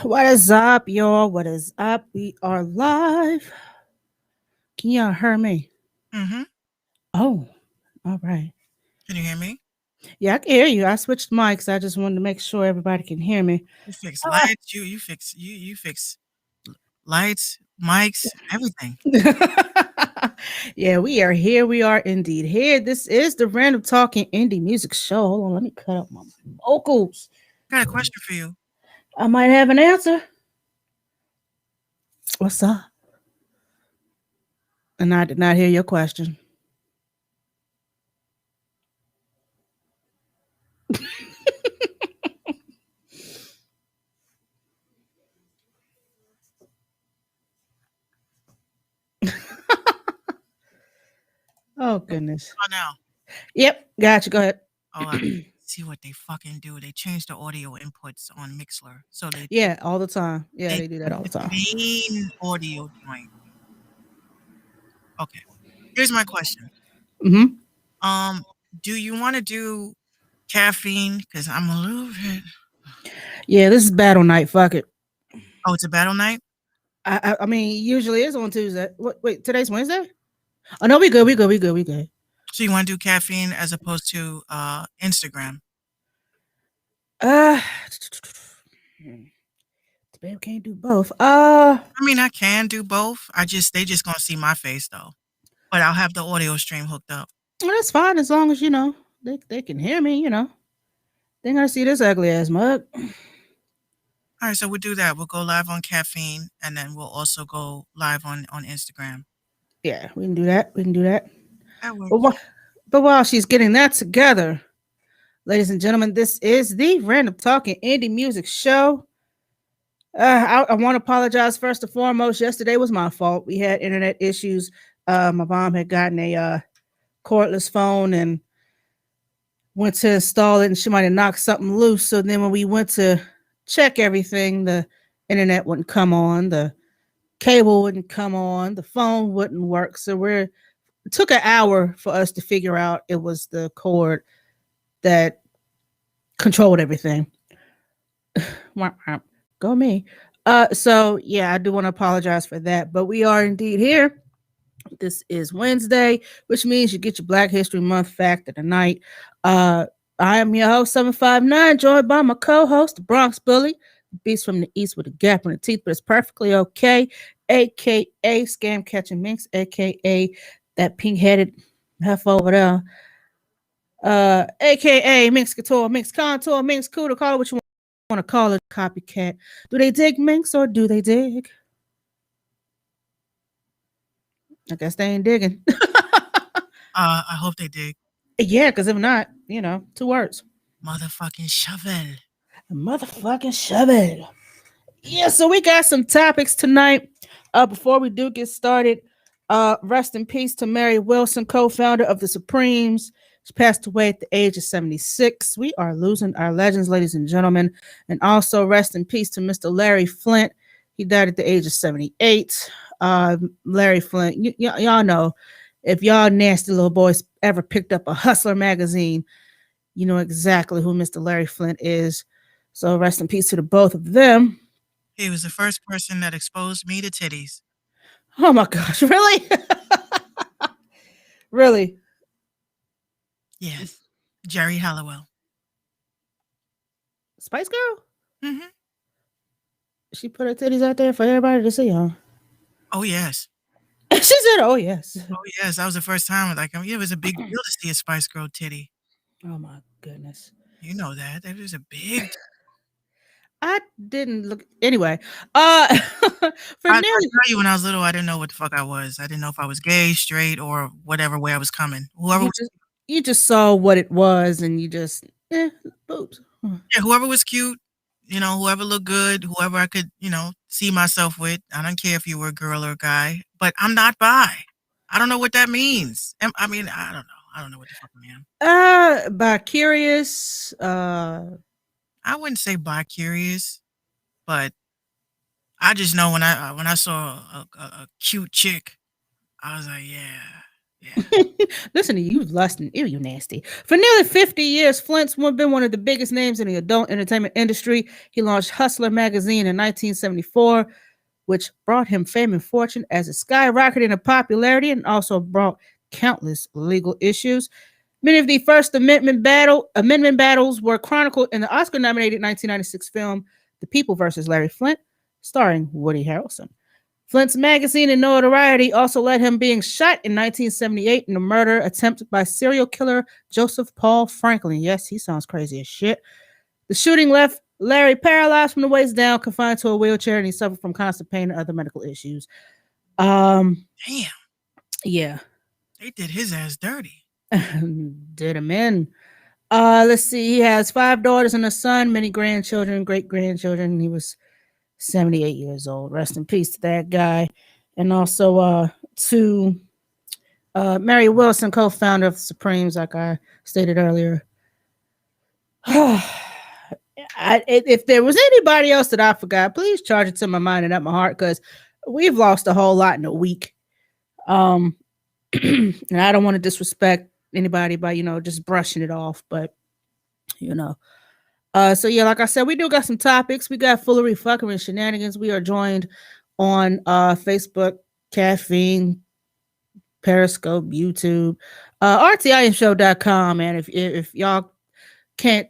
What is up, y'all? What is up? We are live. Can y'all hear me? Mm-hmm. Oh, all right. Can you hear me? Yeah, I can hear you. I switched mics. I just wanted to make sure everybody can hear me. You fix lights. You fix you fix lights, mics, everything. Yeah, we are here. We are indeed here. This is the Random Talking Indie Music Show. Hold on, let me cut up my vocals. I got a question for you. I might have an answer. What's up? And I did not hear your question. Oh goodness. Oh, now. Yep, gotcha. Go ahead. Oh, I see what they fucking do. They change the audio inputs on Mixler, so they Yeah, all the time. Yeah, they they do that all the the time. main audio joint. Okay, here's my question. Mm-hmm. Do you want to do caffeine? Because I'm a little bit. Yeah, this is battle night. Fuck it. Oh, it's a battle night. I mean, usually it's on Tuesday. Wait, today's Wednesday? Oh no, we good. We good. We good. We good. So you want to do caffeine as opposed to Instagram? Uh, babe can't do both. I mean, I can do both. They just gonna see my face though. But I'll have the audio stream hooked up. Well, that's fine as long as they can hear me. They gonna see this ugly ass mug. All right, so we'll do that. We'll go live on caffeine, and then we'll also go live on Instagram. Yeah, we can do that. We can do that. That works. But while she's getting that together, ladies and gentlemen, this is the Random Talking Indie Music Show. I want to apologize first and foremost. Yesterday was my fault. We had internet issues. My mom had gotten a cordless phone and went to install it, and she might have knocked something loose. So then when we went to check everything, the internet wouldn't come on, the cable wouldn't come on, the phone wouldn't work. So it took an hour for us to figure out it was the cord that controlled everything. Go me. So yeah, I do want to apologize for that, but we are indeed here. This is Wednesday, which means you get your Black History Month fact of the night. I am your host, 759, joined by my co-host, the Bronx Bully, beast from the east with a gap in the teeth, but it's perfectly okay, aka Scam Catching Minx, aka that pink-headed heifer over there, aka Minx Couture, Minx Contour, Minx Cooter, call it what you want to call it, copycat. Do they dig Minx or do they dig? I guess they ain't digging. I hope they dig. Yeah, because if not, 2 words. Motherfucking shovel. A motherfucking shovel. Yeah, so we got some topics tonight. Before we do get started, rest in peace to Mary Wilson, co-founder of the Supremes. She passed away at the age of 76. We are losing our legends, ladies and gentlemen. And also rest in peace to Mr. Larry Flint. He died at the age of 78. Larry Flint, y'all know, if y'all nasty little boys ever picked up a Hustler magazine, you know exactly who Mr. Larry Flint is. So rest in peace to the both of them. He was the first person that exposed me to titties. Oh my gosh, really? Really? Yes, Jerry Halliwell. Spice Girl? Hmm. She put her titties out there for everybody to see, huh? Oh yes, She said, "Oh yes." oh yes. That was the first time. Like, yeah, it was a big deal to see a Spice Girl titty. Oh my goodness. You know that. That was a big. I didn't look anyway. For I nearly tell you, when I was little, I didn't know what the fuck I was. I didn't know if I was gay, straight, or whatever way I was coming. Whoever you was, just you just saw what it was, and you just boobs. yeah, whoever was cute, whoever looked good, whoever I could, see myself with. I don't care if you were a girl or a guy, but I'm not bi. I don't know what that means. I mean, I don't know. I don't know what the fuck I am. By curious. I wouldn't say bi curious, but I just know when I saw a cute chick, I was like, yeah, yeah. Listen to you, lusting. Ew, you nasty. For nearly 50 years, Flint's been one of the biggest names in the adult entertainment industry. He launched Hustler magazine in 1974, which brought him fame and fortune as it skyrocketed in popularity and also brought countless legal issues. Many of the First Amendment battles were chronicled in the Oscar-nominated 1996 film *The People vs. Larry Flint*, starring Woody Harrelson. Flint's magazine and notoriety also led him being shot in 1978 in a murder attempt by serial killer Joseph Paul Franklin. Yes, he sounds crazy as shit. The shooting left Larry paralyzed from the waist down, confined to a wheelchair, and he suffered from constant pain and other medical issues. Um, Damn, yeah, they did his ass dirty. did him in. Let's see. He has 5 daughters and a son, many grandchildren, great grandchildren. He was 78 years old. Rest in peace to that guy. And also to Mary Wilson, co-founder of Supremes, like I stated earlier. If there was anybody else that I forgot, please charge it to my mind and not my heart, because we've lost a whole lot in a week. Um, and I don't want to disrespect anybody by just brushing it off, but you know. So yeah, like I said, we do got some topics. We got foolery, fuckery, and shenanigans. We are joined on Facebook, Caffeine, Periscope, YouTube, RTIMshow.com. And if y'all can't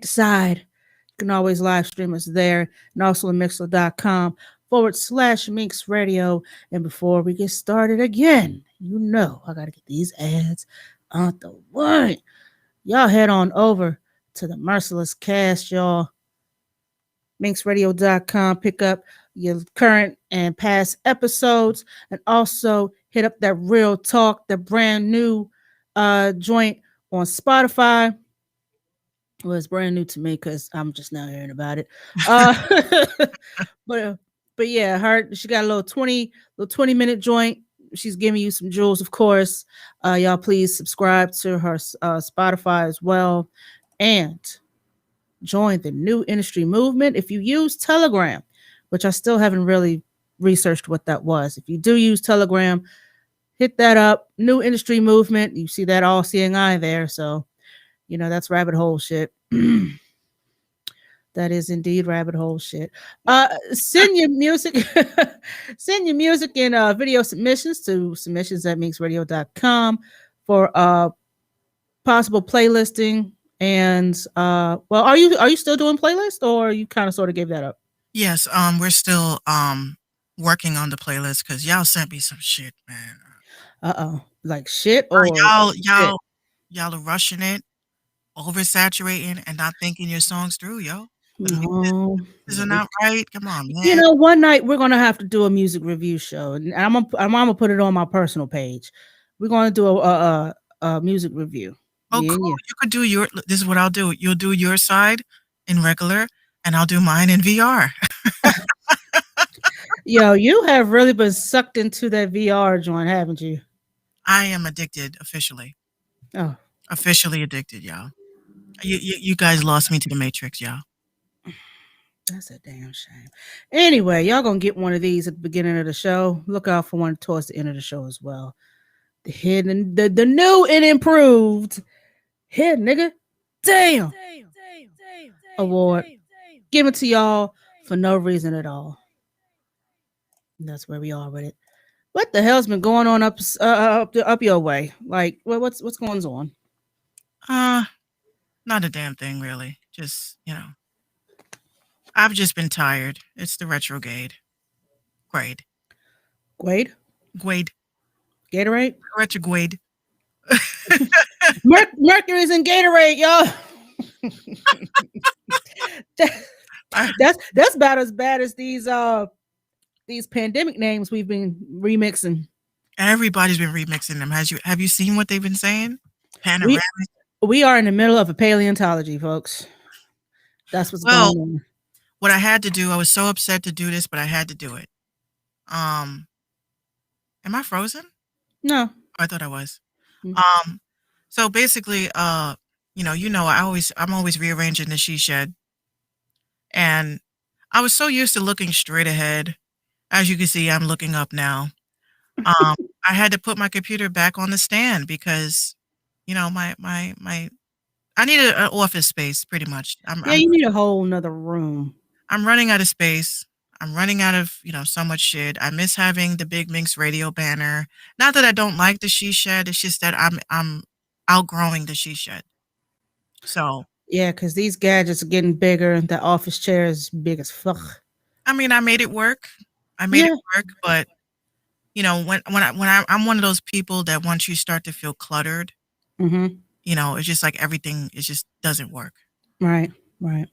decide, you can always live stream us there, and also at mixler.com/Minx Radio. And before we get started again, I gotta get these ads out the way. Y'all head on over to the Merciless Cast, y'all. MinxRadio.com. Pick up your current and past episodes, and also hit up that Real Talk, the brand new joint on Spotify. Well, it's brand new to me because I'm just now hearing about it. Uh, but but yeah, her she got a little 20-minute joint. She's giving you some jewels, of course. Y'all please subscribe to her Spotify as well, and join the new industry movement. If you use Telegram, which I still haven't really researched what that was. If you do use Telegram, hit that up. New industry movement. You see that all seeing eye there. So, that's rabbit hole shit. That is indeed rabbit hole shit. Send your music, send your music and video submissions to submissions@minxradio.com for possible playlisting. And well, are you still doing playlists, or you kind of sort of gave that up? Yes, we're still working on the playlist because y'all sent me some shit, man. Like shit or Y'all, shit? y'all, y'all are rushing it, oversaturating, and not thinking your songs through, yo. The No. mixes are not right. Come on, You man. know, one night we're gonna have to do a music review show, and I'm gonna put it on my personal page. We're gonna do a music review. Oh, Me and cool. you. You could do your. This is what I'll do. You'll do your side in regular, and I'll do mine in VR. Yo, you have really been sucked into that VR joint, haven't you? I am addicted officially. Oh, Officially addicted, y'all. You guys lost me to the Matrix, y'all. that's a damn shame. Anyway, y'all gonna get one of these at the beginning of the show. Look out for one towards the end of the show as well. The new and improved Hit Nigga Damn Award given to y'all for no reason at all. And that's where we are with it. What the hell's been going on up your way? Like, what's going on? Uh, Not a damn thing, really. Just, I've just been tired. It's the retrograde. Grade. Glade, Grade. Gatorade, Retrograde. Mercury's in Gatorade, y'all. That- I, that's about as bad as these pandemic names we've been remixing. everybody's been remixing them. Have you seen what they've been saying? We Panoramic. we are in the middle of a paleontology, folks. That's what's Well, going on. what I had to do, I was so upset to do this, but I had to do it. Um, am I frozen? No. I thought I was. Mm. Um, so basically, I'm always rearranging the she shed, and I was so used to looking straight ahead. As you can see, I'm looking up now. Um, I had to put my computer back on the stand because, my I needed an office space pretty much. Yeah, you need a whole nother room. I'm running out of space. I'm running out of, so much shit. I miss having the Big Minx radio banner. Not that I don't like the she shed. It's just that I'm outgrowing the she shed. So, Yeah, because these gadgets are getting bigger. The office chair is big as fuck. I mean, I made it work. I made Yeah. it work, but I'm one of those people that once you start to feel cluttered, Mm-hmm. it's just like everything, it just doesn't work. Right. Right.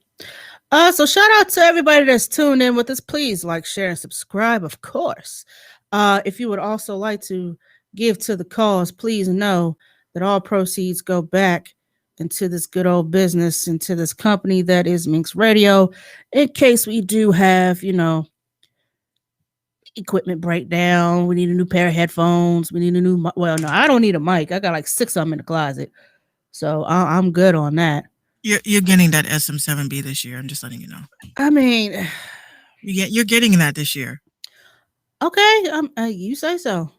So shout out to everybody that's tuned in with us. Please like, share, and subscribe, of course. If you would also like to give to the cause, please know that all proceeds go back into this good old business, into this company that is Minx Radio. In case we do have, equipment breakdown, we need a new pair of headphones, we need a new. Well, no, I don't need a mic. I got like 6 of them in the closet, so I'm good on that. You're getting that SM7B this year. I'm just letting you know. I mean, You're getting that this year. okay, you say so.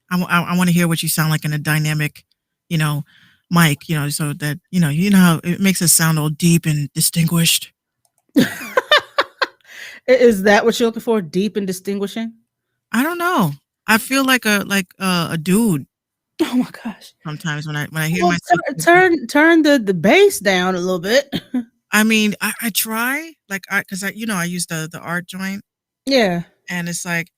I want to hear what you sound like in a dynamic, you know, mic. So that how it makes us sound all deep and distinguished. Is that what you're looking for? Deep and distinguishing? I don't know. I feel like a dude Oh my gosh! sometimes when I hear Well, myself. turn the bass down a little bit. I mean, I try because I use the art joint, Yeah. and it's like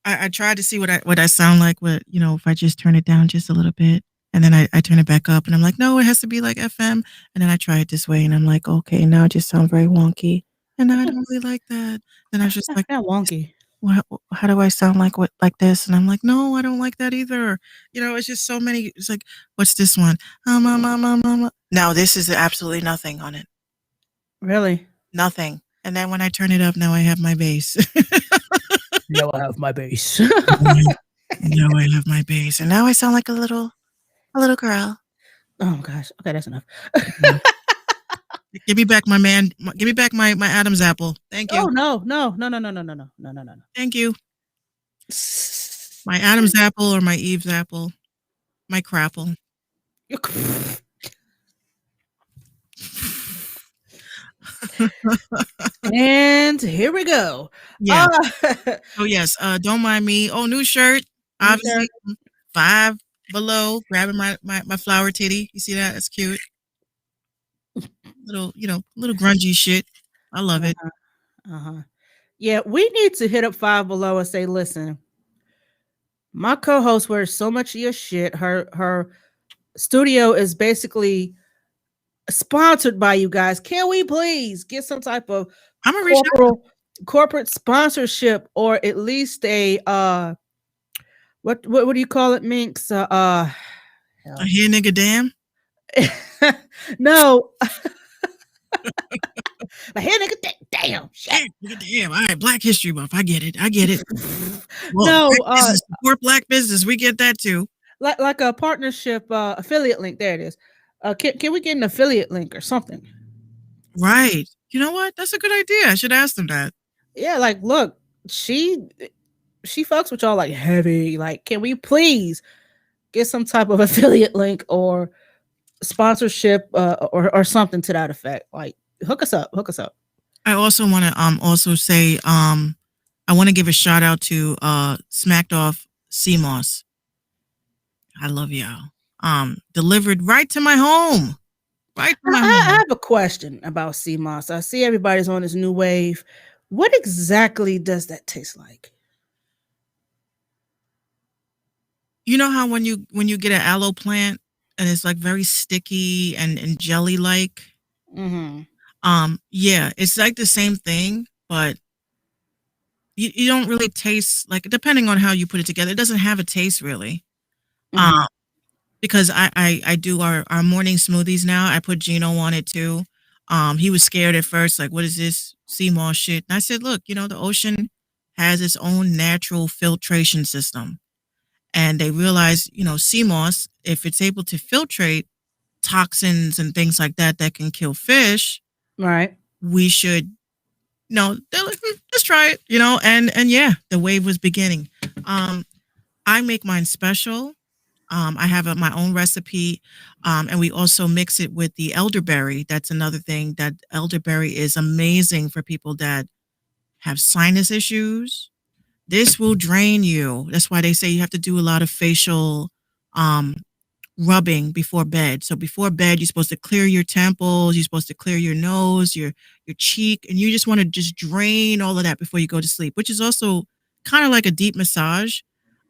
I try to see what I sound like. If I just turn it down just a little bit, and then I turn it back up, and I'm like, no, it has to be like FM, and then I try it this way, and I'm like, okay, now it just sounds very wonky, and I don't really like that. Then I was just like, Not wonky. how do I sound like this? And I'm like, no, I don't like that either. It's just so many. It's like, what's this one? Now this is absolutely nothing on it. Really? Nothing. And then when I turn it up, now I have my bass. No, I have my bass. Now I have my bass, and now I sound like a little girl. Oh gosh. Okay, that's enough. Give me back my man. Give me back my Adam's apple. Thank you. Oh no. Thank you. My Adam's apple or my Eve's apple. My crapple. And here we go. Yeah. Oh yes. Don't mind me. Oh, new shirt. New Obviously, 5 below. Grabbing my flower titty. You see that? That's cute. Little grungy shit. I love it. Uh-huh. Yeah, we need to hit up Five Below and say, listen, my co-host wears so much of your shit. Her studio is basically sponsored by you guys. Can we please get some type of I'm gonna reach out. corporate sponsorship, or at least a what do you call it, Minx? A here nigga damn. No. But here nigga damn shit. Nigga damn. All right, Black History Month. I get it. Well, No, support black business. We get that too. Like a partnership affiliate link. There it is. Can we get an affiliate link or something? Right. You know what? That's a good idea. I should ask them that. Yeah, like look, she fucks with y'all like heavy. Like, can we please get some type of affiliate link or sponsorship or something to that effect? Like, hook us up. I also want to also say I want to give a shout out to Smacked Off CMOS. I love y'all. Delivered right to my home. Right to my I home. have a question about sea moss. I see everybody's on this new wave. What exactly does that taste like? You know how when you get an aloe plant and it's like very sticky and jelly like? Mm-hmm. Yeah, it's like the same thing, but you don't really taste like, depending on how you put it together, it doesn't have a taste really. Um, Mm-hmm. because I do our morning smoothies now. I put Gino on it too. He was scared at first, like, what is this sea moss shit? And I said, look, the ocean has its own natural filtration system. And they realize, sea moss, if it's able to filtrate toxins and things like that that can kill fish, Right. we should, they're like, just try it, and yeah, the wave was beginning. I make mine special. I have my own recipe, and we also mix it with the elderberry. That's another thing, that elderberry is amazing for people that have sinus issues. This will drain you. That's why they say you have to do a lot of facial um, rubbing before bed. So before bed, you're supposed to clear your temples, you're supposed to clear your nose, your cheek, and you just want to just drain all of that before you go to sleep, which is also kind of like a deep massage.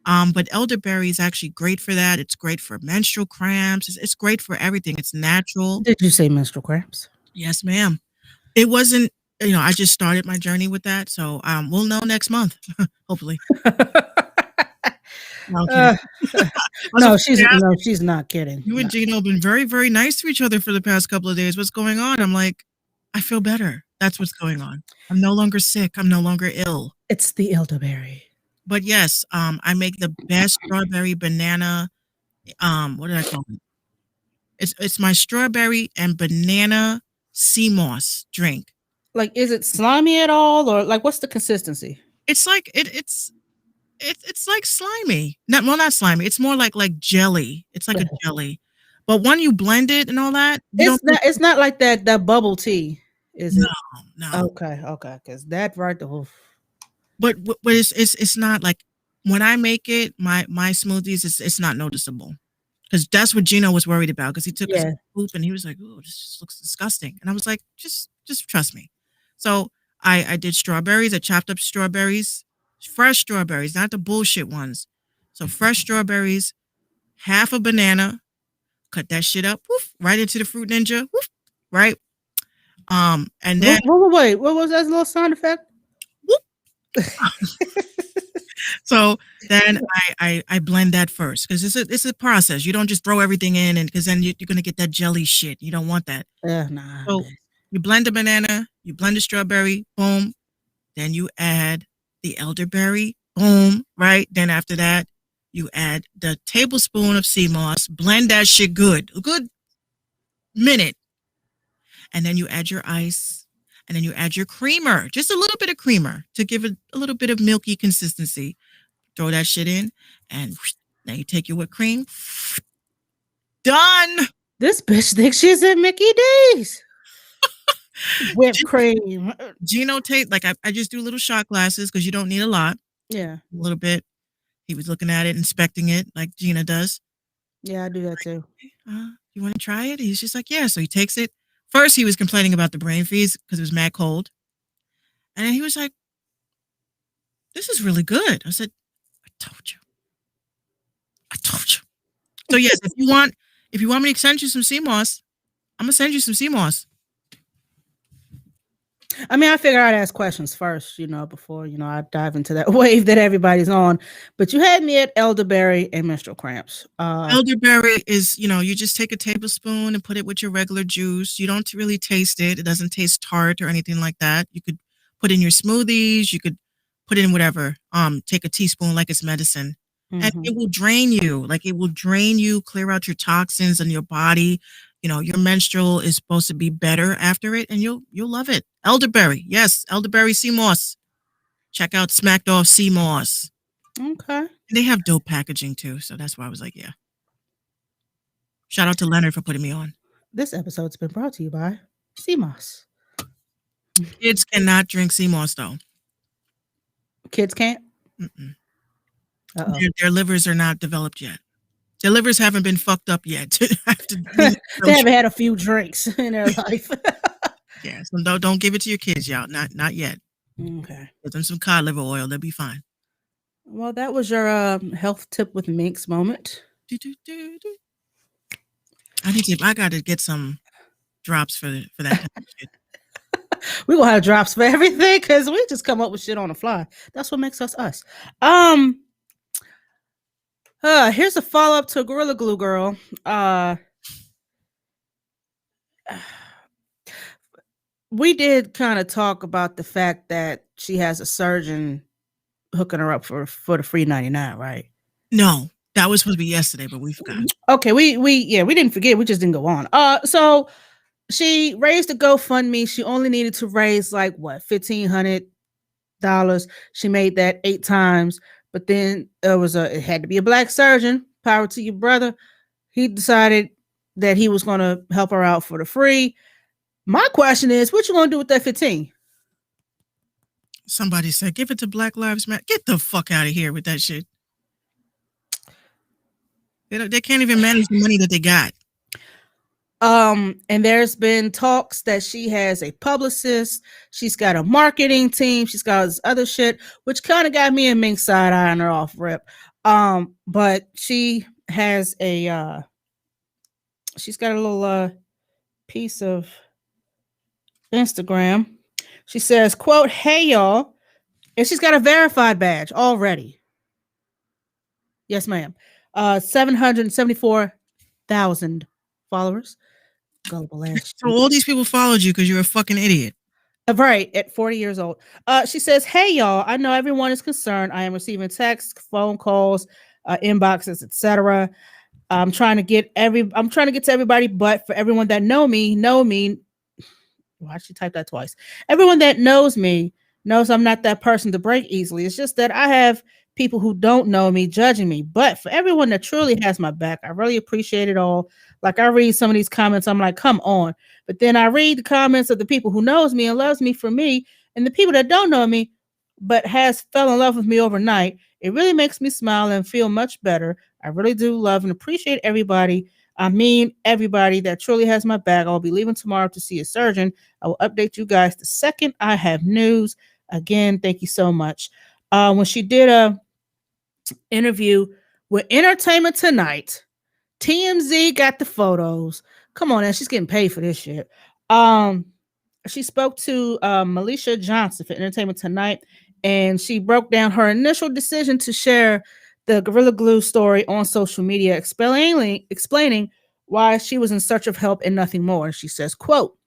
But elderberry is actually great for that. It's great for menstrual cramps. It's great for everything. It's natural. Did you say menstrual cramps? Yes, ma'am. It wasn't, I just started my journey with that. So we'll know next month, hopefully. No, I'm kidding. Uh, I was afraid to ask no, she's not kidding. you No. and Gino have been very, very nice to each other for the past couple of days. What's going on? I'm like, I feel better. That's what's going on. I'm no longer sick. I'm no longer ill. It's the elderberry. But yes, I make the best strawberry banana. What did I call it? It's my strawberry and banana sea moss drink. Like, is it slimy at all, or like, what's the consistency? It's like it's like slimy. Not slimy. It's more like jelly. It's like a jelly. But when you blend it and all that, you don't. It's not like that bubble tea, is No, it? no. Okay, because that right the whole. But it's not like, when I make it, my smoothies, it's not noticeable, because that's what Gino was worried about, because he took a Yeah. scoop and he was like, "Oh, this just looks disgusting," and I was like, just trust me. So I did strawberries. I chopped up strawberries, fresh strawberries, not the bullshit ones. So fresh strawberries, half a banana, cut that shit up, woof, right into the Fruit Ninja, woof, right. And then Wait. What was that little sound effect? whoop. So then I blend that first, because it's a process. You don't just throw everything in, and because then you're gonna get that jelly shit. You don't want that. Nah. So you blend the banana, you blend the strawberry, boom. Then you add the elderberry, boom. Right. Then after that, you add the tablespoon of sea moss. Blend that shit a good minute, and then you add your ice. And then you add your creamer, just a little bit of creamer to give it a little bit of milky consistency. Throw that shit in, and now you take your whipped cream. Done. This bitch thinks she's in Mickey D's. Whipped cream. Gino take, like, I just do little shot glasses, because you don't need a lot. Yeah. A little bit. He was looking at it, inspecting it like Gina does. Yeah, I do that too. You want to try it? He's just like, yeah. So he takes it. First, he was complaining about the brain freeze because it was mad cold. And then he was like, this is really good. I said, I told you. So yes, if you want me to send you some sea moss, I'm gonna send you some sea moss. I mean, I figure I'd ask questions first, before, I dive into that wave that everybody's on. But you had me at elderberry and menstrual cramps. Elderberry is, you just take a tablespoon and put it with your regular juice. You don't really taste it. It doesn't taste tart or anything like that. You could put in your smoothies. You could put in whatever. Take a teaspoon like it's medicine. And it will drain you. Like, it will drain you, clear out your toxins in your body. Your menstrual is supposed to be better after it, and you'll love it. Elderberry. Yes, elderberry sea moss. Check out Smacked Off Sea Moss. Okay. And they have dope packaging too, so that's why I was like, yeah. Shout out to Leonard for putting me on. This episode's been brought to you by sea moss. Kids cannot drink sea moss though. Kids can't. Mm-mm. Uh Their livers are not developed yet. Their livers haven't been fucked up yet to have to oh. leave They those. haven't had a few drinks in their life. Yeah, so don't give it to your kids, y'all. Not yet. Okay. Give them some cod liver oil. They'll be fine. Well, that was your health tip with Minx moment. Do, do, do, do. I gotta get some drops for that kind of shit. We gonna have drops for everything because we just come up with shit on the fly. That's what makes us us. Um, here's a follow up to Gorilla Glue Girl. We did kind of talk about the fact that she has a surgeon hooking her up for the free 99, right? No, that was supposed to be yesterday, but we forgot. Okay, we didn't forget. We just didn't go on. So she raised a GoFundMe. She only needed to raise like what $1,500. She made that 8 times, but then it had to be a black surgeon. Power to your brother. He decided that he was going to help her out for the free. My question is, what you going to do with that 15? Somebody said, "Give it to Black Lives Matter." Get the fuck out of here with that shit. They can't even manage the money that they got. And there's been talks that she has a publicist, she's got a marketing team, she's got this other shit, which kind of got me and Mink side eyeing her off rip. But she has she's got a little piece of Instagram. She says, quote, "Hey y'all," and she's got a verified badge already. Yes, ma'am. 774,000 followers. Gullible ass. So all these people followed you because you're a fucking idiot. Right, at 40 years old. She says, "Hey y'all, I know everyone is concerned. I am receiving texts, phone calls, inboxes, etc. I'm trying to get to everybody, but for everyone that know me, why she type that twice? Everyone that knows me knows I'm not that person to break easily. It's just that I have people who don't know me judging me. But for everyone that truly has my back, I really appreciate it all. Like I read some of these comments, I'm like, come on. But then I read the comments of the people who knows me and loves me for me, and the people that don't know me but has fell in love with me overnight. It really makes me smile and feel much better. I really do love and appreciate everybody. I mean, everybody that truly has my back. I'll be leaving tomorrow to see a surgeon. I will update you guys the second I have news. Again, thank you so much." When she did a interview with Entertainment Tonight, TMZ got the photos. Come on, now she's getting paid for this shit. She spoke to Melisha Johnson for Entertainment Tonight, and she broke down her initial decision to share the Gorilla Glue story on social media, explaining why she was in search of help and nothing more. She says, quote,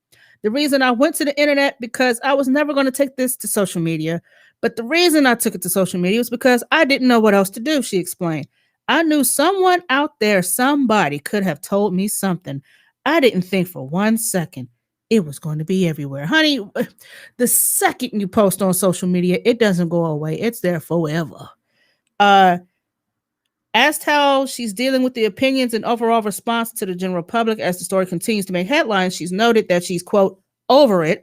"The reason I went to the internet because I was never going to take this to social media. But the reason I took it to social media was because I didn't know what else to do," she explained. "I knew someone out there, somebody could have told me something. I didn't think for 1 second it was going to be everywhere." Honey, the second you post on social media, it doesn't go away. It's there forever. Asked how she's dealing with the opinions and overall response to the general public as the story continues to make headlines, she's noted that she's, quote, "over it,"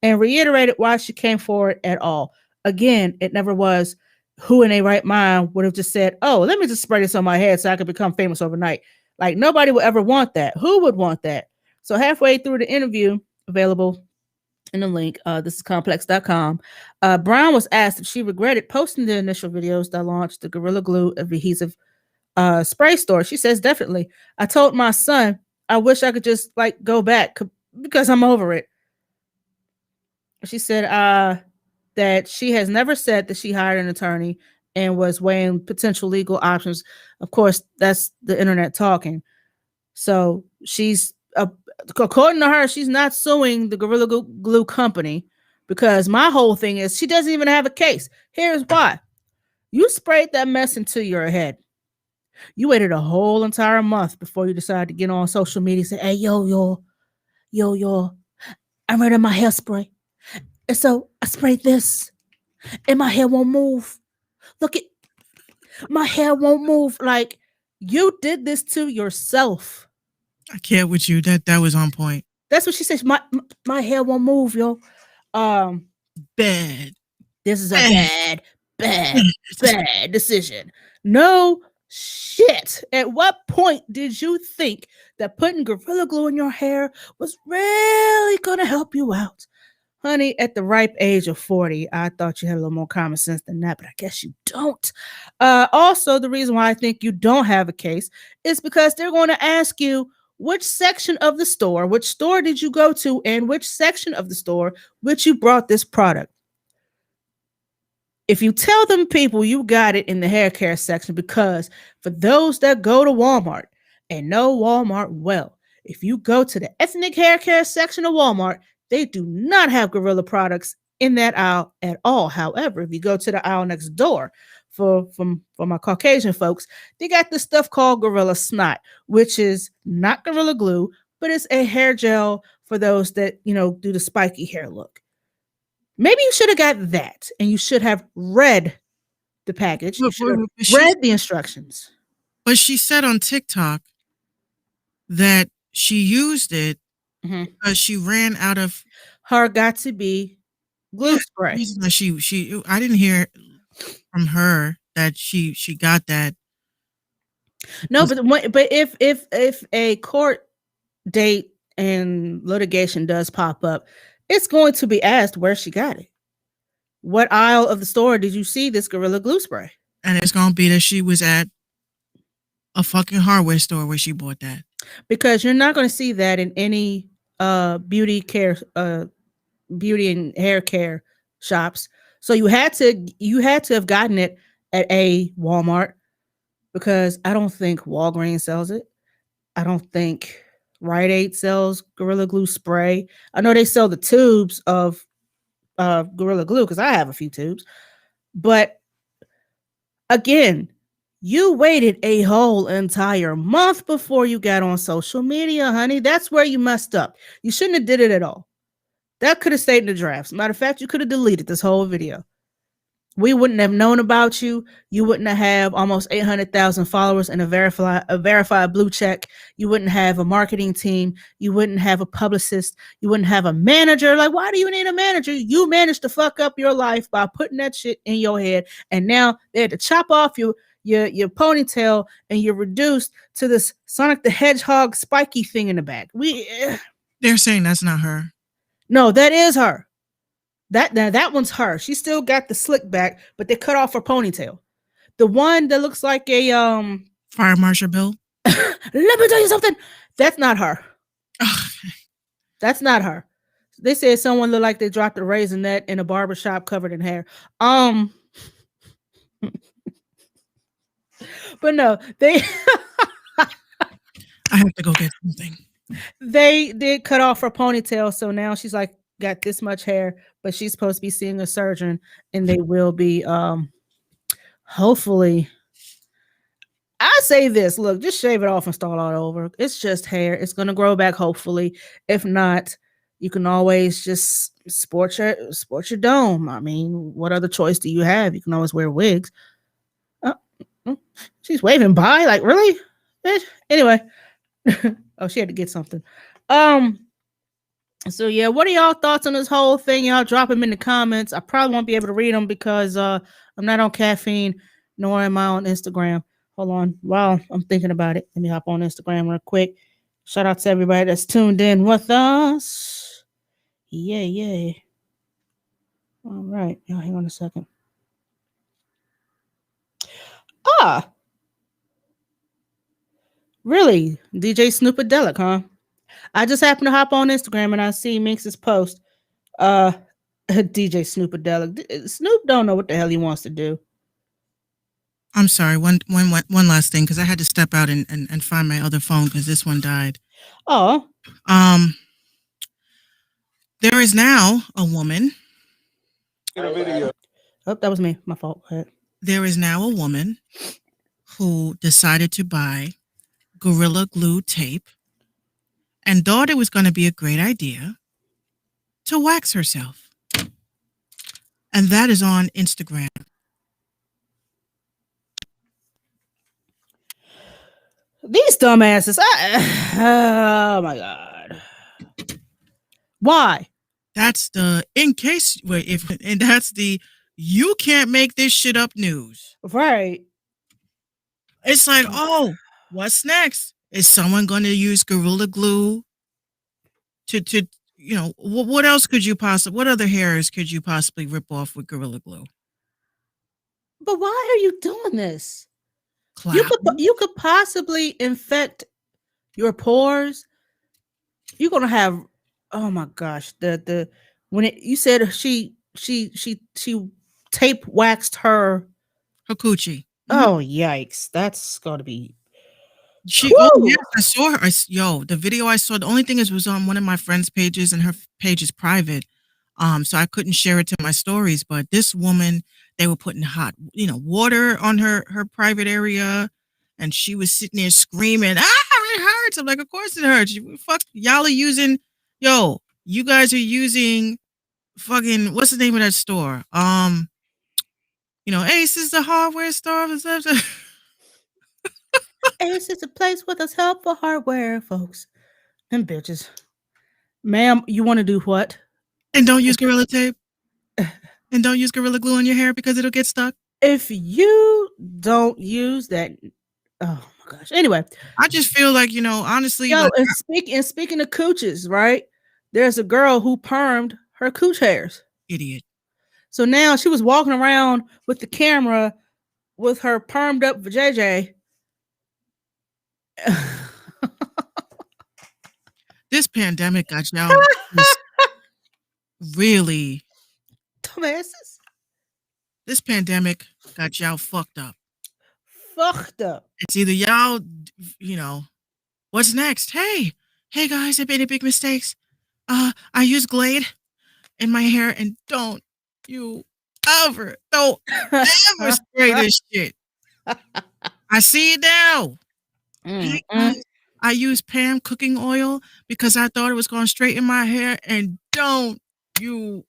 and reiterated why she came forward at all. Again, it never was who in a right mind would have just said, "Oh, let me just spray this on my head so I could become famous overnight." Like, nobody would ever want that. Who would want that? So halfway through the interview, available in the link, this is complex.com, Brown was asked if she regretted posting the initial videos that launched the Gorilla Glue adhesive spray store. She says, "Definitely. I told my son I wish I could just like go back because I'm over it." She said that she has never said that she hired an attorney and was weighing potential legal options. Of course, that's the internet talking. So she's, according to her, she's not suing the Gorilla Glue company, because my whole thing is she doesn't even have a case. Here's why. You sprayed that mess into your head. You waited a whole entire month before you decided to get on social media and say, "Hey, yo, I'm ready my hairspray. And so I sprayed this and my hair won't move. Look at my hair won't move." Like, you did this to yourself. I can't with you. That was on point. That's what she says. My hair won't move, yo. Bad. This is a bad decision. No shit. At what point did you think that putting Gorilla Glue in your hair was really going to help you out? Honey, at the ripe age of 40, I thought you had a little more common sense than that, but I guess you don't. Also, the reason why I think you don't have a case is because they're going to ask you which section of the store, which store did you go to, and which section of the store which you brought this product. If you tell them people you got it in the hair care section, because for those that go to Walmart and know Walmart well, if you go to the ethnic hair care section of Walmart, they do not have Gorilla products in that aisle at all. However, if you go to the aisle next door for my Caucasian folks, they got this stuff called Gorilla Snot, which is not Gorilla Glue, but it's a hair gel for those that, do the spiky hair look. Maybe you should have got that, and you should have read the package. You should have read the instructions. But she said on TikTok that she used it because she ran out of her got to be glue spray. She I didn't hear from her that she got that. No, but if a court date and litigation does pop up, it's going to be asked where she got it. What aisle of the store did you see this Gorilla Glue spray? And it's going to be that she was at a fucking hardware store where she bought that. Because you're not going to see that in any beauty and hair care shops. So you had to have gotten it at a Walmart, because I don't think Walgreens sells it. I don't think Rite Aid sells Gorilla Glue spray. I know they sell the tubes of Gorilla Glue because I have a few tubes. But again, you waited a whole entire month before you got on social media, honey. That's where you messed up. You shouldn't have did it at all. That could have stayed in the drafts. Matter of fact, you could have deleted this whole video. We wouldn't have known about you. You wouldn't have almost 800,000 followers and a verified blue check. You wouldn't have a marketing team. You wouldn't have a publicist. You wouldn't have a manager. Like, why do you need a manager? You managed to fuck up your life by putting that shit in your head. And now they had to chop off your ponytail, and you're reduced to this Sonic the Hedgehog spiky thing in the back. They're saying that's not her. No, that is her. That one's her. She still got the slick back, but they cut off her ponytail. The one that looks like a Fire Marshal Bill. Let me tell you something. That's not her. That's not her. They said someone looked like they dropped a raisinette in a barbershop covered in hair. But no, they I have to go get something. They did cut off her ponytail, so now she's like got this much hair, but she's supposed to be seeing a surgeon, and they will be hopefully. I say this, look, just shave it off and start all over. It's just hair. It's gonna grow back, hopefully. If not, you can always just sport your dome. I mean, what other choice do you have? You can always wear wigs. She's waving by, like, really? Anyway. Oh, she had to get something. So yeah, what are y'all thoughts on this whole thing? Y'all drop them in the comments. I probably won't be able to read them because I'm not on caffeine, nor am I on Instagram. Hold on, while I'm thinking about it, let me hop on Instagram real quick. Shout out to everybody that's tuned in with us. Yeah. All right, y'all hang on a second. Really? DJ Snoopadelic, huh? I just happened to hop on Instagram and I see Minx's post. DJ Snoopadelic. Snoop don't know what the hell he wants to do. I'm sorry. One last thing, because I had to step out and find my other phone because this one died. Oh. There is now a woman. Oh, that was me. My fault. There is now a woman who decided to buy Gorilla Glue tape and thought it was going to be a great idea to wax herself. And that is on Instagram. These dumbasses. Oh my God. Why? That's the, in case, and that's the you can't make this shit up news. Right. It's like, oh, what's next? Is someone going to use Gorilla Glue to what else could you possibly, what other hairs could you possibly rip off with Gorilla Glue? But why are you doing this? Clown. You could possibly infect your pores. You're gonna have, oh my gosh, the when it you said she tape waxed her. Hakuchi. Oh yikes, that's gonna be Oh whew. yes, I saw her. The video I saw. The only thing is, it was on one of my friend's pages, and her page is private. So I couldn't share it to my stories. But this woman, they were putting hot, water on her private area, and she was sitting there screaming, "Ah, it hurts!" I'm like, "Of course it hurts. Fuck, y'all are using, you guys are using fucking, what's the name of that store? Ace is the hardware store." Ace is a place with us help for hardware, folks. Them bitches. Ma'am, you want to do what? And don't use Gorilla Tape. And don't use Gorilla Glue on your hair because it'll get stuck. If you don't use that, oh my gosh. Anyway, I just feel like, honestly, yo, like, and speaking of cooches, right? There's a girl who permed her cooch hairs. idiot. So now she was walking around with the camera with her permed up vajayjay. This pandemic got y'all just really. Dumbasses. This pandemic got y'all fucked up. Fucked up. It's either y'all, what's next? Hey guys, I made any big mistakes. I use Glade in my hair, and don't ever spray this shit. I see it now. Hey guys, I use Pam cooking oil because I thought it was going straight in my hair, and don't you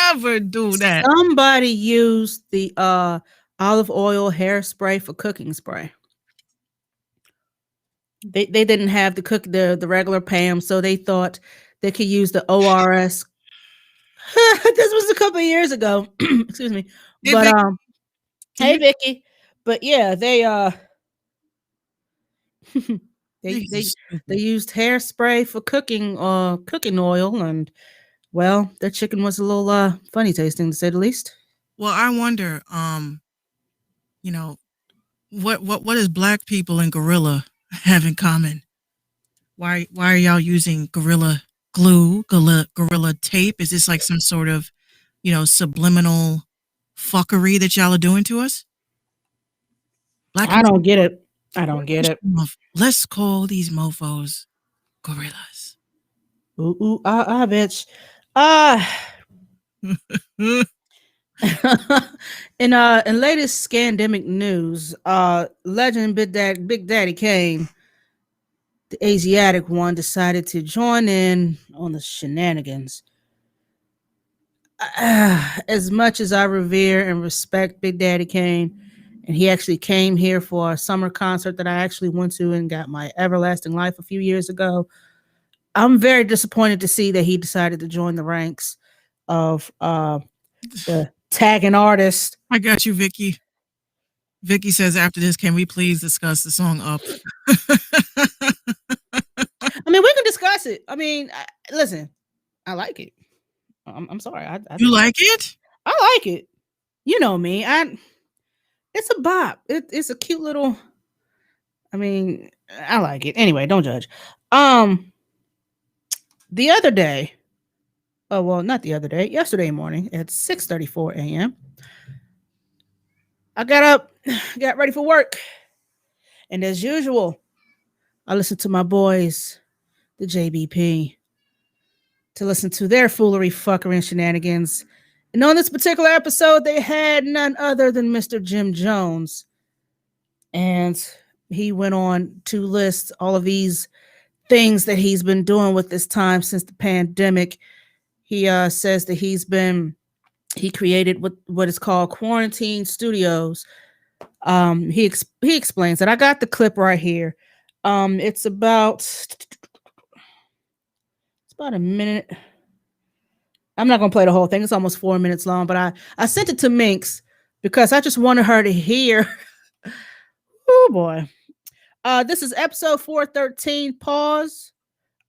ever do that. Somebody used the olive oil hairspray for cooking spray. They didn't have the regular Pam, so they thought they could use the ORS. This was a couple of years ago. Excuse me. Hey, But Vicky. hey Vicky. But yeah, they they used hairspray for cooking oil, and well, their chicken was a little funny tasting, to say the least. Well, I wonder, what does Black people and Gorilla have in common? Why are y'all using Gorilla Glue, Gorilla Tape? Is this like some sort of, subliminal fuckery that y'all are doing to us? I don't get it. I don't get it. Let's call these mofos gorillas. Ooh, bitch. In latest scandemic news, legend Big Daddy Kane, the Asiatic one, decided to join in on the shenanigans. As much as I revere and respect Big Daddy Kane, and he actually came here for a summer concert that I actually went to and got my everlasting life a few years ago, I'm very disappointed to see that he decided to join the ranks of the tagging artist. I got you, Vicky. Vicky says, after this, can we please discuss the song Up? I mean, we can discuss it. I mean, listen, I like it. I'm sorry. You like it? I like it. You know me. It's a bop. It's a cute little. I mean, I like it. Anyway, don't judge. The other day. Oh well, not the other day. Yesterday morning at 6:34 a.m. I got up, got ready for work, and as usual, I listened to my boys, the JBP, to listen to their foolery, fuckery, and shenanigans. And on this particular episode, they had none other than Mr. Jim Jones. And he went on to list all of these things that he's been doing with this time since the pandemic. He says that he created what is called quarantine studios. He explains that. I got the clip right here. It's about a minute. I'm not gonna play the whole thing. It's almost 4 minutes long, but I sent it to Minx because I just wanted her to hear. Oh boy. This is episode 413. Pause.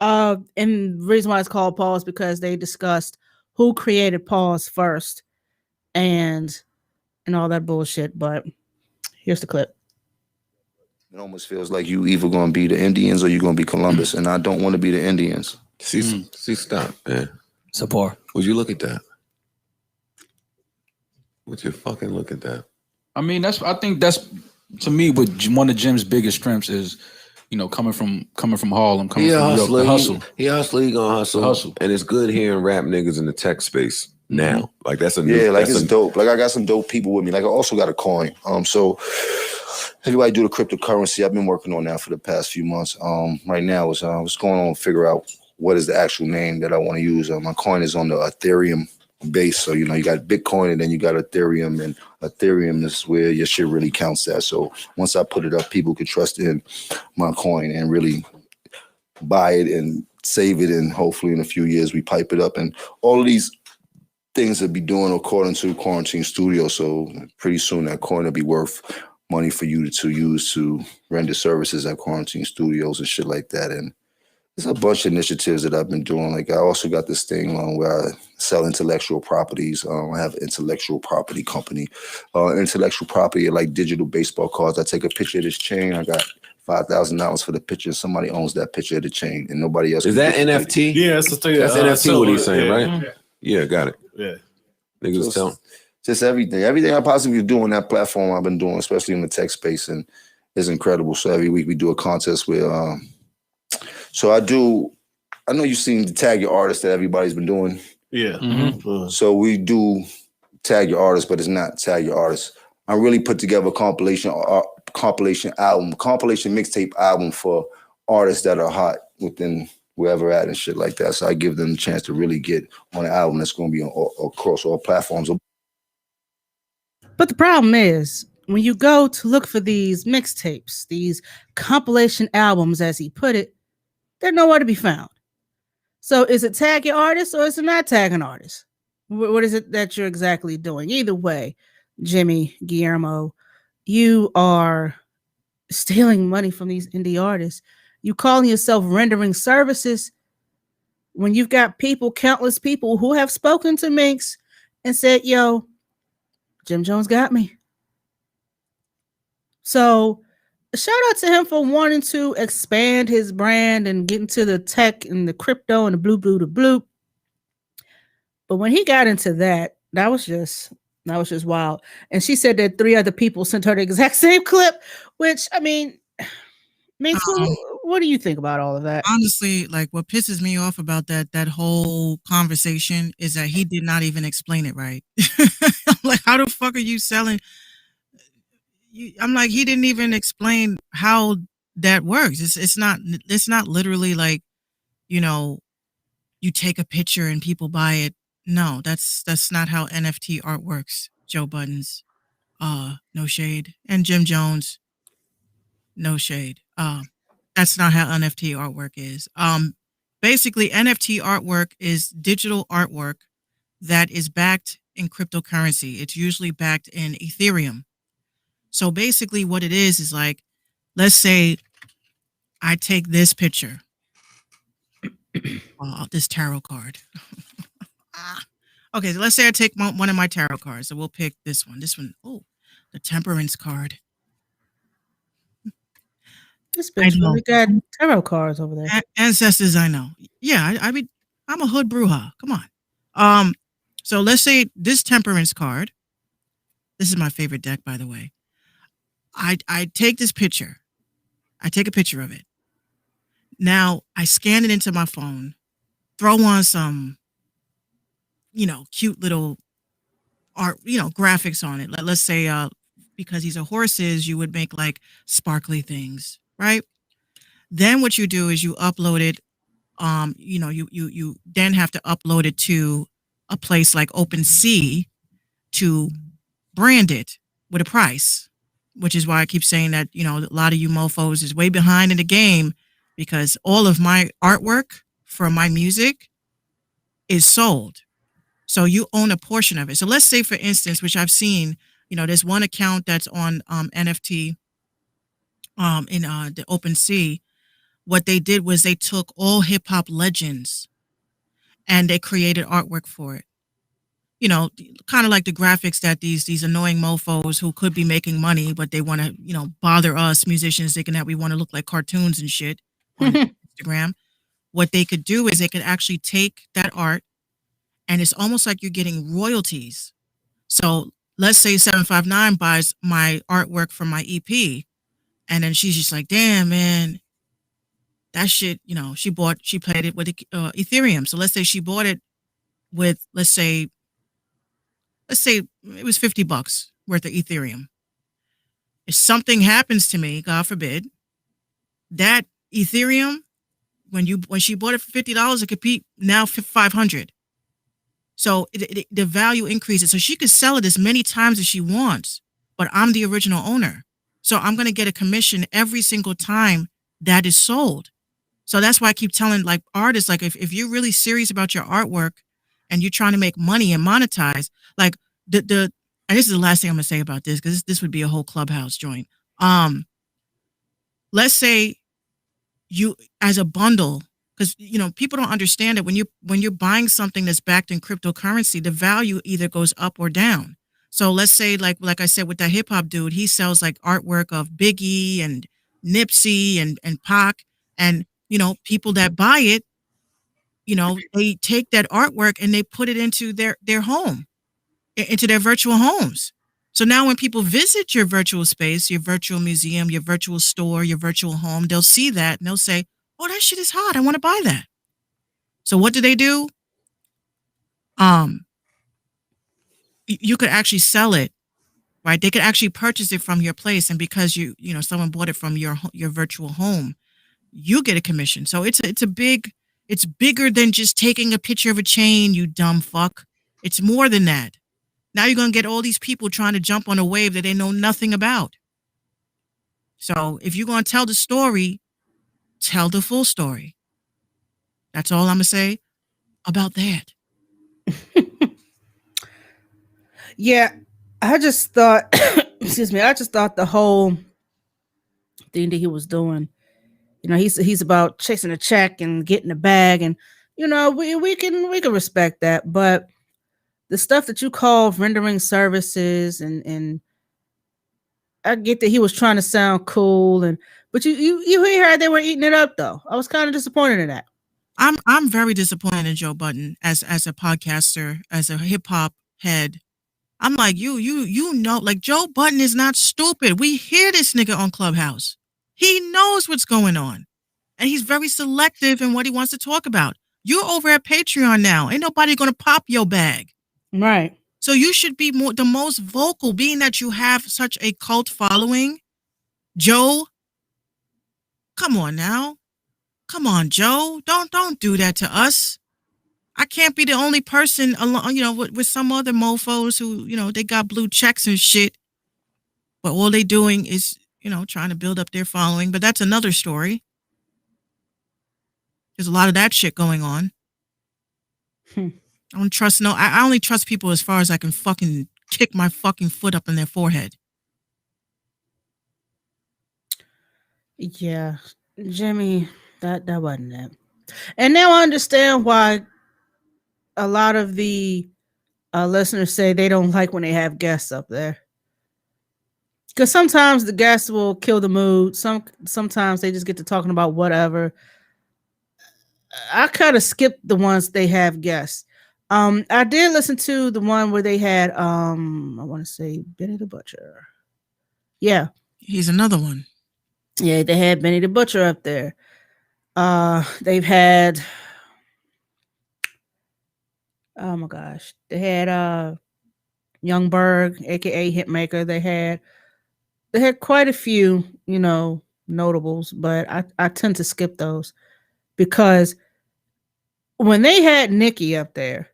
And the reason why it's called Pause because they discussed who created Pause first, and all that bullshit. But here's the clip. It almost feels like you either gonna be the Indians or you're gonna be Columbus, and I don't want to be the Indians. See, stop, man. Support. Would you look at that? Would you fucking look at that? I mean, I think that's to me what one of Jim's biggest strengths is. You know, coming from Harlem, coming from New York, the hustle. He gonna hustle. And it's good hearing rap niggas in the tech space now. Like that's a new, it's dope. Like I got some dope people with me. Like I also got a coin. So everybody do the cryptocurrency. I've been working on that for the past few months. Right now is what's going on to figure out what is the actual name that I want to use. My coin is on the Ethereum base. So, you got Bitcoin and then you got Ethereum, and Ethereum is where your shit really counts at. So once I put it up, people can trust in my coin and really buy it and save it. And hopefully in a few years we pipe it up, and all of these things will be doing according to Quarantine Studio. So pretty soon that coin will be worth money for you to use to render services at Quarantine Studios and shit like that. And there's a bunch of initiatives that I've been doing. Like I also got this thing where I sell intellectual properties. I have an intellectual property company. Intellectual property are like digital baseball cards. I take a picture of this chain. I got $5,000 for the picture. Somebody owns that picture of the chain, and nobody else. Is that NFT? Yeah, that's the thing. That's NFT. What he's saying, right? Yeah, got it. Yeah, niggas tell. Just everything I possibly do on that platform. I've been doing, especially in the tech space, and it's incredible. So every week we do a contest where. So I know you've seen the Tag Your Artist that everybody's been doing. Yeah. Mm-hmm. So we do Tag Your Artist, but it's not Tag Your Artist. I really put together a compilation mixtape album for artists that are hot within wherever at and shit like that. So I give them a chance to really get on an album that's going to be across all platforms. But the problem is, when you go to look for these mixtapes, these compilation albums, as he put it, they're nowhere to be found. So is it Tag Your Artist or is it not Tag an Artist? What is it that you're exactly doing? Either way, Jimmy, Guillermo, you are stealing money from these indie artists. You calling yourself rendering services when you've got countless people who have spoken to Minx and said, yo, Jim Jones got me. So shout out to him for wanting to expand his brand and get into the tech and the crypto and the blue. But when he got into that was just wild. And she said that 3 other people sent her the exact same clip, which, I mean, what do you think about all of that? Honestly, like what pisses me off about that whole conversation is that he did not even explain it right. I'm like, how the fuck are you selling? I'm like, he didn't even explain how that works. It's not literally like, you take a picture and people buy it. No, that's not how NFT art works. Joe Buttons, no shade, and Jim Jones, no shade. That's not how NFT artwork is. Basically, NFT artwork is digital artwork that is backed in cryptocurrency. It's usually backed in Ethereum. So basically what it is like, let's say I take this picture, this tarot card. Okay, so let's say I take one of my tarot cards. So we'll pick this one. Oh, the Temperance card. This bitch really got tarot cards over there. Ancestors, I know. Yeah, I'm a hood bruja. Come on. So let's say this Temperance card. This is my favorite deck, by the way. I take this picture. I take a picture of it. Now I scan it into my phone, throw on some, cute little art, graphics on it. Let's say, because these are horses, you would make like sparkly things, right? Then what you do is you upload it. You then have to upload it to a place like OpenSea to brand it with a price. Which is why I keep saying that, a lot of you mofos is way behind in the game because all of my artwork for my music is sold. So you own a portion of it. So let's say, for instance, which I've seen, there's one account that's on NFT in the OpenSea. What they did was they took all hip hop legends and they created artwork for it. Kind of like the graphics that these annoying mofos who could be making money, but they want to, bother us musicians thinking that we want to look like cartoons and shit on Instagram. What they could do is they could actually take that art, and it's almost like you're getting royalties. So let's say 759 buys my artwork from my EP, and then she's just like, damn, man, that shit, she played it with Ethereum. So let's say she bought it with, let's say it was $50 worth of Ethereum. If something happens to me, God forbid, that Ethereum, when she bought it for $50, it could be now $500. So the value increases. So she could sell it as many times as she wants, but I'm the original owner. So I'm going to get a commission every single time that is sold. So that's why I keep telling like artists, like if you're really serious about your artwork and you're trying to make money and monetize, like and this is the last thing I'm going to say about this, because this would be a whole clubhouse joint. Let's say you, as a bundle, because people don't understand that when you're buying something that's backed in cryptocurrency, the value either goes up or down. So let's say like I said with that hip hop dude, he sells like artwork of Biggie and Nipsey and Pac, and people that buy it, they take that artwork and they put it into their home, into their virtual homes. So now when people visit your virtual space, your virtual museum, your virtual store, your virtual home, they'll see that and they'll say, oh, that shit is hot. I want to buy that. So what do? You could actually sell it, right? They could actually purchase it from your place. And because someone bought it from your virtual home, you get a commission. So it's bigger than just taking a picture of a chain, you dumb fuck. It's more than that. Now you're going to get all these people trying to jump on a wave that they know nothing about. So if you're going to tell the story, tell the full story. That's all I'm going to say about that. Yeah, I just thought, excuse me, I just thought the whole thing that he was doing, he's about chasing a check and getting a bag, and we can respect that, but the stuff that you call rendering services, and I get that he was trying to sound cool, but you hear how they were eating it up though. I was kind of disappointed in that. I'm very disappointed in Joe Budden as a podcaster, as a hip hop head. I'm like, like Joe Budden is not stupid. We hear this nigga on Clubhouse. He knows what's going on. And he's very selective in what he wants to talk about. You're over at Patreon now. Ain't nobody going to pop your bag. Right. So you should be the most vocal, being that you have such a cult following. Joe, come on now. Come on, Joe. Don't do that to us. I can't be the only person along, with some other mofos who, they got blue checks and shit. But all they doing is, trying to build up their following. But that's another story. There's a lot of that shit going on. I don't trust I only trust people as far as I can fucking kick my fucking foot up in their forehead. Yeah, Jimmy, that wasn't it. And now I understand why a lot of the listeners say they don't like when they have guests up there. Because sometimes the guests will kill the mood. Sometimes they just get to talking about whatever. I kind of skipped the ones they have guests. I did listen to the one where they had I want to say Benny the Butcher. Yeah. He's another one. Yeah, they had Benny the Butcher up there. They've had, oh my gosh, they had Young Berg, aka Hitmaker. They had quite a few, notables, but I tend to skip those because when they had Nikki up there,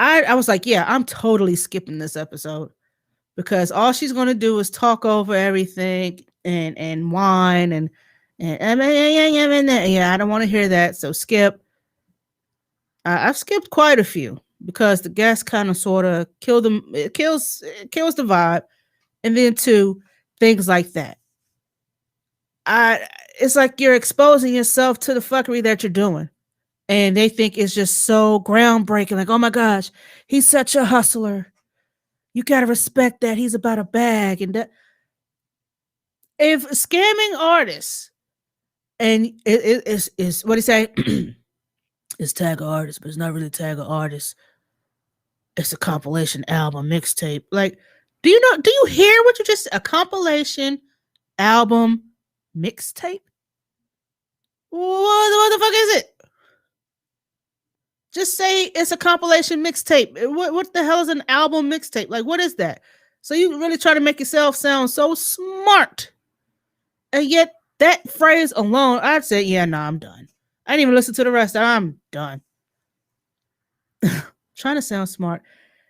I was like, yeah, I'm totally skipping this episode because all she's gonna do is talk over everything and whine and yeah, I don't want to hear that. So skip. I've skipped quite a few. because the guests kind of sort of kill them. It kills the vibe, and then two things like that. It's like you're exposing yourself to the fuckery that you're doing, and they think it's just so groundbreaking. Like, oh my gosh, he's such a hustler. You gotta respect that he's about a bag, and that if scamming artists and it's what do you say? It's tag artist, but it's not really tag artist. It's a compilation album mixtape. Like, do you hear what you just a compilation album mixtape? What the fuck is it? Just say it's a compilation mixtape. What the hell is an album mixtape? Like, what is that? So you really try to make yourself sound so smart. And yet that phrase alone, I'd say, yeah, no, I'm done. I didn't even listen to the rest. I'm done. Trying to sound smart.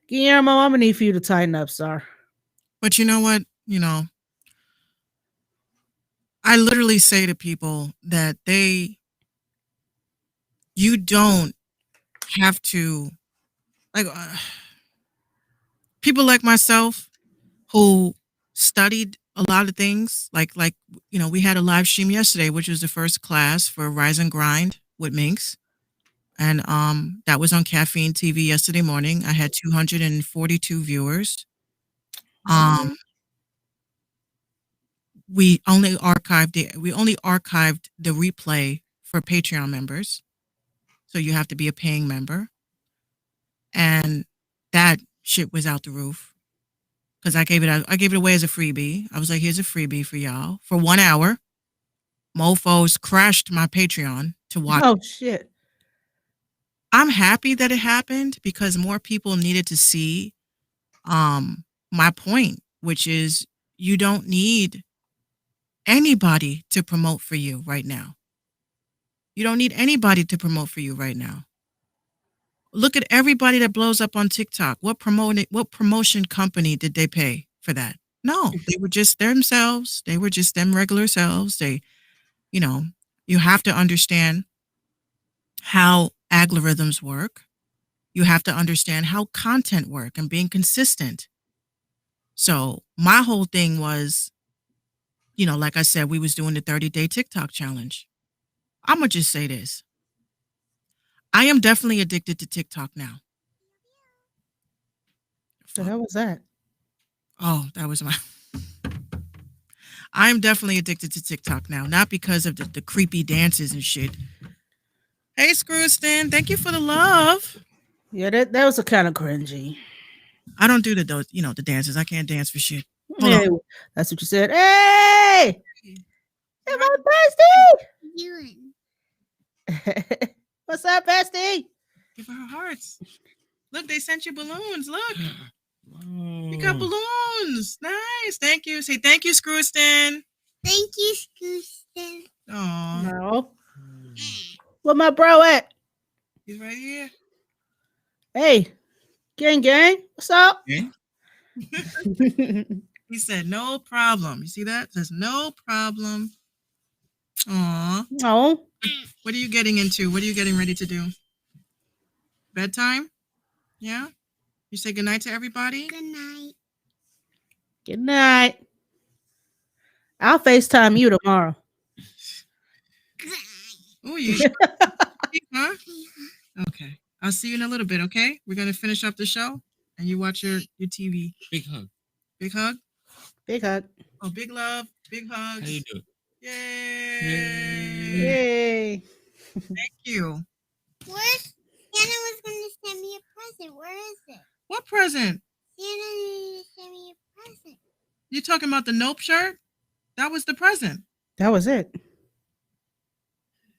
Guillermo, I'm gonna need for you to tighten up, sir. But you know what? I literally say to people that you don't have to, like, people like myself who studied a lot of things, like we had a live stream yesterday, which was the first class for Rise and Grind with Minx. And that was on Caffeine TV yesterday morning. I had 242 viewers. We only archived the replay for Patreon members. So you have to be a paying member. And that shit was out the roof. Because I gave it away as a freebie. I was like, here's a freebie for y'all. For 1 hour. Mofos crashed my Patreon to watch. Oh shit. I'm happy that it happened because more people needed to see my point, which is you don't need anybody to promote for you right now. You don't need anybody to promote for you right now. Look at everybody that blows up on TikTok. What promotion company did they pay for that? No, they were just themselves. They were just them regular selves. You have to understand how algorithms work. You have to understand how content work and being consistent. So my whole thing was, like I said, we was doing the 30-day TikTok challenge. I'm going to just say this. I am definitely addicted to TikTok now. So how was that? Oh, that was my... I'm definitely addicted to TikTok now. Not because of the creepy dances and shit. Hey, Screwston, thank you for the love. Yeah, that was a kind of cringy. I don't do the dances. I can't dance for shit. Hey, that's what you said. Hey! Hey, my bestie! What's up, bestie? Give her hearts. Look, they sent you balloons. Look. You got balloons. Nice. Thank you. Say thank you, Screwston. Thank you, Screwston. Aw. No. Where my bro at? He's right here. Hey, gang. What's up? Okay. He said, no problem. You see that? It says, no problem. Aw. No. What are you getting into? What are you getting ready to do? Bedtime? Yeah? You say goodnight to everybody? Good night. Good night. I'll FaceTime you tomorrow. Oh, you huh? Okay. I'll see you in a little bit, okay? We're going to finish up the show and you watch your TV. Big hug. Big hug? Big hug. Oh, big love. Big hugs. How you doing? Yay. Yay. Thank you. Where's Santa was going to send me a present? Where is it? What present? Santa needed to send me a present. You talking about the Nope shirt? That was the present. That was it.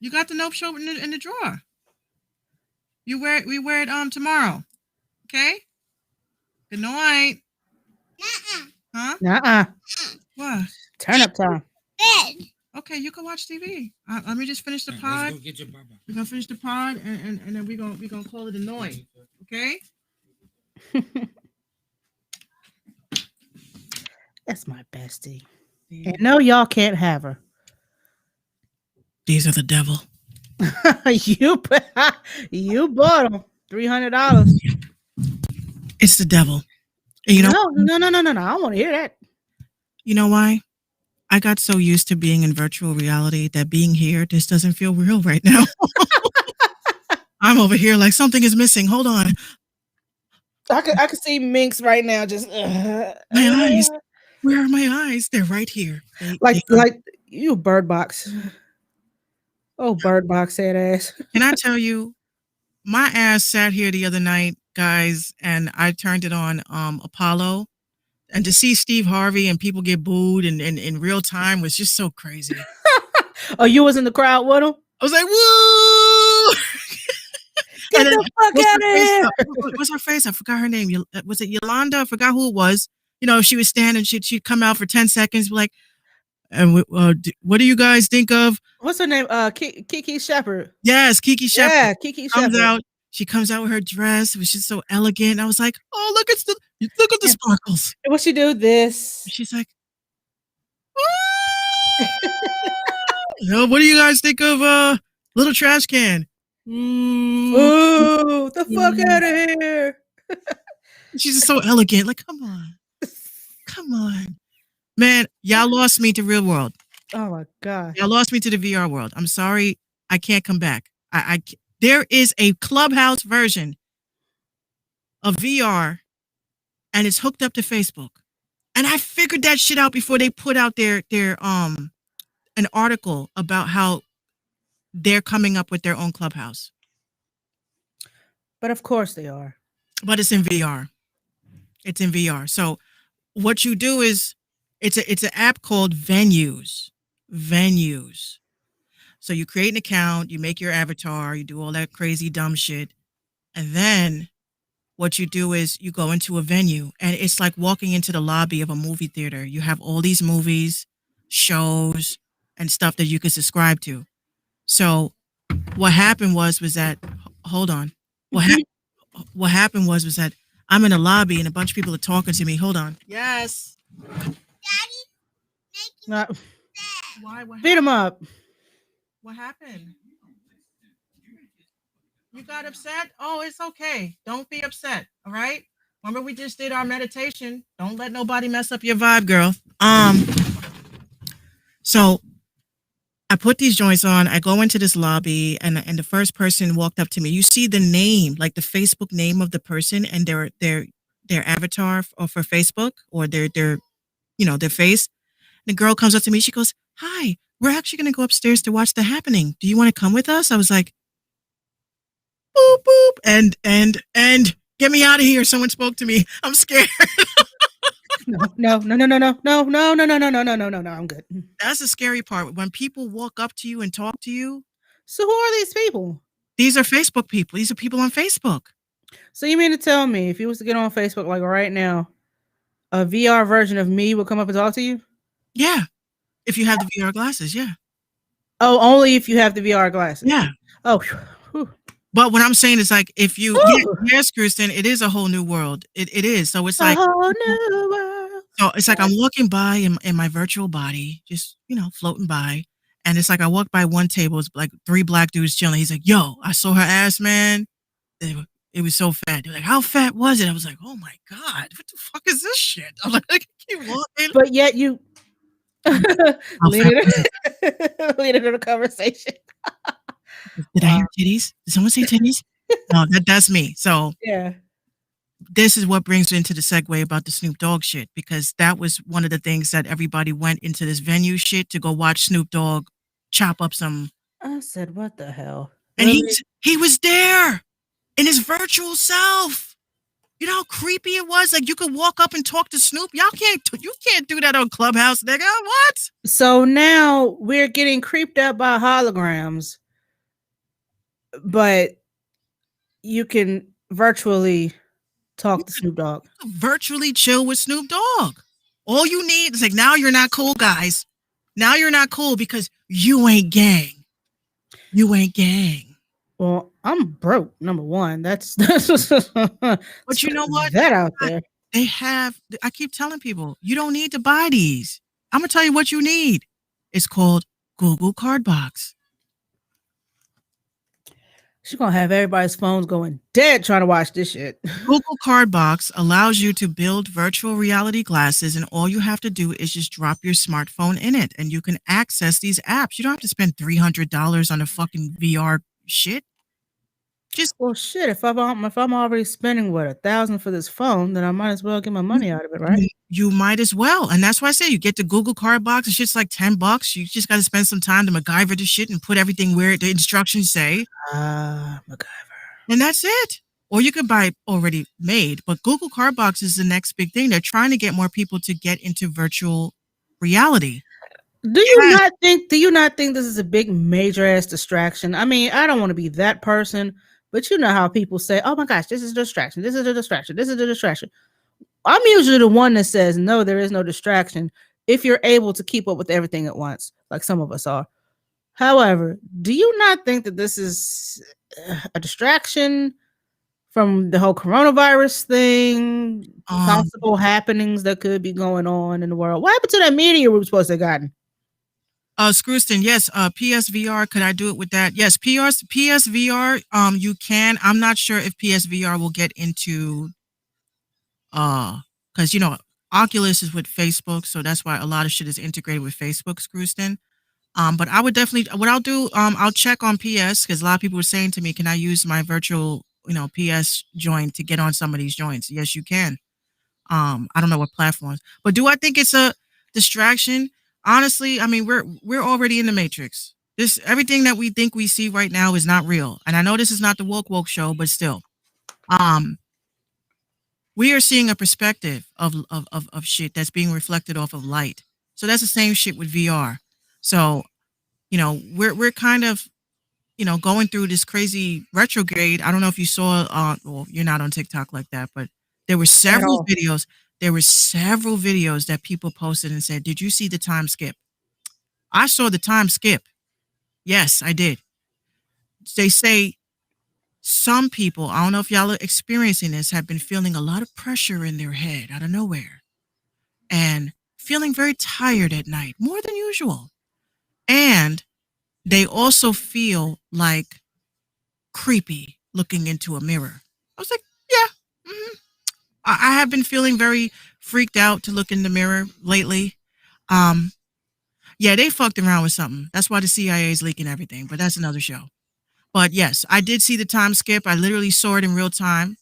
You got the Nope shirt in the drawer. We wear it tomorrow. Okay? Good night. Nuh-uh. Huh? Nuh-uh. What? Turn up time. Bed. Okay, you can watch TV. Let me just finish the pod. Let's go get your baba. We're gonna finish the pod and then we're gonna call it a noise. Okay? That's my bestie. And no, y'all can't have her. These are the devil. you bought them $300. It's the devil. And you know, No. I want to hear that. You know why? I got so used to being in virtual reality that being here just doesn't feel real right now. I'm over here like something is missing. Hold on. I could see Minx right now just My eyes. Where are my eyes? They're right here. like you Bird Box. Oh, Bird Box head ass. Can I tell you, my ass sat here the other night, guys, and I turned it on Apollo, and to see Steve Harvey and people get booed and in real time was just so crazy. Oh, you was in the crowd with him? I was like, woo! Get the fuck out of here! What's her face? I forgot her name. Was it Yolanda? I forgot who it was. You know, she was standing. She'd come out for 10 seconds, be like, and what do you guys think of? What's her name? Kiki Shepard. Yes, Kiki Shepard. Yeah, Kiki Shepard. She comes out with her dress. It was just so elegant. I was like, oh, look at the sparkles. And what she do? This. She's like, what do you guys think of Little Trash Can? Oh, the fuck out of here. She's just so elegant. Like, come on. Man, y'all lost me to real world. Oh my God. Y'all lost me to the VR world. I'm sorry. I can't come back. There is a Clubhouse version of VR and it's hooked up to Facebook. And I figured that shit out before they put out their an article about how they're coming up with their own Clubhouse. But of course they are. But it's in VR. It's in VR. So what you do is it's an app called Venues. So you create an account, you make your avatar, you do all that crazy dumb shit. And then what you do is you go into a venue and it's like walking into the lobby of a movie theater. You have all these movies, shows, and stuff that you can subscribe to. So what happened was that, hold on. What happened was that I'm in a lobby and a bunch of people are talking to me. Hold on. Yes. Daddy, Why? Beat him up. What happened? You got upset? Oh, it's okay. Don't be upset. All right. Remember we just did our meditation. Don't let nobody mess up your vibe, girl. So I put these joints on. I go into this lobby and the first person walked up to me. You see the name, like the Facebook name of the person and their avatar for Facebook or their face. The girl comes up to me. She goes, "Hi, we're actually going to go upstairs to watch The Happening. Do you want to come with us?" I was like, boop, boop. And get me out of here. Someone spoke to me. I'm scared. No. I'm good. That's the scary part. When people walk up to you and talk to you. So who are these people? These are Facebook people. These are people on Facebook. So you mean to tell me if you was to get on Facebook like right now, a VR version of me will come up and talk to you? Yeah. If you have the VR glasses, yeah. Oh, only if you have the VR glasses. Yeah. Oh. But what I'm saying is like if you yes, Kristen, it is a whole new world. It is. So it's like a whole new world. So it's like I'm walking by in my virtual body, just floating by. And it's like I walked by one table, it's like 3 black dudes chilling. He's like, "Yo, I saw her ass, man. It was so fat." They're like, "How fat was it?" I was like, "Oh my God, what the fuck is this shit?" I'm like, keep walking. But yet you leading to the conversation. Did I hear titties? Did someone say titties? No, that's me. So yeah, this is what brings me into the segue about the Snoop Dogg shit, because that was one of the things that everybody went into this venue shit to go watch Snoop Dogg chop up some. I said, what the hell? And he was there in his virtual self. You know how creepy it was? Like you could walk up and talk to Snoop. You can't do that on Clubhouse, nigga. What? So now we're getting creeped out by holograms, but you can virtually talk to Snoop Dogg. Virtually chill with Snoop Dogg. All you need is like, now you're not cool, guys. Now you're not cool because you ain't gang. You ain't gang. Well, I'm broke. Number one, that's but you know what? That out there. They have. I keep telling people you don't need to buy these. I'm gonna tell you what you need. It's called Google Cardbox. She's gonna have everybody's phones going dead trying to watch this shit. Google Cardbox allows you to build virtual reality glasses, and all you have to do is just drop your smartphone in it, and you can access these apps. You don't have to spend $300 on a fucking VR shit. Just Well, shit. If I'm already spending what $1,000 for this phone, then I might as well get my money out of it, right? You might as well, and that's why I say you get the Google Cardbox. The shit's like $10. You just got to spend some time to MacGyver the shit and put everything where the instructions say. MacGyver. And that's it. Or you could buy already made, but Google Cardbox is the next big thing. They're trying to get more people to get into virtual reality. Do you not think this is a big major ass distraction? I mean, I don't want to be that person, but you know how people say, "Oh my gosh, this is a distraction. This is a distraction. This is a distraction." I'm usually the one that says, "No, there is no distraction if you're able to keep up with everything at once, like some of us are." However, do you not think that this is a distraction from the whole coronavirus thing, possible happenings that could be going on in the world? What happened to that media we were supposed to have gotten? Screwston, yes. PSVR, could I do it with that? Yes, PSVR, you can. I'm not sure if PSVR will get into, because Oculus is with Facebook, so that's why a lot of shit is integrated with Facebook, Screwston. But I would definitely, what I'll do, I'll check on PS, because a lot of people were saying to me, can I use my virtual, PS joint to get on some of these joints? Yes, you can. I don't know what platforms, but do I think it's a distraction? Honestly, I mean, we're already in the matrix. Everything that we think we see right now is not real. And I know this is not the woke show, but still, we are seeing a perspective of shit that's being reflected off of light. So that's the same shit with VR. So, we're kind of, going through this crazy retrograde. I don't know if you saw, well, you're not on TikTok like that, but there were several videos. There were several videos that people posted and said, "Did you see the time skip?" I saw the time skip. Yes, I did. They say some people, I don't know if y'all are experiencing this, have been feeling a lot of pressure in their head out of nowhere and feeling very tired at night, more than usual. And they also feel like creepy looking into a mirror. I was like, yeah. Mm-hmm. I have been feeling very freaked out to look in the mirror lately. Yeah, they fucked around with something. That's why the CIA is leaking everything, but that's another show. But yes, I did see the time skip. I literally saw it in real time.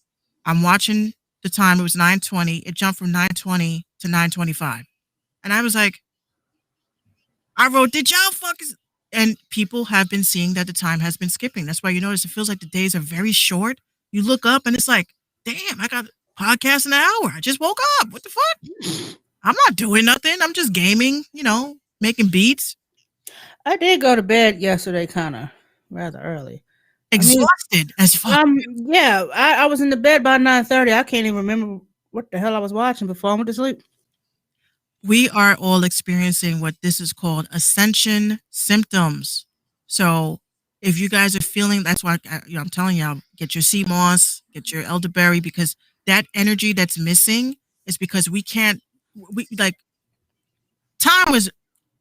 I'm watching the time. It was 9:20. It jumped from 9:20 to 9:25. And I was like, I wrote, did y'all fuckers? And people have been seeing that the time has been skipping. That's why you notice it feels like the days are very short. You look up and it's like, damn, I got podcast in an hour. I just woke up. What the fuck? I'm not doing nothing. I'm just gaming, making beats. I did go to bed yesterday kind of rather early. Exhausted as fuck. Yeah, I was in the bed by 9:30. I can't even remember what the hell I was watching before I went to sleep. We are all experiencing what this is called ascension symptoms. So if you guys are feeling, that's why I'm telling y'all, get your sea moss, get your elderberry, because that energy that's missing is because we time was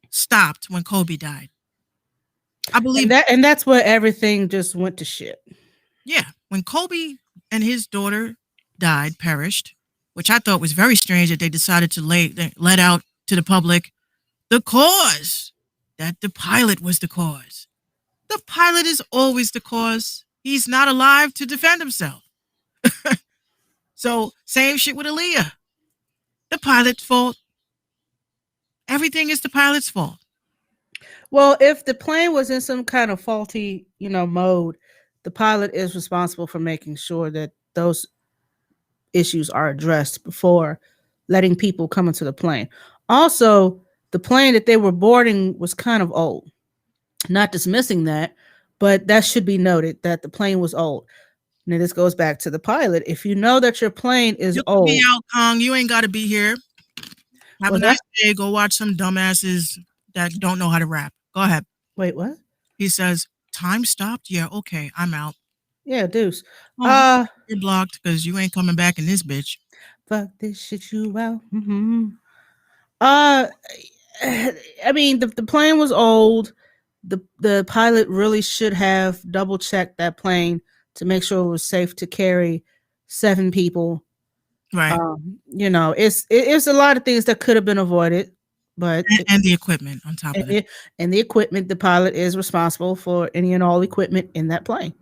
stopped when Kobe died. I believe that, and that's where everything just went to shit. Yeah, when Kobe and his daughter perished, which I thought was very strange that they decided to let out to the public the cause, that the pilot was the cause. The pilot is always the cause. He's not alive to defend himself. So same shit with Aaliyah. The pilot's fault. Everything is the pilot's fault. Well, if the plane was in some kind of faulty, mode, the pilot is responsible for making sure that those issues are addressed before letting people come into the plane. Also, the plane that they were boarding was kind of old. Not dismissing that, but that should be noted that the plane was old. Now, this goes back to the pilot. If you know that your plane is old, be out, Kong. You ain't got to be here. Have a nice day. Go watch some dumbasses that don't know how to rap. Go ahead. Wait, what? He says, time stopped? Yeah, okay, I'm out. Yeah, deuce. You're blocked because you ain't coming back in this bitch. Fuck this shit you out. Mm-hmm. I mean, the plane was old. the pilot really should have double checked that plane to make sure it was safe to carry 7 people. Right. It's a lot of things that could have been avoided, but And the equipment on top of it. And the equipment, the pilot is responsible for any and all equipment in that plane.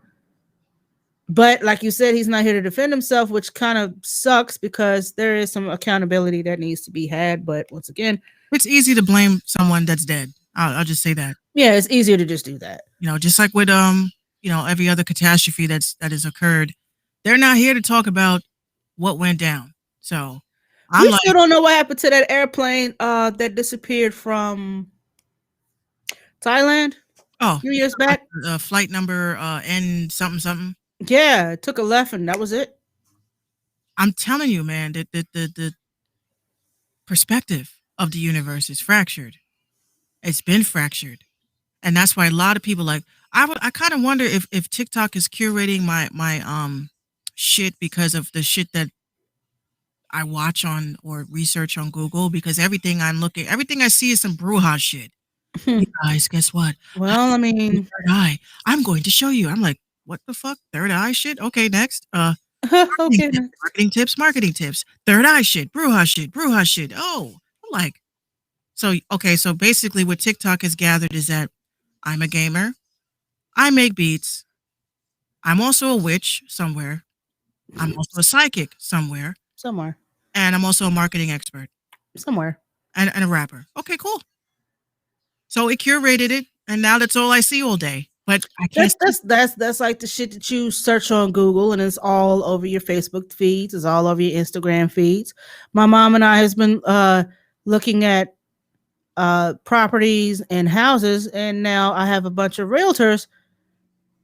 But like you said, he's not here to defend himself, which kind of sucks because there is some accountability that needs to be had. But once again, it's easy to blame someone that's dead. I'll just say that. Yeah, it's easier to just do that. Just like with every other catastrophe that has occurred, they're not here to talk about what went down. So we still don't know what happened to that airplane that disappeared from Thailand a few years back. Flight number N something. Yeah, it took a left and that was it. I'm telling you, man, that the perspective of the universe is fractured. It's been fractured. And that's why a lot of people I kind of wonder if TikTok is curating my shit because of the shit that I watch on or research on Google, because everything I see is some bruja shit. Hey guys, guess what? Well, I mean, third eye. I'm going to show you. I'm like, what the fuck? Third eye shit? Okay, next. Okay, next. Marketing tips. Third eye shit. Bruja shit. Oh, I'm like, so basically what TikTok has gathered is that I'm a gamer. I make beats. I'm also a witch somewhere. I'm also a psychic somewhere. And I'm also a marketing expert. Somewhere. And a rapper. Okay, cool. So it curated it, and now that's all I see all day. But I can't. That's like the shit that you search on Google, and it's all over your Facebook feeds. It's all over your Instagram feeds. My mom and I has been looking at properties and houses, and now I have a bunch of realtors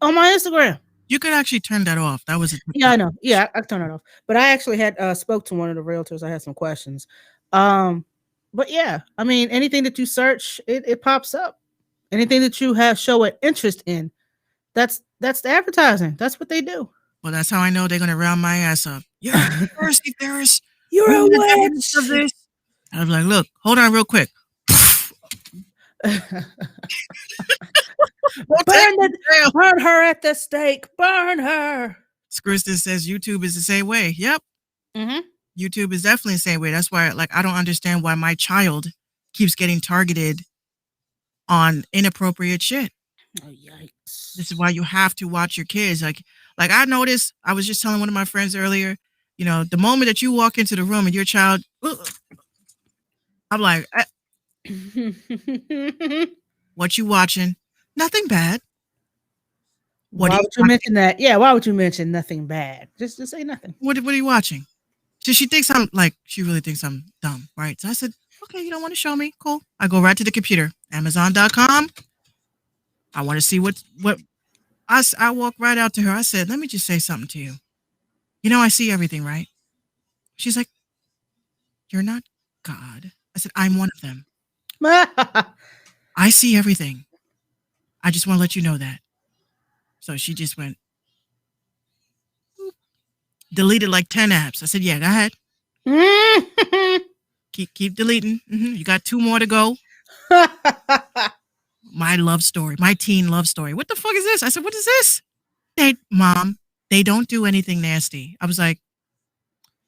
on my Instagram. You could actually turn that off. That was I know. Yeah, I turn it off. But I actually had spoke to one of the realtors. I had some questions. But yeah, I mean, anything that you search, it pops up. Anything that you show an interest in, that's the advertising. That's what they do. Well, that's how I know they're gonna round my ass up. You're a conspiracy theorist. You're a witch. Of this. I was like, look, hold on real quick. Burn her at the stake. Burn her. Kristen says YouTube is the same way. Yep. Mm-hmm. YouTube is definitely the same way. That's why, I don't understand why my child keeps getting targeted on inappropriate shit. Oh, yikes. This is why you have to watch your kids. Like I noticed, I was just telling one of my friends earlier, the moment that you walk into the room and your child, I'm like, what you watching? Nothing bad. Why would you mention that? Yeah, why would you mention nothing bad? Just say nothing. What are you watching? So she thinks she really thinks I'm dumb, right? So I said, okay, you don't want to show me? Cool. I go right to the computer, Amazon.com. I want to see what I walk right out to her. I said, let me just say something to you. I see everything, right? She's like, you're not God. I said, I'm one of them. I see everything. I just want to let you know that. So she just went, deleted like 10 apps. I said, yeah, go ahead. keep deleting. You got 2 more to go. My love story, my teen love story. What the fuck is this? I said, what is this? Mom, they don't do anything nasty. I was like,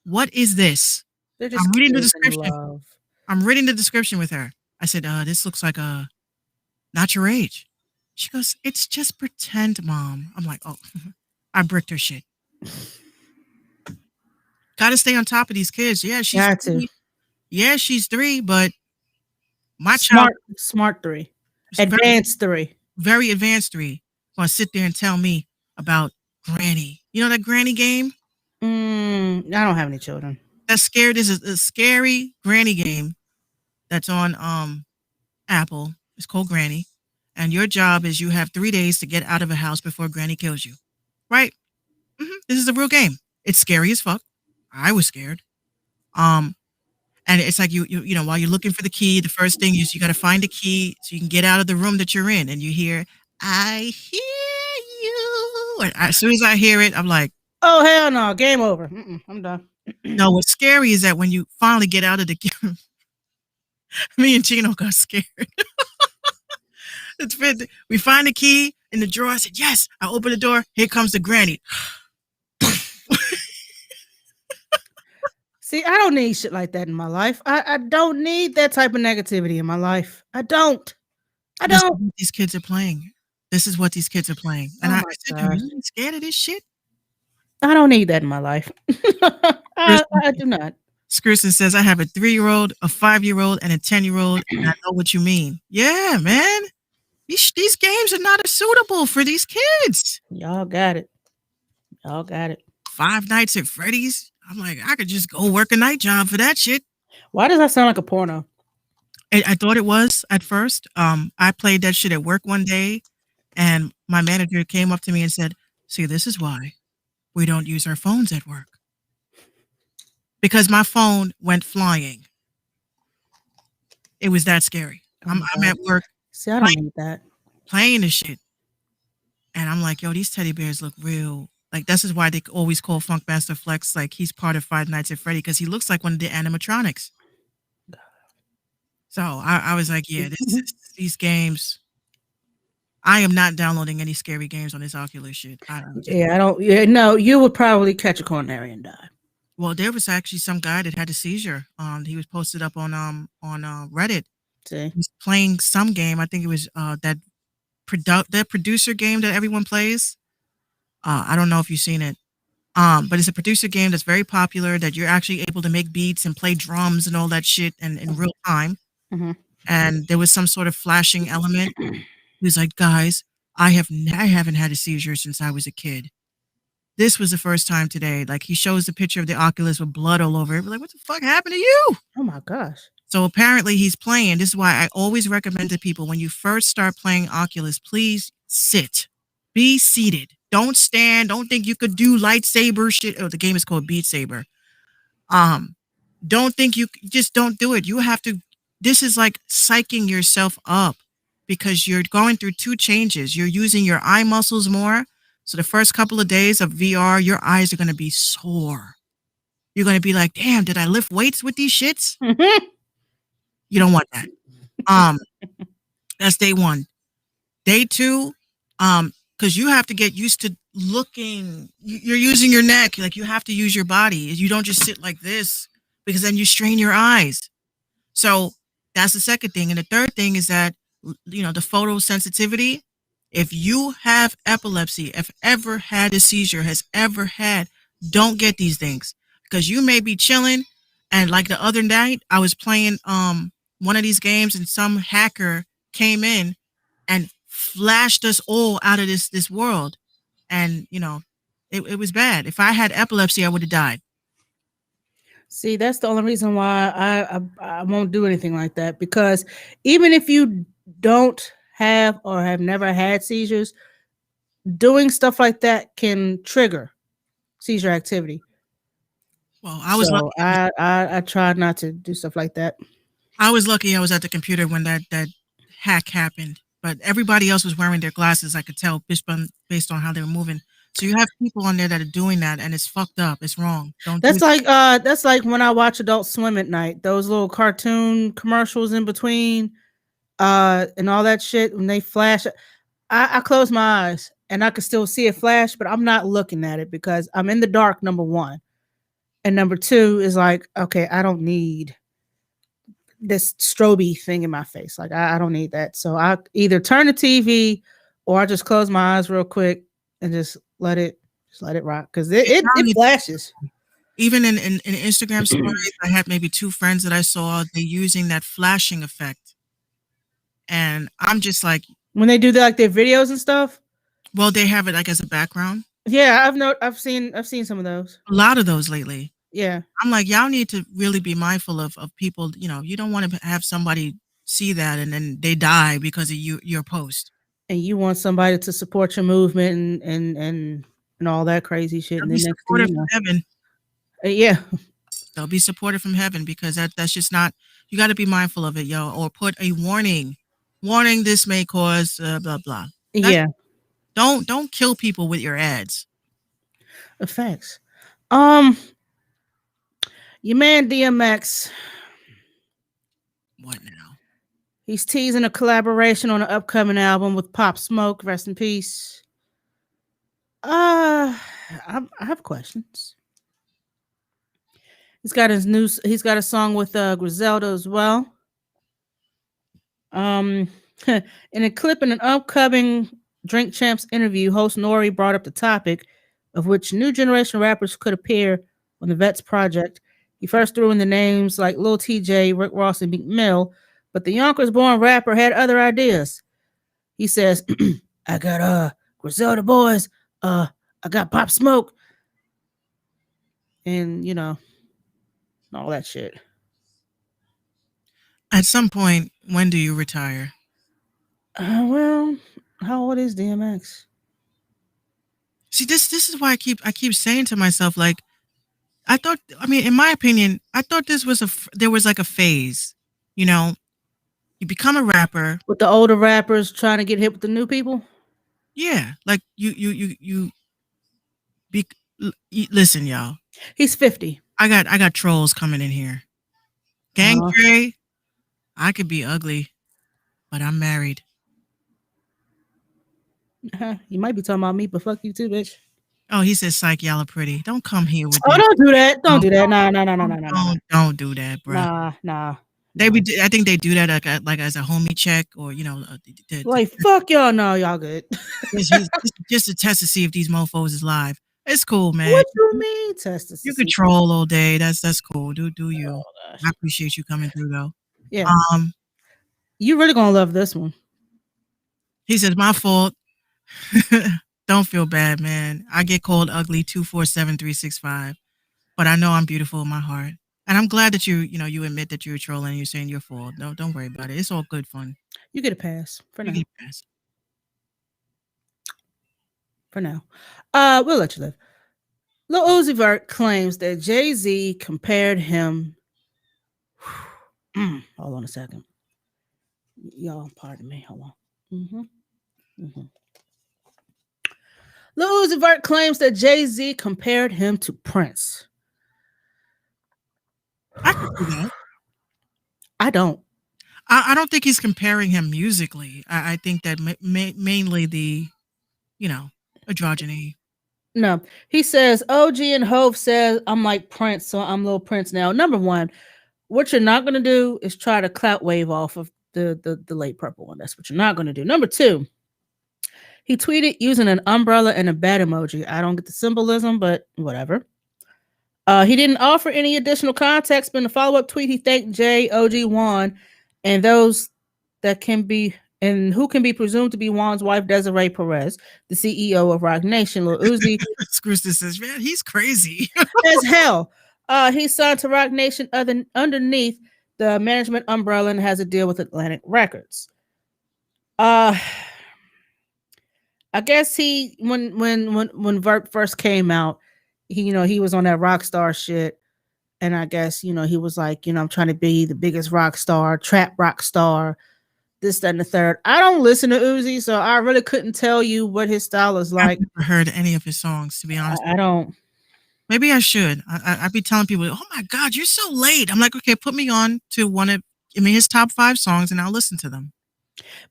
what is this? I'm reading the description. I'm reading the description with her. I said, this looks like not your age. She goes, it's just pretend, Mom. I'm like, oh, I bricked her shit. Got to stay on top of these kids. Yeah, she's got 3. Yeah, she's 3, but my smart 3, advanced 3, very advanced 3. Gonna sit there and tell me about Granny. You know that Granny game? I don't have any children. That's scared. This is a scary Granny game that's on Apple. It's called Granny. And your job is you have 3 days to get out of a house before Granny kills you. Right? This is a real game. It's scary as fuck. I was scared. And it's like you while you're looking for the key, the first thing is you got to find the key so you can get out of the room that you're in. And you hear, I hear you. And as soon as I hear it, I'm like, oh, hell no. Game over. I'm done. No, what's scary is that when you finally get out of the game, me and Gino got scared. It's fit. We find the key in the drawer. I said, yes. I open the door. Here comes the granny. See, I don't need shit like that in my life. I don't need that type of negativity in my life. I don't. This is what these kids are playing. This is what these kids are playing. And Oh I my said, gosh. you ain't scared of this shit? I don't need that in my life. I do not. Skirson says, I have a 3-year-old, a 5-year-old, and a 10-year-old, and I know what you mean. Yeah, man. These games are not suitable for these kids. Y'all got it. Y'all got it. Five Nights at Freddy's. I'm like, I could just go work a night job for that shit. Why does that sound like a porno? I thought it was at first. I played that shit at work one day, and my manager came up to me and said, see, this is why we don't use our phones at work. Because my phone went flying. It was that scary. I'm at work. See, I don't need that. Playing this shit. And I'm like, yo, these teddy bears look real. Like, this is why they always call Funkmaster Flex, like, he's part of Five Nights at Freddy, because he looks like one of the animatronics. So I was like, yeah, these games. I am not downloading any scary games on this Oculus shit. No, you would probably catch a coronary and die. Well, there was actually some guy that had a seizure. He was posted up on Reddit. See? He was playing some game. I think it was that producer game that everyone plays. I don't know if you've seen it. But it's a producer game that's very popular, that you're actually able to make beats and play drums and all that shit in real time. Mm-hmm. And there was some sort of flashing element. He was like, guys, I haven't had a seizure since I was a kid. This was the first time today. Like, he shows the picture of the Oculus with blood all over it. We're like, what the fuck happened to you? Oh my gosh. So apparently he's playing. This is why I always recommend to people, when you first start playing Oculus, please sit. Be seated. Don't stand. Don't think you could do lightsaber shit. Oh, the game is called Beat Saber. Don't think just don't do it. You have to. This is like psyching yourself up, because you're going through two changes. You're using your eye muscles more. So the first couple of days of VR, your eyes are going to be sore. You're going to be like, damn, did I lift weights with these shits? You don't want that. That's day one. Day two, because you have to get used to looking. You're using your neck. Like, you have to use your body. You don't just sit like this, because then you strain your eyes. So that's the second thing. And the third thing is that, the photosensitivity. If you have epilepsy, if ever had a seizure, has ever had, don't get these things, because you may be chilling. And like the other night, I was playing one of these games, and some hacker came in and flashed us all out of this world. And, it was bad. If I had epilepsy, I would have died. See, that's the only reason why I won't do anything like that, because even if you don't have or have never had seizures, doing stuff like that can trigger seizure activity. Well, I was lucky. I tried not to do stuff like that. I was lucky I was at the computer when that hack happened, but everybody else was wearing their glasses. I could tell based on how they were moving. So you have people on there that are doing that, and it's fucked up. It's wrong. That's like when I watch Adult Swim at night, those little cartoon commercials in between, and all that shit, when they flash, I close my eyes and I can still see it flash, but I'm not looking at it because I'm in the dark, number one. And number two is like, okay, I don't need this strobe thing in my face. Like, I don't need that. So I either turn the TV or I just close my eyes real quick and just let it rock, because it flashes. Even in Instagram stories, I had maybe 2 friends that I saw, they using that flashing effect. And I'm just like, when they do that, like their videos and stuff. Well, they have it like as a background. Yeah, I've seen some of those. A lot of those lately. Yeah. I'm like, y'all need to really be mindful of people. You don't want to have somebody see that and then they die because of your post. And you want somebody to support your movement and all that crazy shit. They'll be supportive from heaven. Yeah. They'll be supportive from heaven, because that's just not. You got to be mindful of it, yo. Or put a warning. This may cause blah blah. Yeah. Don't kill people with your ads. Effects. Your man DMX. What now? He's teasing a collaboration on an upcoming album with Pop Smoke. Rest in peace. I have questions. He's got a song with Griselda as well. In a clip in an upcoming Drink Champs interview, host Nori brought up the topic of which new generation rappers could appear on the Vets project. He first threw in the names like Lil TJ, Rick Ross, and Meek Mill, but the Yonkers-born rapper had other ideas. He says, "I got Griselda boys, I got Pop Smoke, and all that shit." At some point, when do you retire? Well, how old is DMX? See, this is why I keep saying to myself, like, in my opinion, I thought there was like a phase, you you become a rapper with the older rappers trying to get hit with the new people. Yeah, like listen, y'all. He's 50. I got trolls coming in here. Gang Dre, I could be ugly, but I'm married. You might be talking about me, but fuck you too, bitch. Oh, he says, "Psych, y'all are pretty." Don't come here with. Oh, don't do that. Don't do that. Nah. Don't do that, bro. Nah. I think they do that like as a homie check, or like fuck y'all. No, y'all good. just to test to see if these mofos is live. It's cool, man. What you mean test to see? You control all day. That's cool. Do you? Oh, I appreciate you coming through though. Yeah. You really gonna love this one. He says, "My fault." Don't feel bad, man. I get called ugly 247-365, but I know I'm beautiful in my heart, and I'm glad that you admit that you're trolling. And you're saying your fault. No, don't worry about it. It's all good fun. You get a pass for now. You get a pass. For now, we'll let you live. Lil Uzi Vert claims that Jay-Z compared him. Hold on a second, y'all. Pardon me. Hold on. Lil Uzi Vert claims that Jay-Z compared him to Prince. I can do that. I don't. I don't think he's comparing him musically. I think that mainly the, androgyny. No, he says OG and Hove says I'm like Prince, so I'm Lil Prince now. Number one, what you're not going to do is try to clout wave off of the late purple one. That's what you're not going to do. Number two, he tweeted using an umbrella and a bat emoji. I don't get the symbolism, but whatever. He didn't offer any additional context, but in the follow-up tweet, he thanked Jay, OG, Juan, and those that can be and who can be presumed to be Juan's wife, Desiree Perez, the CEO of Rock Nation. Lil Uzi says, man, he's crazy as hell. He signed to Rock Nation underneath the management umbrella and has a deal with Atlantic Records. I guess when Vert first came out, he was on that rock star shit, and I guess he was like, I'm trying to be the biggest rock star, trap rock star, this, that, and the third. I don't listen to Uzi, so I really couldn't tell you what his style is like. I've never heard any of his songs, to be honest. I don't. Maybe I should. I'd be telling people, "Oh my God, you're so late." I'm like, okay, put me on to his top 5 songs, and I'll listen to them.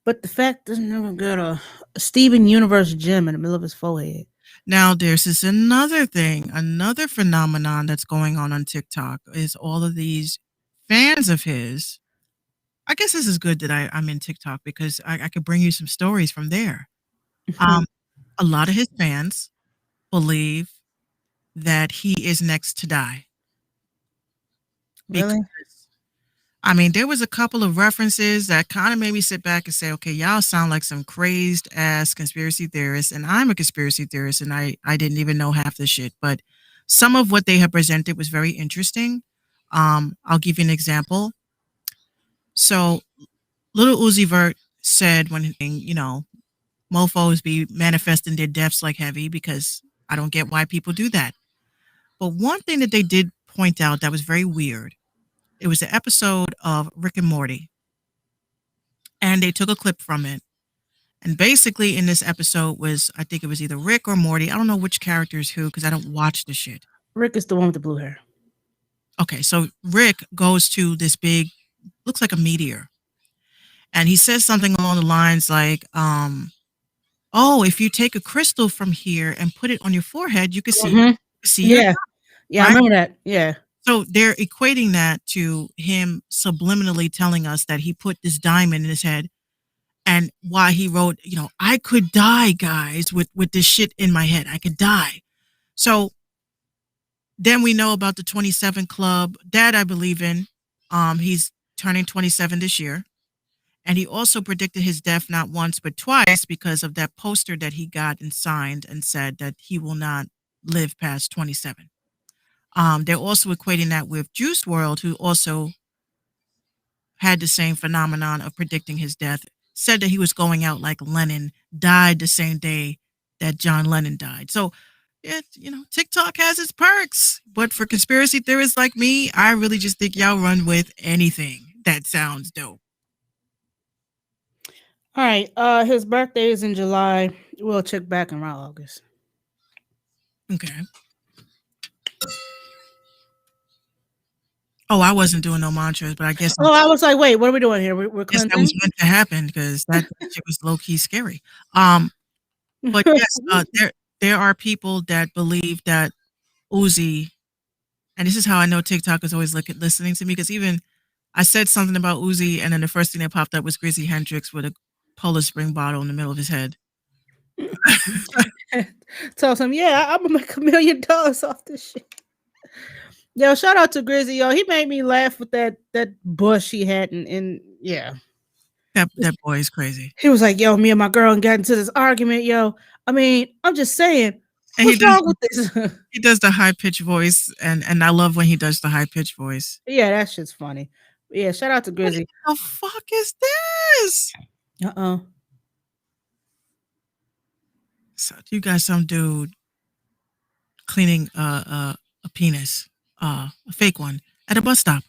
But the fact doesn't never got a Steven Universe gem in the middle of his forehead. Now, there's this another phenomenon that's going on TikTok is all of these fans of his. I guess this is good that I'm in TikTok because I could bring you some stories from there. A lot of his fans believe that he is next to die. Really? There was a couple of references that kind of made me sit back and say, okay, y'all sound like some crazed ass conspiracy theorists. And I'm a conspiracy theorist and I didn't even know half the shit. But some of what they have presented was very interesting. I'll give you an example. So Little Uzi Vert said when, mofos be manifesting their deaths like heavy because I don't get why people do that. But one thing that they did point out that was very weird. It was an episode of Rick and Morty. And they took a clip from it. And basically in this episode I think it was either Rick or Morty. I don't know which character is who because I don't watch the shit. Rick is the one with the blue hair. Okay, so Rick goes to this big, looks like a meteor. And he says something along the lines like, oh, if you take a crystal from here and put it on your forehead, you can see your Yeah. Yeah, right? I remember that. Yeah. So they're equating that to him subliminally telling us that he put this diamond in his head, and why he wrote, I could die, guys, with this shit in my head. I could die. So then we know about the 27 Club. That I believe in. He's turning 27 this year. And he also predicted his death not once but twice because of that poster that he got and signed and said that he will not live past 27. They're also equating that with Juice WRLD, who also had the same phenomenon of predicting his death, said that he was going out like Lennon, died the same day that John Lennon died. So, TikTok has its perks. But for conspiracy theorists like me, I really just think y'all run with anything that sounds dope. All right. His birthday is in July. We'll check back around August. Okay. Oh, I wasn't doing no mantras, but I guess. I was like, wait, what are we doing here? We're guess cleansing? that was meant to happen because that shit was low key scary. But yes, there are people that believe that Uzi, and this is how I know TikTok is always listening to me, because even I said something about Uzi, and then the first thing that popped up was Grizzy Hendrix with a Polar Spring bottle in the middle of his head. Told him, yeah, I'm gonna make $1 million off this shit. Yo, shout out to Grizzy, yo. He made me laugh with that bush he had, and yeah. That boy is crazy. He was like, yo, me and my girl got into this argument, yo. I mean, I'm just saying, and what's wrong with this? He does the high pitched voice, and I love when he does the high pitched voice. Yeah, that shit's funny. Yeah, shout out to Grizzy. What the fuck is this? So you got some dude cleaning a penis, a fake one, at a bus stop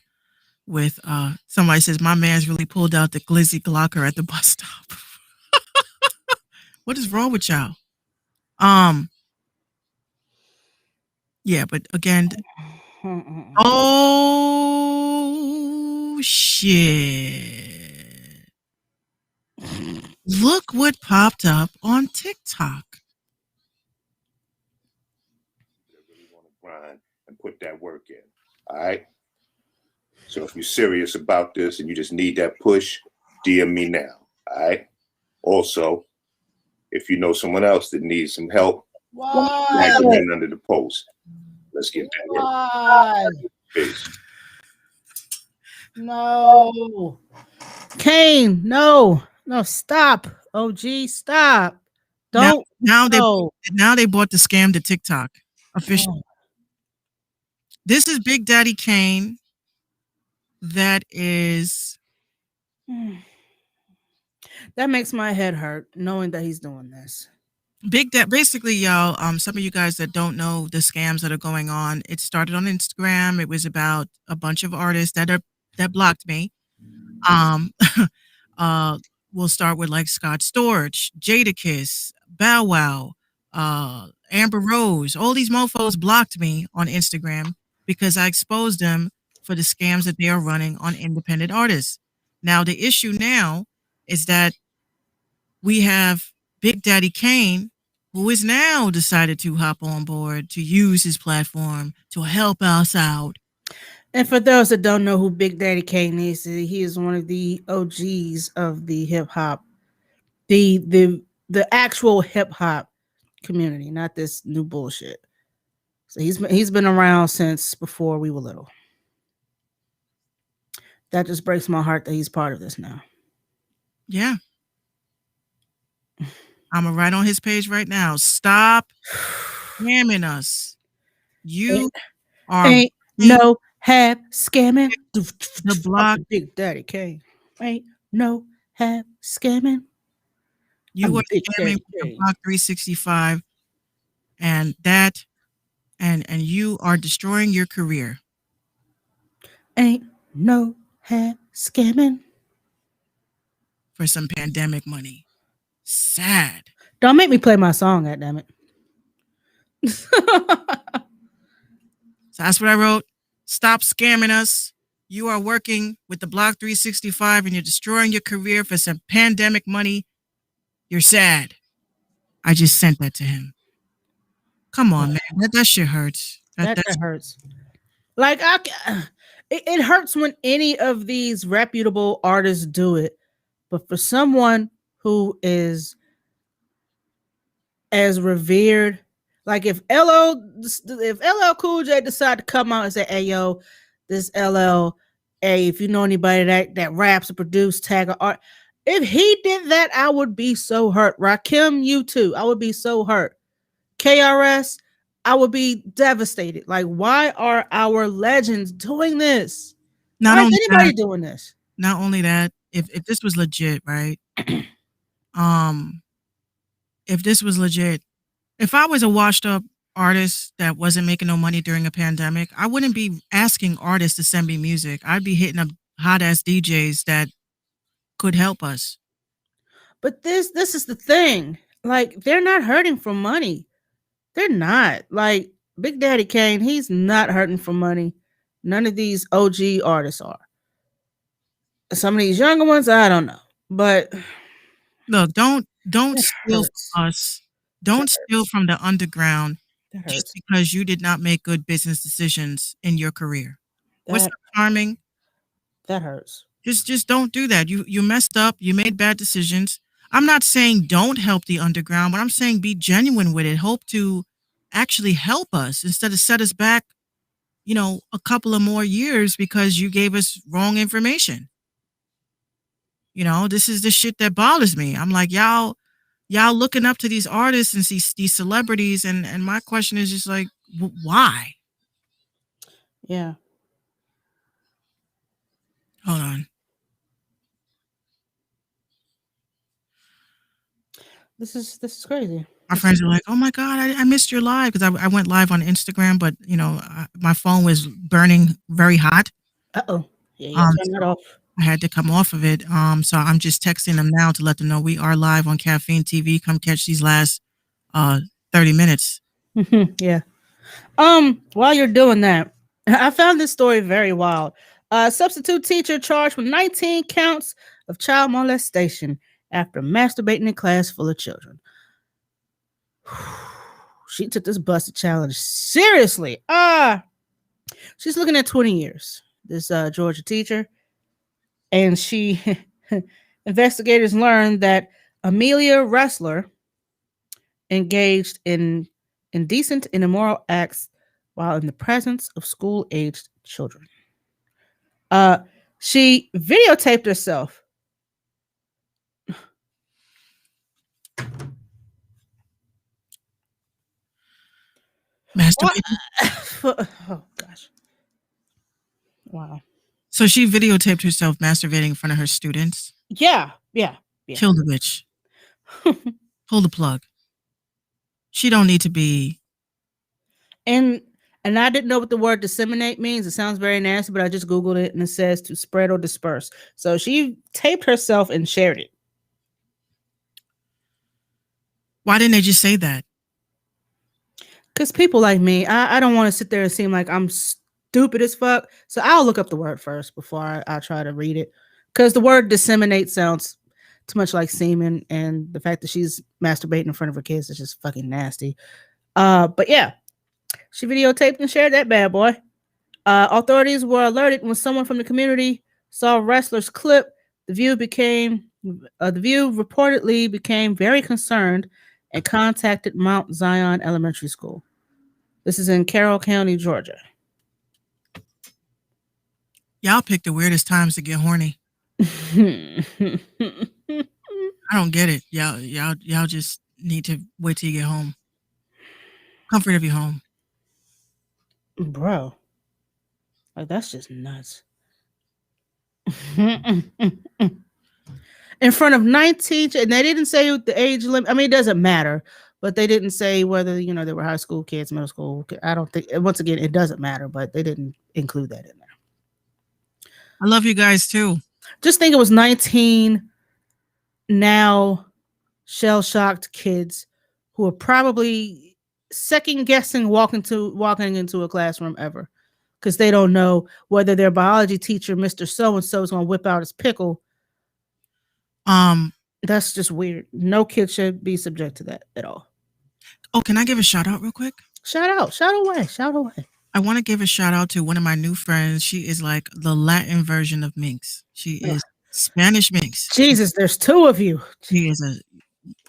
with somebody says, my man's really pulled out the glizzy glocker at the bus stop. What is wrong with y'all? Yeah, but again, oh shit. Look what popped up on TikTok. They really want to grind and put that work in. All right. So if you're serious about this and you just need that push, DM me now. All right. Also, if you know someone else that needs some help, tag them in under the post. Let's get that work. Peace. No. Kane, no, stop. OG, stop. Don't. Now they bought the scam to TikTok officially. This is Big Daddy Kane. That is. That makes my head hurt knowing that he's doing this. Basically, y'all, some of you guys that don't know the scams that are going on, it started on Instagram. It was about a bunch of artists that blocked me. We'll start with like Scott Storch, Jadakiss, Bow Wow, Amber Rose. All these mofos blocked me on Instagram because I exposed them for the scams that they are running on independent artists. Now, the issue now is that we have Big Daddy Kane, who is now decided to hop on board to use his platform to help us out. And for those that don't know who Big Daddy Kane is, he is one of the OGs of the hip hop, the actual hip hop community, not this new bullshit. So he's been around since before we were little. That just breaks my heart that he's part of this now. Yeah. I'm gonna write on his page right now. Stop scamming us. You ain't no have scamming. The block Big Daddy Kane. Ain't no have scamming. You are scamming with Block 365, and that, and you are destroying your career. Ain't no have scamming for some pandemic money. Sad. Don't make me play my song, goddammit. So that's what I wrote. Stop scamming us. you are working with the Block 365 and you're destroying your career for some pandemic money, you're sad. I just sent that to him. Come on, man. That shit hurts. That hurts. Like it hurts when any of these reputable artists do it, but for someone who is as revered, like if LL Cool J decide to come out and say, "Hey, yo, this LL, hey, if you know anybody that raps or produce tag or art," if he did that, I would be so hurt. Rakim, you too, I would be so hurt. KRS, I would be devastated. Like, why are our legends doing this? Not Why is only anybody that, doing this? not only that, if this was legit, right? If this was legit, if I was a washed up artist that wasn't making no money during a pandemic, I wouldn't be asking artists to send me music. I'd be hitting up hot ass DJs that could help us. But this is the thing. Like, they're not hurting for money. They're not. Like, Big Daddy Kane, he's not hurting for money. None of these OG artists are. Some of these younger ones, I don't know. But look, don't that steal hurts. from us. Don't steal from the underground That just hurts. because you did not make good business decisions in your career. What's That charming? that hurts. Just don't do that. You messed up. You made bad decisions. I'm not saying don't help the underground, but I'm saying be genuine with it. Hope to actually help us instead of set us back, a couple of more years because you gave us wrong information. This is the shit that bothers me. I'm like, y'all looking up to these artists and these celebrities, and my question is just like, why? Yeah. Hold on. This is crazy. My friends are like, "Oh my God, I missed your live," because I went live on Instagram, but my phone was burning very hot. Uh-oh. Yeah, turn that So off. I had to come off of it. So I'm just texting them now to let them know we are live on Caffeine TV. Come catch these last 30 minutes. Yeah. While you're doing that, I found this story very wild. A substitute teacher charged with 19 counts of child molestation after masturbating in class full of children. She took this busted challenge seriously. She's looking at 20 years. This Georgia teacher, and she investigators learned that Amelia Ressler engaged in indecent and immoral acts while in the presence of school-aged children. She videotaped herself. Masturbating. Oh gosh. Wow. So she videotaped herself masturbating in front of her students. Yeah. Kill the bitch. Pull the plug. She don't need to be. And I didn't know what the word disseminate means. It sounds very nasty, but I just Googled it and it says to spread or disperse. So she taped herself and shared it. Why didn't they just say that? Because people like me, I don't want to sit there and seem like I'm stupid as fuck. So I'll look up the word first before I try to read it. Because the word disseminate sounds too much like semen. And the fact that she's masturbating in front of her kids is just fucking nasty. But yeah, she videotaped and shared that bad boy. Authorities were alerted when someone from the community saw Ressler's clip. The View reportedly became very concerned and contacted Mount Zion Elementary School. This is in Carroll County, Georgia. Y'all pick the weirdest times to get horny. I don't get it. Y'all just need to wait till you get home. Comfort of your home. Bro. Like, that's just nuts. In front of 19, and they didn't say the age limit. I mean, it doesn't matter, but they didn't say whether, they were high school kids, middle school. I don't think, once again, it doesn't matter, but they didn't include that in there. I love you guys too. Just think it was 19 now shell-shocked kids who are probably second guessing walking into a classroom ever. because they don't know whether their biology teacher, Mr. So-and-so, is going to whip out his pickle. That's just weird. No kid should be subject to that at all. Oh, can I give a shout out real quick? Shout out. Shout away. Shout away. I want to give a shout out to one of my new friends. She is like the Latin version of Minx. She is Spanish Minx. Jesus, there's two of you. She is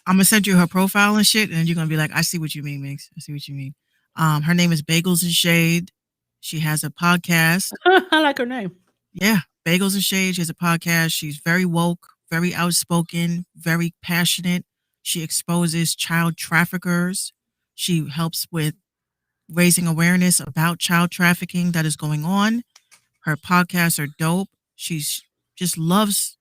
I'm gonna send you her profile and shit, and you're gonna be like, I see what you mean, Minx. I see what you mean. Her name is Bagels and Shade. She has a podcast. I like her name. Yeah, Bagels and Shade. She has a podcast. She's very woke, very outspoken, very passionate. She exposes child traffickers. She helps with raising awareness about child trafficking that is going on. Her podcasts are dope. She's just loves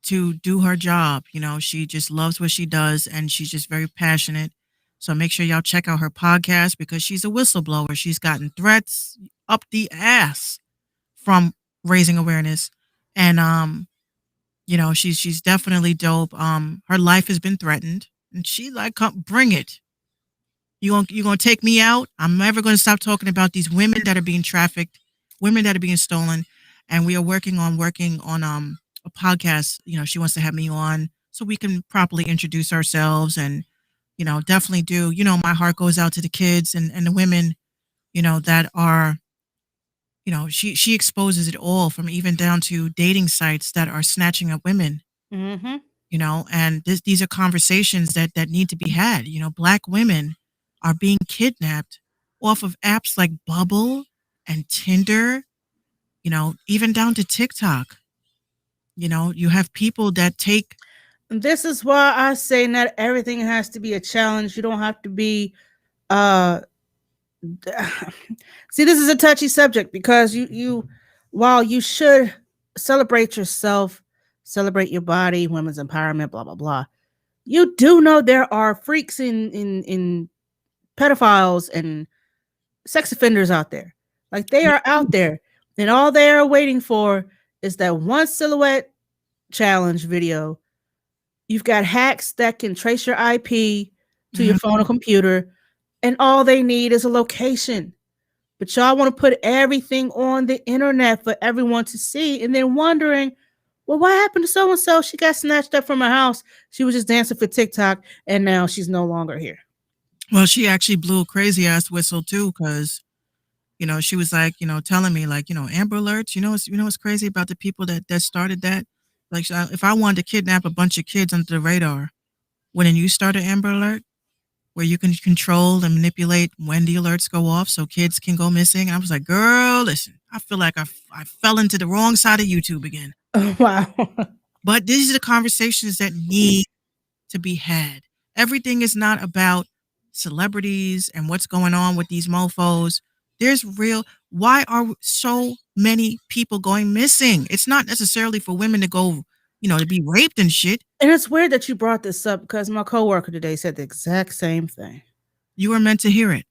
to do her job. You know, she just loves what she does, and she's just very passionate. So make sure y'all check out her podcast because she's a whistleblower. She's gotten threats up the ass from raising awareness. And you know, she's definitely dope. Her life has been threatened, and she like, come bring it. You gonna take me out? I'm never gonna stop talking about these women that are being trafficked, women that are being stolen, and we are working on a podcast. You know, she wants to have me on so we can properly introduce ourselves and, you know, definitely do. You know, my heart goes out to the kids and the women, you know, that are, you know, she exposes it all from even down to dating sites that are snatching up women. Mm-hmm. You know, and these are conversations that need to be had. You know, Black women are being kidnapped off of apps like Bubble and Tinder, you know, even down to TikTok. You know, you have people that take. This is why I say not everything has to be a challenge. You don't have to be see, this is a touchy subject because you while you should celebrate yourself, celebrate your body, women's empowerment, blah blah blah, you do know there are freaks in pedophiles and sex offenders out there. Like, they are out there, and all they are waiting for is that one silhouette challenge video. You've got hacks that can trace your IP to your phone or computer, and all they need is a location. But y'all want to put everything on the internet for everyone to see, and then wondering, well, what happened to so-and-so? She got snatched up from her house. She was just dancing for TikTok, and now she's no longer here. Well, she actually blew a crazy ass whistle too, because, you know, she was like, you know, telling me like, you know, Amber Alerts, you know what's crazy about the people that started that? Like, if I wanted to kidnap a bunch of kids under the radar, wouldn't you start an Amber Alert where you can control and manipulate when the alerts go off so kids can go missing? And I was like, girl, listen, I feel like I fell into the wrong side of YouTube again. Oh, wow. But these are the conversations that need to be had. Everything is not about celebrities and what's going on with these mofos. There's real. Why are so many people going missing? It's not necessarily for women to go, you know, to be raped and shit. And it's weird that you brought this up because my coworker today said the exact same thing. You were meant to hear it.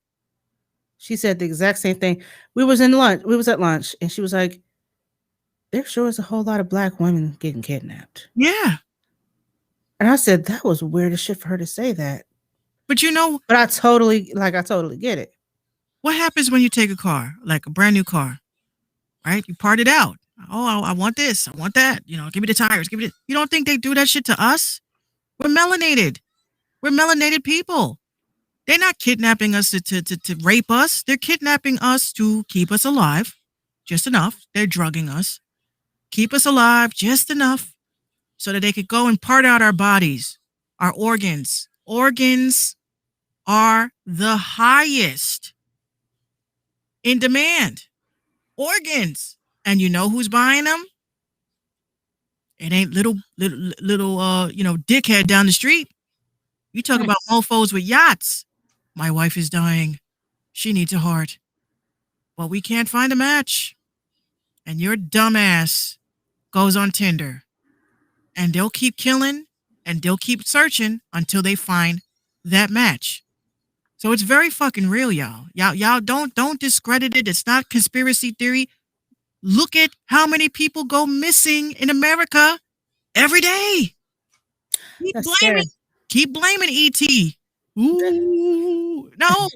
She said the exact same thing. We was at lunch, and she was like, there sure is a whole lot of Black women getting kidnapped. Yeah. And I said, that was weird as shit for her to say that. But you know, I totally get it. What happens when you take a car, like a brand new car, right? You part it out. Oh, I want this. I want that. You know, give me the tires. Give me the. You don't think they do that shit to us? We're melanated. We're melanated people. They're not kidnapping us to rape us. They're kidnapping us to keep us alive, just enough. They're drugging us, keep us alive just enough, so that they could go and part out our bodies, our organs. Organs are the highest in demand. Organs. And you know who's buying them? It ain't little you know, dickhead down the street. You talk about mofos with yachts. My wife is dying. She needs a heart. But we can't find a match. And your dumbass goes on Tinder. And they'll keep killing and they'll keep searching until they find that match. So it's very fucking real, y'all. Y'all don't discredit it. It's not conspiracy theory. Look at how many people go missing in America every day. Keep blaming ET. Ooh, no.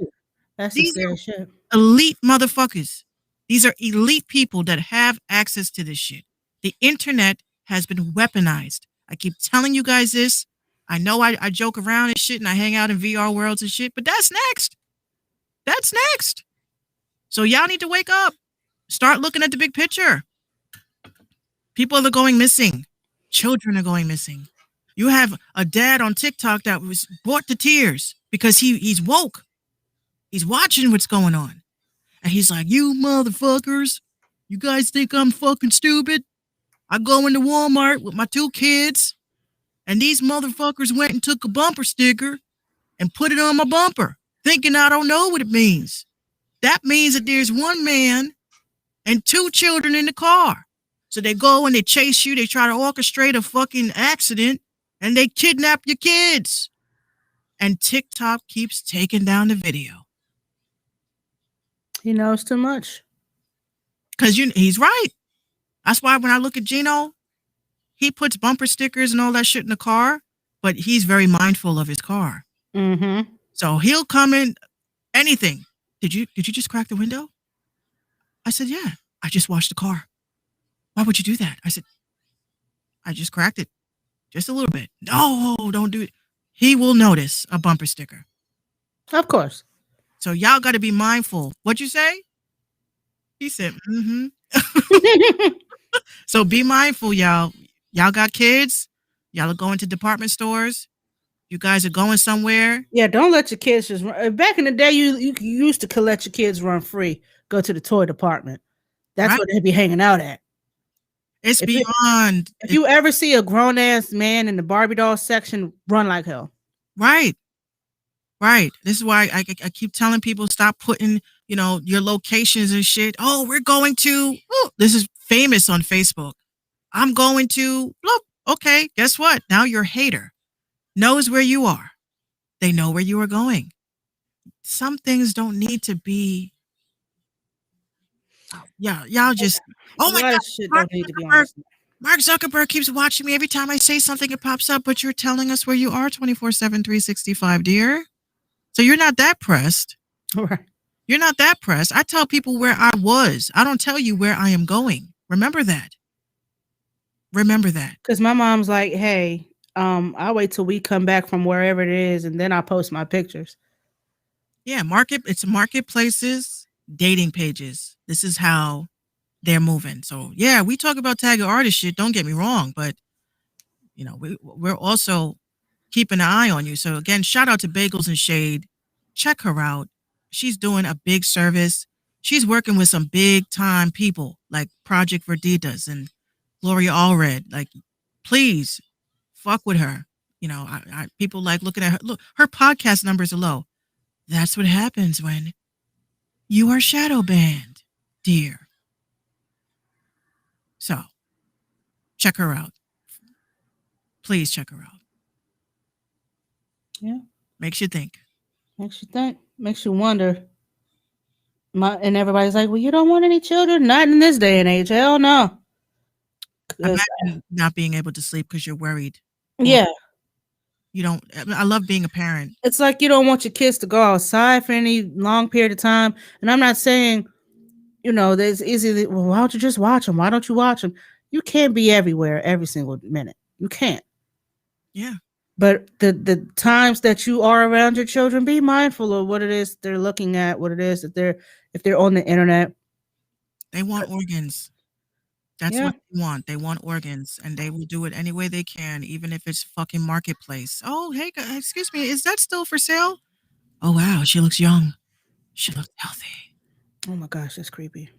That's These scary are shit. elite motherfuckers. These are elite people that have access to this shit. The internet has been weaponized. I keep telling you guys this. I know I joke around and shit and I hang out in VR worlds and shit, but that's next. That's next. So y'all need to wake up. Start looking at the big picture. People are going missing. Children are going missing. You have a dad on TikTok that was brought to tears because he's woke. He's watching what's going on. And he's like, you motherfuckers, you guys think I'm fucking stupid? I go into Walmart with my 2 kids, and these motherfuckers went and took a bumper sticker and put it on my bumper, thinking I don't know what it means. That means that there's one man and 2 children in the car. So they go and they chase you. They try to orchestrate a fucking accident, and they kidnap your kids. And TikTok keeps taking down the video. He knows too much. Because he's right. That's why when I look at Gino, he puts bumper stickers and all that shit in the car, but he's very mindful of his car. Mm-hmm. So he'll come in, anything. Did you just crack the window? I said, yeah, I just washed the car. Why would you do that? I said, I just cracked it. Just a little bit. No, don't do it. He will notice a bumper sticker. Of course. So y'all got to be mindful. What'd you say? He said, mm-hmm. So be mindful, y'all. Y'all got kids. Y'all are going to department stores. You guys are going somewhere. Yeah, don't let your kids just run. Back in the day, you used to let your kids run free. Go to the toy department. That's Right. where they'd be hanging out at. It's beyond. If you ever see a grown ass man in the Barbie doll section, run like hell. Right. This is why I keep telling people stop putting, your locations and shit. Oh, we're going to. Oh, this is famous on Facebook. I'm going to. Look, okay, guess what? Now your hater knows where you are. They know where you are going. Some things don't need to be. Yeah, y'all just. Oh my God, Shit don't need to be on. Mark Zuckerberg keeps watching me. Every time I say something, it pops up. But you're telling us where you are 24/7, 365, dear. So you're not that pressed. Right. You're not that pressed. I tell people where I was. I don't tell you where I am going. Remember that. Because my mom's like, hey, I'll wait till we come back from wherever it is, and then I'll post my pictures. Yeah, it's marketplaces, dating pages. This is how they're moving. So yeah, we talk about tag your artist shit. Don't get me wrong, but we're also keeping an eye on you. So again, shout out to Bagels and Shade. Check her out. She's doing a big service. She's working with some big time people like Project Verditas and Gloria Allred. Like, please fuck with her. People like looking at her. Look, her podcast numbers are low. That's what happens when you are shadow banned, dear. So check her out. Please check her out. Yeah. Makes you think. Makes you think. Makes you wonder. And everybody's like, well, you don't want any children? Not in this day and age. Hell no. Imagine not being able to sleep because you're worried. Yeah. You don't. I love being a parent. It's like you don't want your kids to go outside for any long period of time. And I'm not saying, there's easily, well, why don't you just watch them? Why don't you watch them? You can't be everywhere every single minute. You can't. Yeah. But the times that you are around your children, be mindful of what it is they're looking at, what it is that if they're on the internet. They want organs. That's what they want. They want organs, and they will do it any way they can, even if it's fucking marketplace. Oh, hey, excuse me, is that still for sale? Oh, wow, she looks young. She looks healthy. Oh my gosh, that's creepy.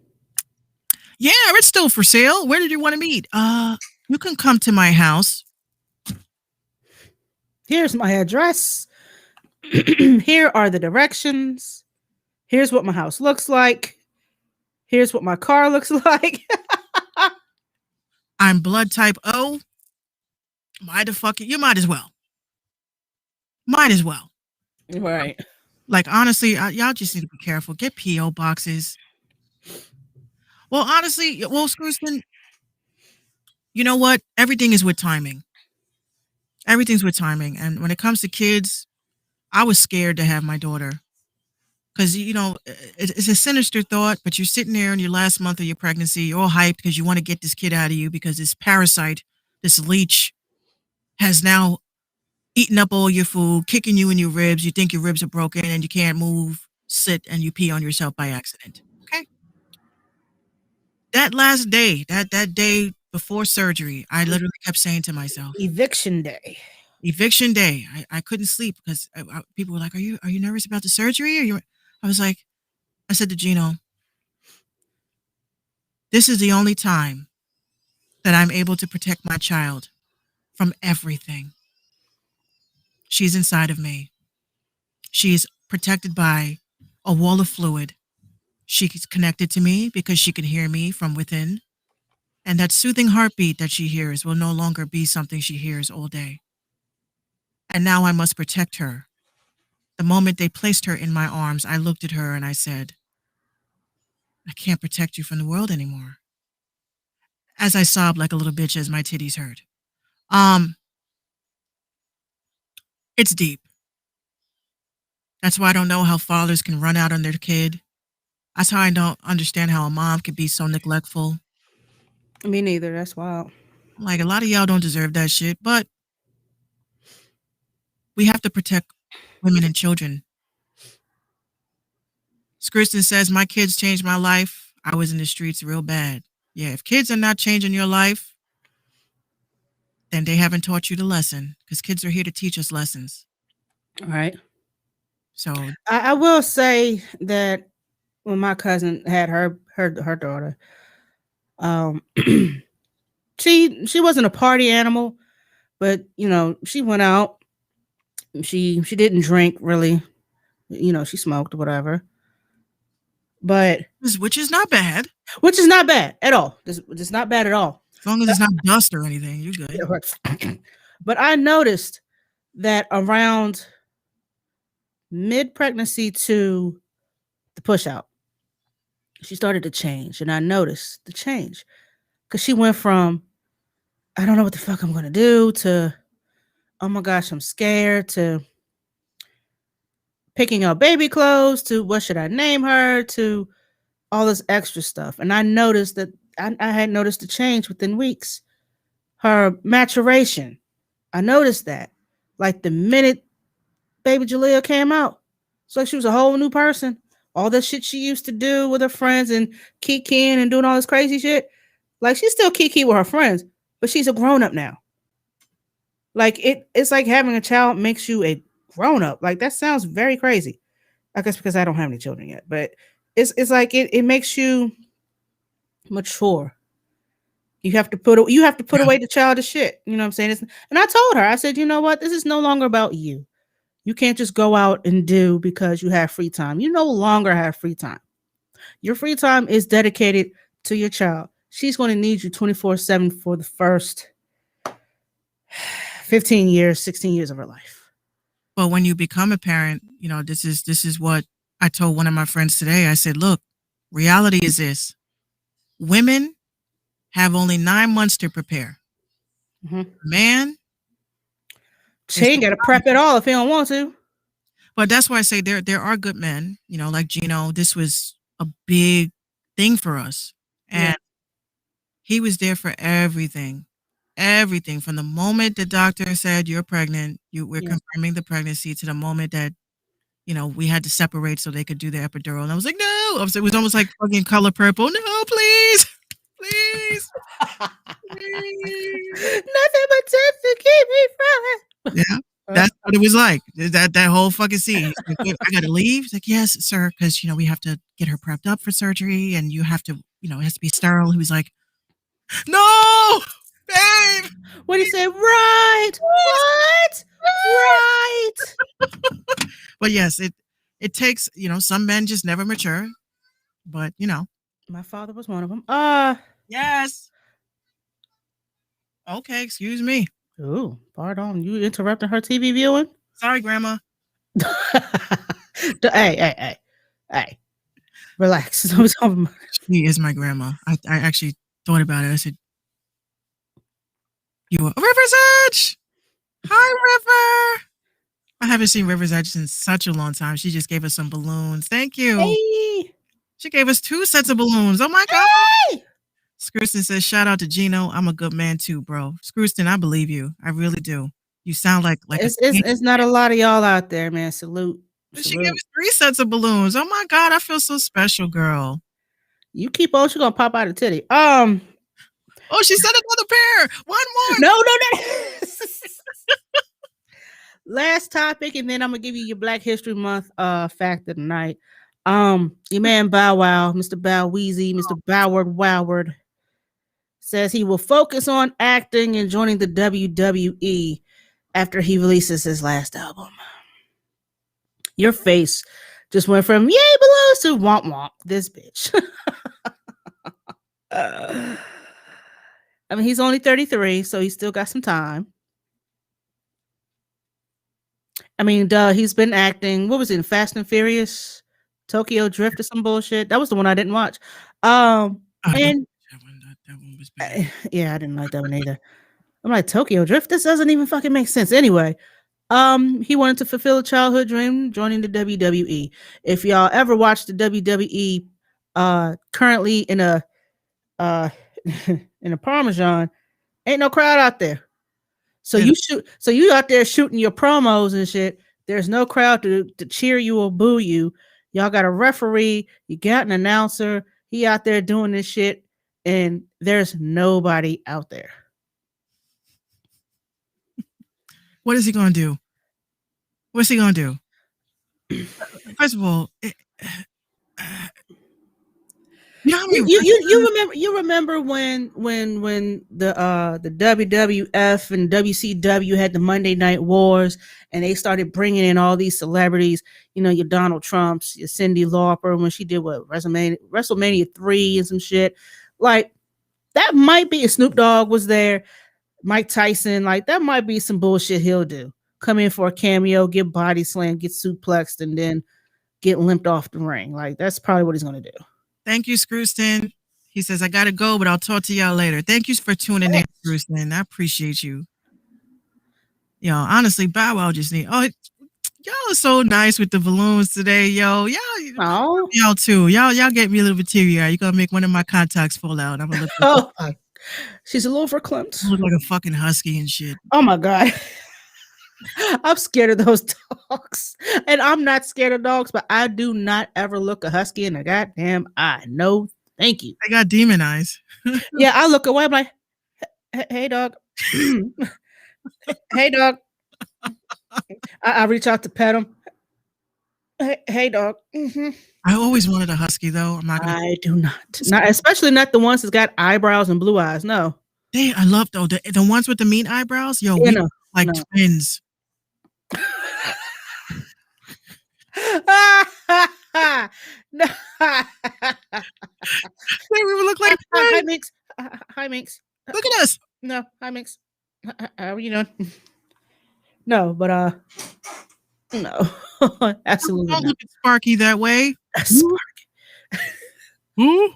Yeah, it's still for sale. Where did you want to meet? You can come to my house. Here's my address. Here are the directions. Here's what my house looks like. Here's what my car looks like. I'm blood type O. You might as well. Might as well. Right. Like, honestly, y'all just need to be careful. Get P.O. boxes. Well, honestly, Screwston, you know what? Everything is with timing. Everything's with timing. And when it comes to kids, I was scared to have my daughter Because, it's a sinister thought, but you're sitting there in your last month of your pregnancy, you're all hyped because you want to get this kid out of you because this parasite, this leech, has now eaten up all your food, kicking you in your ribs. You think your ribs are broken and you can't move, sit, and you pee on yourself by accident. Okay. That last day, that day before surgery, I literally kept saying to myself, Eviction day. eviction day. I couldn't sleep because people were like, are you nervous about the surgery? I was like, I said to Gino, this is the only time that I'm able to protect my child from everything. She's inside of me. She's protected by a wall of fluid. She's connected to me because she can hear me from within. And that soothing heartbeat that she hears will no longer be something she hears all day. And now I must protect her. The moment they placed her in my arms, I looked at her and I said, I can't protect you from the world anymore. As I sobbed like a little bitch as my titties hurt. It's deep. That's why I don't know how fathers can run out on their kid. That's how I don't understand how a mom could be so neglectful. Me neither. That's wild. Like, a lot of y'all don't deserve that shit, but we have to protect women and children. Kristen says, my kids changed my life. I was in the streets real bad. Yeah, if kids are not changing your life, then they haven't taught you the lesson, because kids are here to teach us lessons. All right. So I will say that when my cousin had her daughter, she wasn't a party animal, but she went out. She didn't drink really. She smoked or whatever. But which is not bad. Which is not bad at all. It's not bad at all. As long as it's not dust or anything, you're good. But I noticed that around mid-pregnancy to the push out, she started to change. And I noticed the change. Because she went from, I don't know what the fuck I'm going to do, to, oh my gosh, I'm scared, to picking out baby clothes, to what should I name her, to all this extra stuff. And I noticed that I had noticed the change within weeks. Her maturation. I noticed that. Like the minute baby Jalea came out, it's like she was a whole new person. All the shit she used to do with her friends and kikiing and doing all this crazy shit. Like, she's still kiki with her friends, but she's a grown-up now. Like, it's like having a child makes you a grown-up. Like, that sounds very crazy. I guess because I don't have any children yet, but it's like it makes you mature. You have to put away the childish shit. You know what I'm saying? And I told her, I said, you know what? This is no longer about you. You can't just go out and do because you have free time. You no longer have free time. Your free time is dedicated to your child. She's going to need you 24/7 for the first 15 years, 16 years of her life. But when you become a parent, this is what I told one of my friends today. I said, look, reality is this. Women have only 9 months to prepare. Mm-hmm. Man, she ain't got to prep at all if he don't want to. But that's why I say there are good men, like Gino. This was a big thing for us. And he was there for everything. Everything from the moment the doctor said you're pregnant, we're confirming the pregnancy, to the moment that, we had to separate so they could do the epidural. And I was like, no. It was almost like fucking Color Purple. No, please. Please. Nothing but tips to keep me from it. Yeah. That's what it was like. That whole fucking scene. Like, I gotta leave. He's like, yes, sir, because we have to get her prepped up for surgery, and you have to, it has to be sterile. He was like, no, babe. What he said, right? What? Right. But yes, it takes, some men just never mature. But my father was one of them. Yes. Okay, excuse me. Ooh, pardon. You interrupting her TV viewing? Sorry, Grandma. Hey. Relax. She is my grandma. I actually thought about it. I said, you are River's Edge. Hi, River. I haven't seen River's Edge in such a long time. She just gave us some balloons. Thank you. Hey. She gave us 2 sets of balloons. Oh my God. Hey. Scrooston says, shout out to Gino. I'm a good man too, bro. Scrooston, I believe you. I really do. You sound like it's not a lot of y'all out there, man. Salute. She gave us 3 sets of balloons. Oh my God, I feel so special, girl. You keep on, she's gonna pop out a titty. Oh, she said another pair. One more. No. Last topic, and then I'm gonna give you your Black History Month fact of the night. Your man Bow Wow, Mr. Bow Weezy, Mr. Boward says he will focus on acting and joining the WWE after he releases his last album. Your face just went from yay balloons to womp womp. This bitch. I mean, he's only 33, so he's still got some time. I mean, he's been acting. What was it? Fast and Furious, Tokyo Drift, or some bullshit. That was the one I didn't watch. That one was bad. Yeah, I didn't like that one either. I'm like, Tokyo Drift. This doesn't even fucking make sense. Anyway, he wanted to fulfill a childhood dream, joining the WWE. If y'all ever watched the WWE, currently in a in a Parmesan, ain't no crowd out there. So you out there shooting your promos and shit. There's no crowd to cheer you or boo you. Y'all got a referee. You got an announcer. He out there doing this shit, and there's nobody out there. What is he gonna do? What's he gonna do? First of all, you remember when the WWF and WCW had the Monday Night Wars, and they started bringing in all these celebrities, your Donald Trumps, your Cyndi Lauper, when she did WrestleMania 3 and some shit. Like, that might be, if Snoop Dogg was there, Mike Tyson, like, that might be some bullshit he'll do. Come in for a cameo, get body slammed, get suplexed, and then get limped off the ring. Like, that's probably what he's gonna do. Thank you, Scrooston. He says, I gotta go, but I'll talk to y'all later. Thank you for tuning in, Scrooston. I appreciate you. Yo, honestly, Bow Wow just need. Oh, y'all are so nice with the balloons today, yo. Y'all too. Y'all get me a little bit teary-eyed. You're gonna make one of my contacts fall out. I'm gonna look. She's a little verklempt. I look like a fucking husky and shit. Oh my God. I'm scared of those dogs. And I'm not scared of dogs, but I do not ever look a husky in the goddamn eye. No, thank you. I got demon eyes. Yeah, I look away. I'm like, hey, dog. Hey, dog. I reach out to pet him. Hey, dog. Mm-hmm. I always wanted a husky, though. I do not. Especially not the ones that's got eyebrows and blue eyes. No. I love the ones with the mean eyebrows. Yo, like twins. No. We would look like Hi, Minx. Hi, Minx. Look at us. No, hi, Minx. How are you doing? No, but no, absolutely Don't not. look at Sparky that way. Sparky. Who?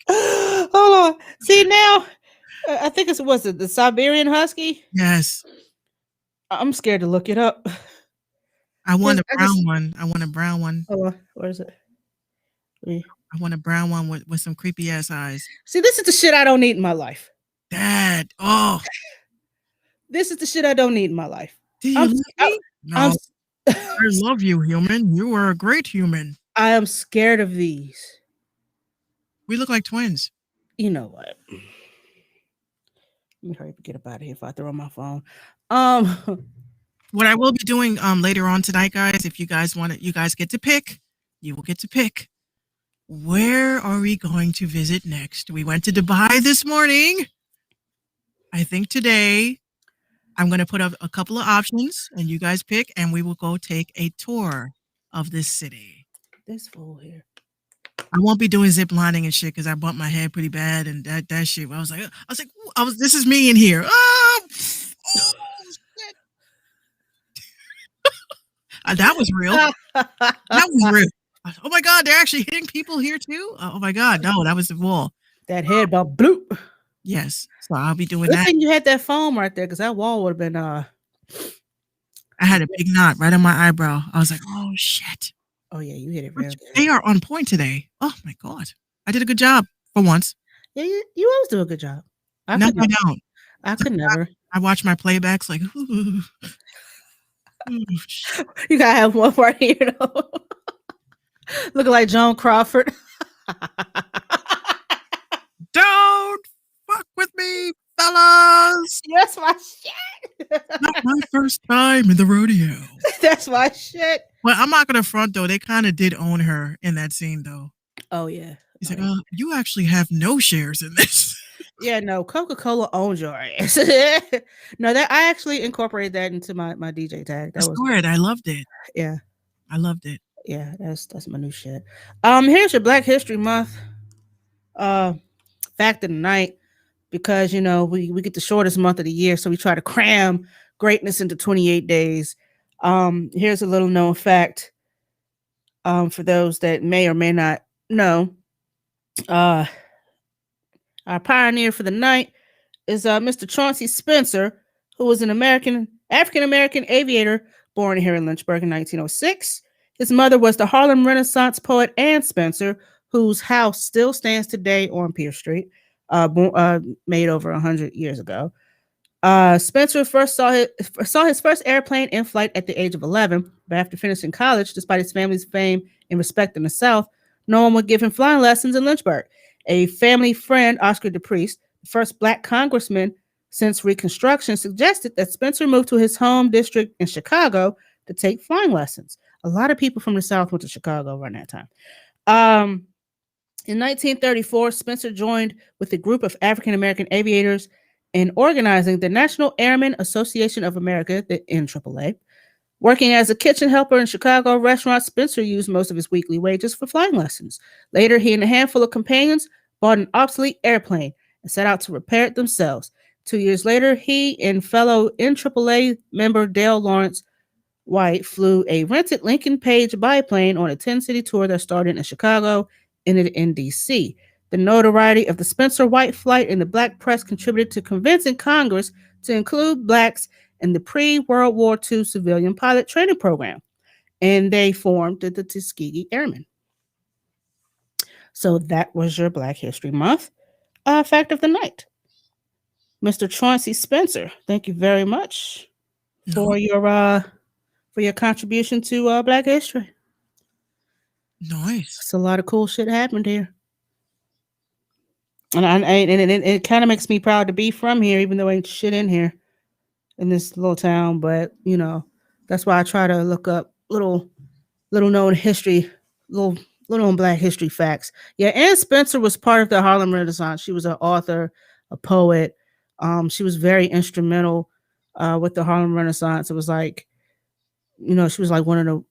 Hold on. See now, I think was it the Siberian Husky? Yes. I'm scared to look it up. I want a brown one. I want a brown one. Oh, where is it? I want a brown one with some creepy ass eyes. See, this is the shit I don't need in my life. Dad. Oh. This is the shit I don't need in my life. Do you love me? No. I love you, human. You are a great human. I am scared of these. We look like twins. You know what? Let me hurry up and get up out of here if I throw my phone. What I will be doing later on tonight, guys, if you guys want it, you guys get to pick. You will get to pick. Where are we going to visit next? We went to Dubai this morning. I think today I'm going to put up a couple of options and you guys pick, and we will go take a tour of this city. This fool here. I won't be doing zip lining and shit because I bumped my head pretty bad, and that shit. I was like, this is me in here. Oh shit. That was real. That was real. Oh my God, they're actually hitting people here too. Oh my God, no, that was the wall. That head about bloop. Yes, so I'll be doing Good that. thing you had that foam right there, because that wall would have been I had a big knot right on my eyebrow. I was like, oh shit. Oh yeah, you hit it real good. They are on point today. Oh my God. I did a good job for once. Yeah, you always do a good job. No, I don't. I could never. I watch my playbacks like, ooh, You gotta have one right here, you know. Looking like Joan Crawford. don't fuck with me, fellas. That's my shit. Not my first time in the rodeo. That's my shit. Well, I'm not gonna front though. They kind of did own her in that scene though. Oh yeah. He's like, you actually have no shares in this. Yeah, no, Coca-Cola owns your ass. No, that I actually incorporated that into my DJ tag. That was good. I loved it. Yeah. I loved it. Yeah, that's my new shit. Here's your Black History Month fact of the night, because you know we get the shortest month of the year, so we try to cram greatness into 28 days. Here's a little known fact for those that may or may not know. Our pioneer for the night is Mr. Chauncey Spencer, who was an African-American aviator born here in Lynchburg in 1906. His mother was the Harlem Renaissance poet Anne Spencer, whose house still stands today on Pierce Street, made over 100 years ago. Spencer first saw his first airplane in flight at the age of 11, but after finishing college, despite his family's fame and respect in the South, no one would give him flying lessons in Lynchburg. A family friend, Oscar DePriest, the first Black congressman since Reconstruction, suggested that Spencer move to his home district in Chicago to take flying lessons. A lot of people from the South went to Chicago around that time. In 1934, Spencer joined with a group of African-American aviators in organizing the National Airmen Association of America, the NAAA. Working as a kitchen helper in Chicago restaurants, Spencer used most of his weekly wages for flying lessons. Later, he and a handful of companions bought an obsolete airplane and set out to repair it themselves. 2 years later, he and fellow NAAA member Dale Lawrence White flew a rented Lincoln Page biplane on a 10-city tour that started in Chicago, ended in D.C. The notoriety of the Spencer White flight in the Black press contributed to convincing Congress to include Blacks in the pre-World War II civilian pilot training program, and they formed the Tuskegee Airmen. So that was your Black History Month fact of the night. Mr. Chauncey Spencer, thank you very much for your contribution to Black history. Nice. It's a lot of cool shit happened here. And it kind of makes me proud to be from here, even though ain't shit in here in this little town. But you know, that's why I try to look up little known history, little known Black history facts. Yeah, Anne Spencer was part of the Harlem Renaissance. She was an author, a poet. She was very instrumental with the Harlem Renaissance. It was like, you know, she was like one of the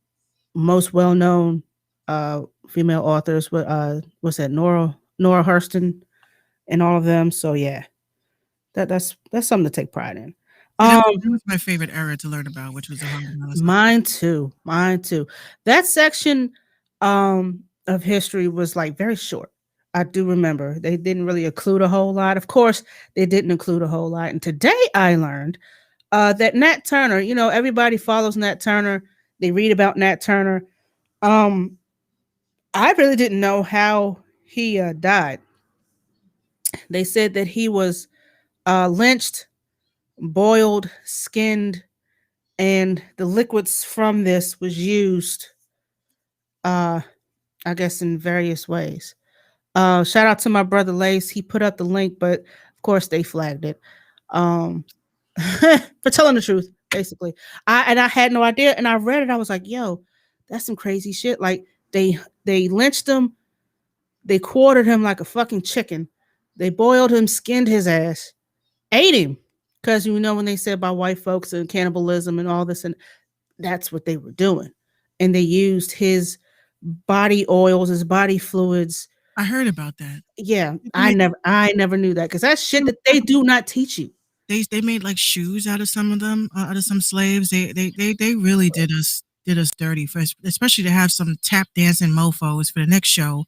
most well-known female authors. What's that, Nora Hurston and all of them. So yeah, that's something to take pride in. That was my favorite era to learn about, which was the Harlem Renaissance. Mine too. That section of history was like very short. I do remember they didn't really include a whole lot. Of course, they didn't include a whole lot. And today I learned that Nat Turner, you know, everybody follows Nat Turner. They read about Nat Turner. I really didn't know how he died. They said that he was lynched, boiled, skinned, and the liquids from this was used, I guess, in various ways. Shout out to my brother Lace. He put up the link, but of course they flagged it for telling the truth, basically. I had no idea, and I read it. I was like, yo, that's some crazy shit. Like they lynched him, they quartered him like a fucking chicken, they boiled him, skinned his ass, ate him, because you know when they said about white folks and cannibalism and all this, and that's what they were doing. And they used his body oils, his body fluids. I heard about that. Yeah, I never knew that, because that's shit that they do not teach you. They made like shoes out of some of them, out of some slaves. They really did us dirty, especially to have some tap dancing mofos for the next show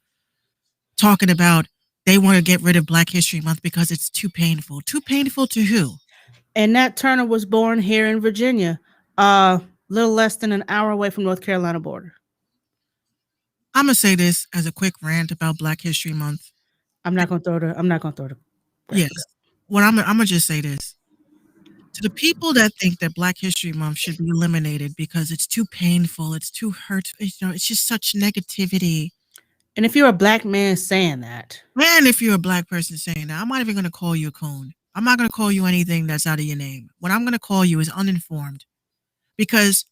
talking about they want to get rid of Black History Month because it's too painful. Too painful to who? And Nat Turner was born here in Virginia, a little less than an hour away from North Carolina border. I'm gonna say this as a quick rant about Black History Month. I'm not gonna throw the. Yes. Well, I'm gonna just say this to the people that think that Black History Month should be eliminated because it's too painful, it's too hurtful. It's just such negativity. And if you're a Black man saying that, and if you're a Black person saying that, I'm not even gonna call you a coon. I'm not gonna call you anything that's out of your name. What I'm gonna call you is uninformed, because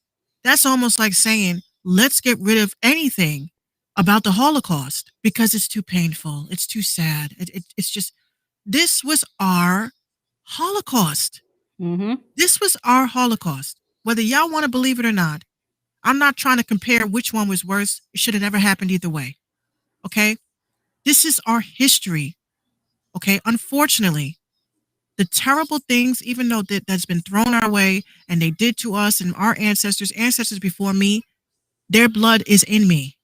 that's almost like saying let's get rid of anything about the Holocaust because it's too painful, it's too sad. It's just, this was our Holocaust. This was our Holocaust. Whether y'all want to believe it or not, I'm not trying to compare which one was worse. It should have never happened either way. Okay? This is our history. Okay? Unfortunately, the terrible things, even though that's been thrown our way and they did to us and our ancestors before me, their blood is in me.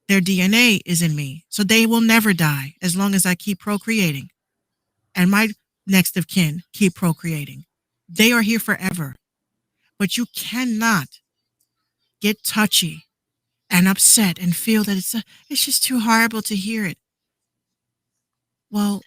Their DNA is in me. So they will never die as long as I keep procreating. And my next of kin keep procreating. They are here forever. But you cannot get touchy and upset and feel that it's just too horrible to hear it. Well,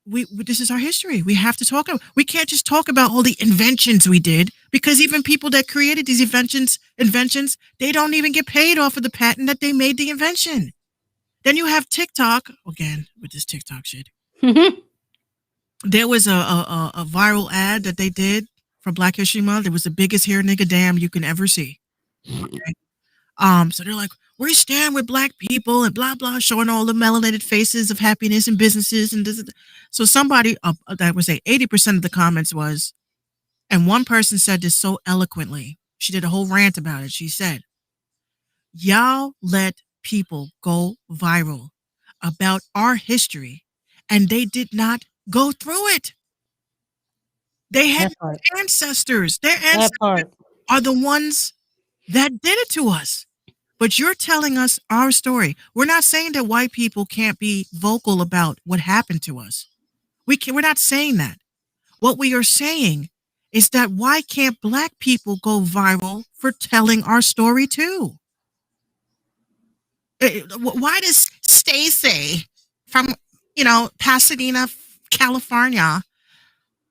this is our history. We have to talk about. We can't just talk about all the inventions we did, because even people that created these inventions, they don't even get paid off of the patent that they made the invention. Then you have TikTok again with this TikTok shit. There was a viral ad that they did for Black History Month. It was the biggest hair nigga damn you can ever see. Okay? So they're like, we stand with Black people and blah blah, showing all the melanated faces of happiness and businesses and this. So somebody, that would say 80% of the comments was, and one person said this so eloquently. She did a whole rant about it. She said, y'all let people go viral about our history, and they did not go through it. They had ancestors. Their ancestors are the ones that did it to us. But you're telling us our story. We're not saying that white people can't be vocal about what happened to us. We're not saying that. What we are saying is that why can't Black people go viral for telling our story too? Why does Stacy from, Pasadena, California,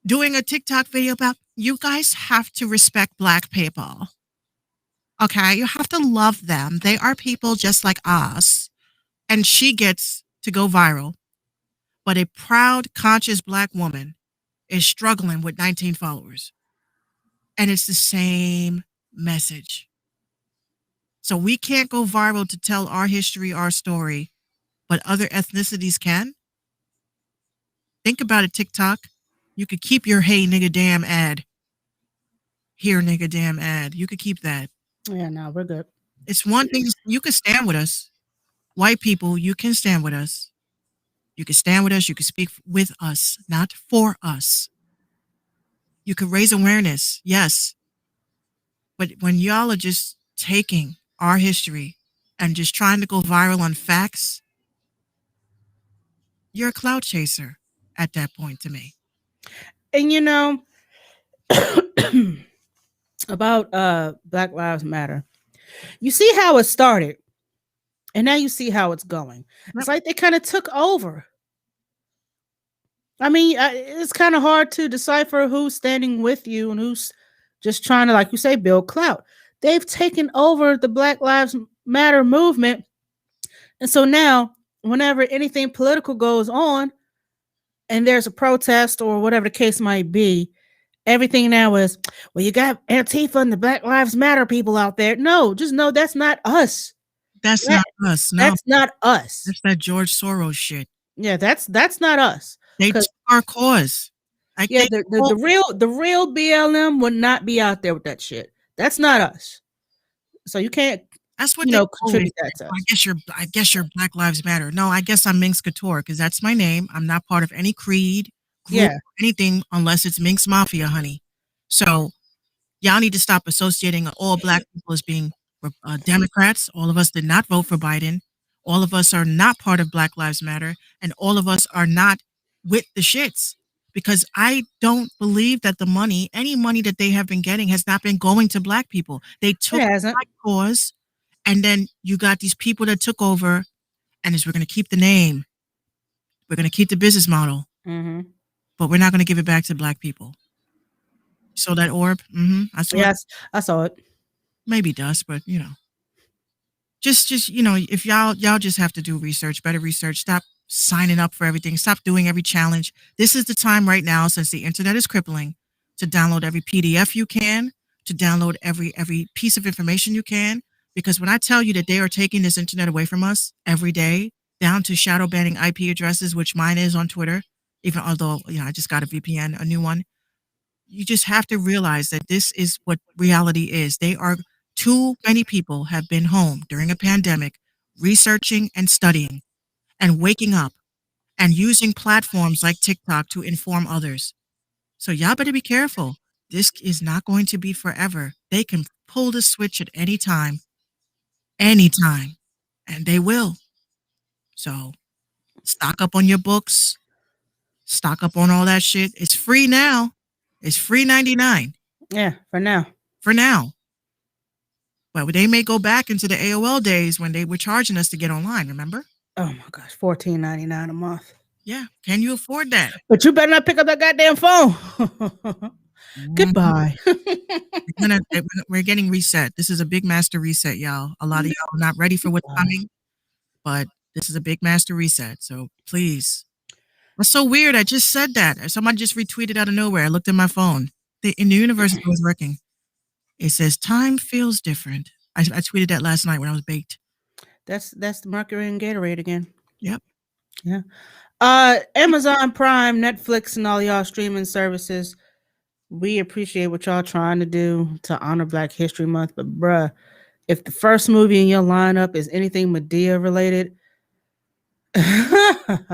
doing a TikTok video about, you guys have to respect Black people? Okay, you have to love them. They are people just like us. And she gets to go viral. But a proud, conscious Black woman is struggling with 19 followers. And it's the same message. So we can't go viral to tell our history, our story, but other ethnicities can. Think about it, TikTok. You could keep your hey nigga damn ad. Here nigga damn ad. You could keep that. Yeah, no, we're good. It's one thing, you can stand with us. White people, you can stand with us. You can stand with us. You can speak with us, not for us. You could raise awareness, yes. But when y'all are just taking our history and just trying to go viral on facts, you're a clout chaser at that point to me. And about Black Lives Matter, you see how it started, and now you see how it's going. It's like they kind of took over. I mean, it's kind of hard to decipher who's standing with you and who's just trying to, like you say, build clout. They've taken over the Black Lives Matter movement. And so now, whenever anything political goes on and there's a protest or whatever the case might be, everything now is, well, you got Antifa and the Black Lives Matter people out there. No, just know that's not us. That's not us. No. That's not us. That's that George Soros shit. Yeah, that's not us. They took our cause. The real BLM would not be out there with that shit. That's not us. So you can't. That's what contribute that to us. I guess you're Black Lives Matter. No, I guess I'm Minx Couture because that's my name. I'm not part of any creed, group, anything unless it's Minx Mafia, honey. So y'all need to stop associating all Black people as being Democrats. All of us did not vote for Biden. All of us are not part of Black Lives Matter, and all of us are not with the shits. because I don't believe that any money that they have been getting has not been going to Black people. They took It the hasn't. Black cause, and then you got these people that took over, and we're going to keep the name, we're going to keep the business model, but we're not going to give it back to Black people. So that orb, I saw. Yes, I saw it. Maybe dust, but just if y'all just have to do research, better research. Stop signing up for everything. Stop doing every challenge. This is the time right now, since the internet is crippling, to download every PDF you can, to download every piece of information you can. Because when I tell you that they are taking this internet away from us every day, down to shadow banning IP addresses, which mine is on Twitter, even although I just got a VPN, a new one. You just have to realize that this is what reality is. Too many people have been home during a pandemic, researching and studying and waking up and using platforms like TikTok to inform others. So y'all better be careful. This is not going to be forever. They can pull the switch at any time, and they will. So stock up on your books, stock up on all that shit. It's free now. It's free 99. Yeah, for now. For now. But they may go back into the AOL days when they were charging us to get online, remember? Oh my gosh, $14.99 a month. Yeah. Can you afford that? But you better not pick up that goddamn phone. Goodbye. We're getting reset. This is a big master reset, y'all. A lot of y'all are not ready for what's coming, but this is a big master reset. So please. That's so weird. I just said that. Somebody just retweeted out of nowhere. I looked at my phone. In the universe, it was working. It says time feels different. I tweeted that last night when I was baked. That's the Mercury and Gatorade again. Yep. Yeah. Amazon Prime, Netflix, and all y'all streaming services. We appreciate what y'all trying to do to honor Black History Month. But bruh, if the first movie in your lineup is anything Medea related, I'll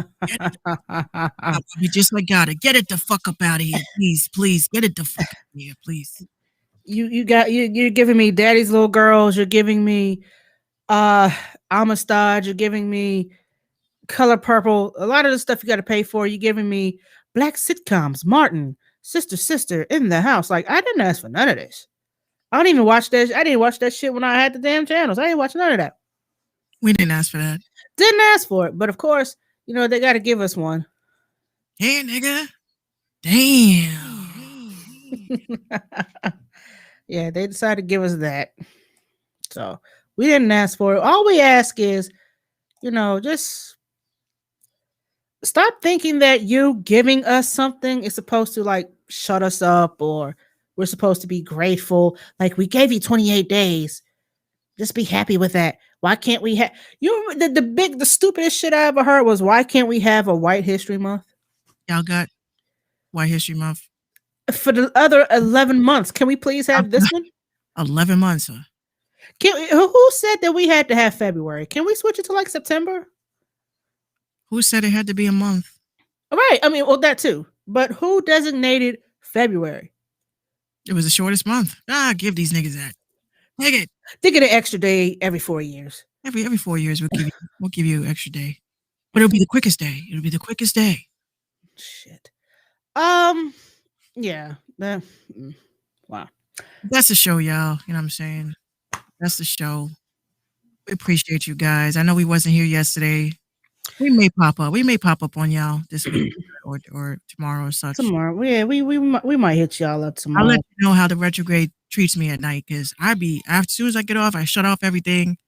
be just like God. Get it the fuck up out of here, please. Get it the fuck out of here, please. You're giving me Daddy's Little Girls. You're giving me Amistad. You're giving me Color Purple. A lot of the stuff you got to pay for. You're giving me Black sitcoms. Martin, Sister, In the House. Like, I didn't ask for none of this. I don't even watch that. I didn't watch that shit when I had the damn channels. I didn't watch none of that. We didn't ask for that. Didn't ask for it. But of course, they got to give us one. Hey, nigga. Damn. Yeah, they decided to give us that. So we didn't ask for it. All we ask is, just stop thinking that you giving us something is supposed to like shut us up, or we're supposed to be grateful. Like, we gave you 28 days. Just be happy with that. Why can't we have the stupidest shit I ever heard was, why can't we have a White History Month? Y'all got White History Month for the other 11 months. Can we please have this one? 11 months. Huh? Who said that we had to have February? Can we switch it to like September? Who said it had to be a month? Right. I mean, well, that too. But who designated February? It was the shortest month. Give these niggas that. Take it. They get an extra day every 4 years. Every 4 years we'll give you an extra day. But it'll be the quickest day. It'll be the quickest day. Shit. Yeah. Wow. That's the show, y'all. You know what I'm saying? That's the show. We appreciate you guys. I know we wasn't here yesterday. We may pop up. We may pop up on y'all this week or tomorrow or such. Tomorrow. Yeah, we might hit y'all up tomorrow. I'll let you know how the retrograde treats me at night, because as soon as I get off, I shut off everything.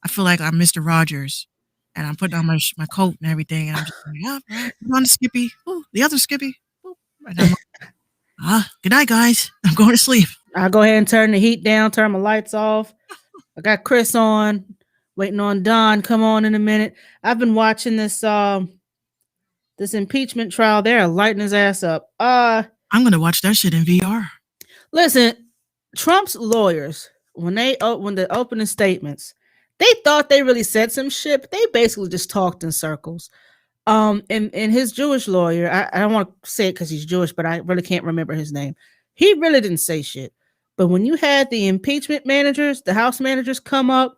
I feel like I'm Mr. Rogers, and I'm putting on my coat and everything, and I'm just like, I'm on the Skippy. Ooh, the other Skippy. Ooh. And I'm like, good night, guys. I'm going to sleep. I'll go ahead and turn the heat down, turn my lights off. I got Chris on, waiting on Don. Come on in a minute. I've been watching this impeachment trial. They're lighting his ass up. I'm going to watch that shit in VR. Listen, Trump's lawyers, when the opening statements, they thought they really said some shit, but they basically just talked in circles. And his Jewish lawyer, I don't want to say it because he's Jewish, but I really can't remember his name. He really didn't say shit. But when you had the impeachment managers, the House managers come up,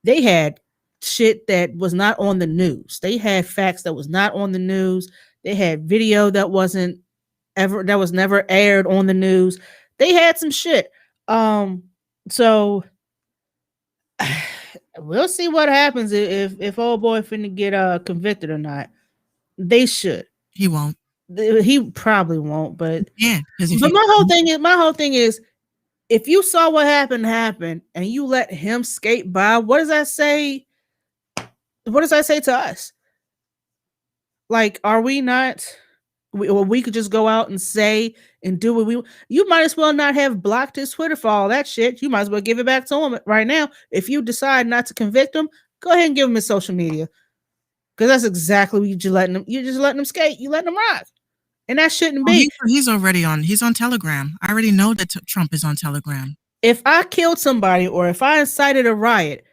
they had shit that was not on the news. They had facts that was not on the news. They had video that wasn't never aired on the news. They had some shit. So we'll see what happens if old boy finna get convicted or not. They should. He won't. He probably won't, but Yeah, because my whole thing is if you saw what happened and you let him skate by, what does that say? What does that say to us? Like, are we not? We could just go out and say and do what we. You might as well not have blocked his Twitter for all that shit. You might as well give it back to him right now. If you decide not to convict him, go ahead and give him his social media, because that's exactly what you're just letting him. You're just letting him skate. You letting him rock, and that shouldn't be. He's already on. He's on Telegram. I already know that Trump is on Telegram. If I killed somebody or if I incited a riot,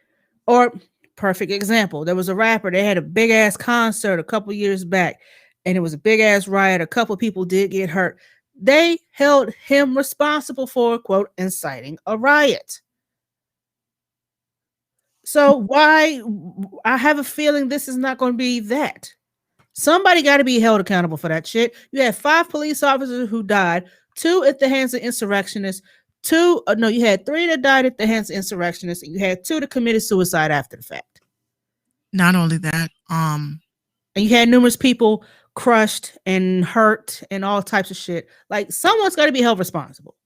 or perfect example, there was a rapper. They had a big ass concert a couple years back, and it was a big ass riot. A couple people did get hurt. They held him responsible for, quote, inciting a riot. So why? I have a feeling this is not going to be that. Somebody got to be held accountable for that shit. You had 5 police officers who died, 2 at the hands of insurrectionists. You had 3 that died at the hands of insurrectionists, and you had 2 that committed suicide after the fact. Not only that, and you had numerous people crushed and hurt and all types of shit. Like, someone's got to be held responsible.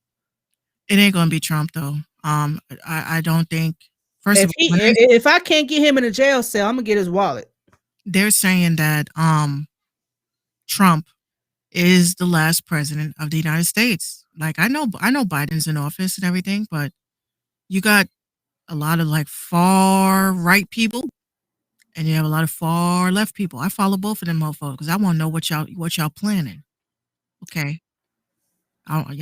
It ain't gonna be Trump though. I don't think. If I can't get him in a jail cell, I'm gonna get his wallet. They're saying that Trump is the last president of the United States. Like, I know Biden's in office and everything, but you got a lot of like far right people and you have a lot of far left people. I follow both of them mofos because I want to know what y'all planning. Okay. I want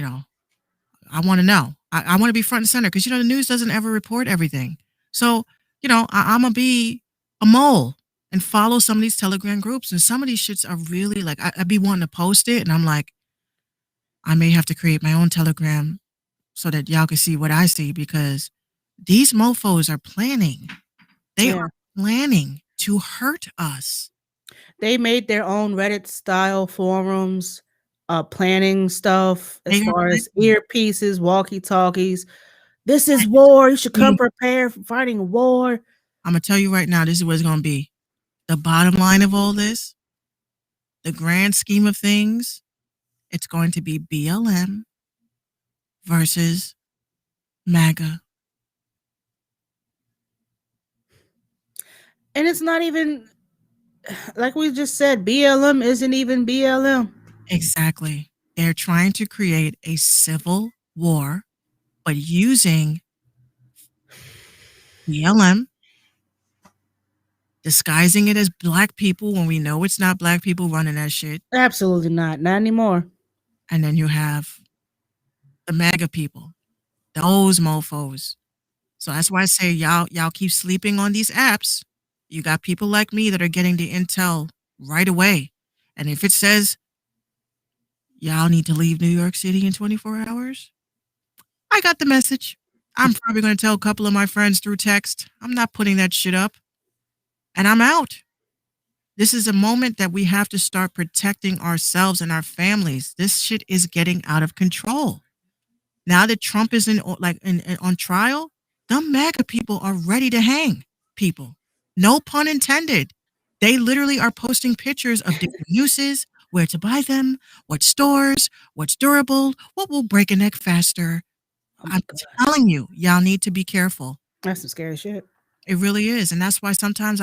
to know. I want to be front and center because, the news doesn't ever report everything. So, I'm going to be a mole and follow some of these Telegram groups. And some of these shits are really like, I'd be wanting to post it. And I'm like, I may have to create my own Telegram so that y'all can see what I see, because these mofos are planning. They are planning to hurt us. They made their own Reddit style forums, planning stuff as far as earpieces, walkie-talkies. This is war. You should come prepared for fighting a war. I'm going to tell you right now, this is what it's going to be. The bottom line of all this, the grand scheme of things, it's going to be BLM versus MAGA. And it's not even, like we just said, BLM isn't even BLM. Exactly. They're trying to create a civil war, but using BLM, disguising it as black people when we know it's not black people running that shit. Absolutely not. Not anymore. And then you have the MAGA people, those mofos. So that's why I say y'all keep sleeping on these apps. You got people like me that are getting the intel right away. And if it says y'all need to leave New York City in 24 hours, I got the message. I'm probably going to tell a couple of my friends through text. I'm not putting that shit up. And I'm out. This is a moment that we have to start protecting ourselves and our families. This shit is getting out of control. Now that Trump is on trial, the MAGA people are ready to hang people. No pun intended. They literally are posting pictures of different uses, where to buy them, what stores, what's durable, what will break a neck faster. I'm telling you, y'all need to be careful. That's some scary shit. It really is. And that's why sometimes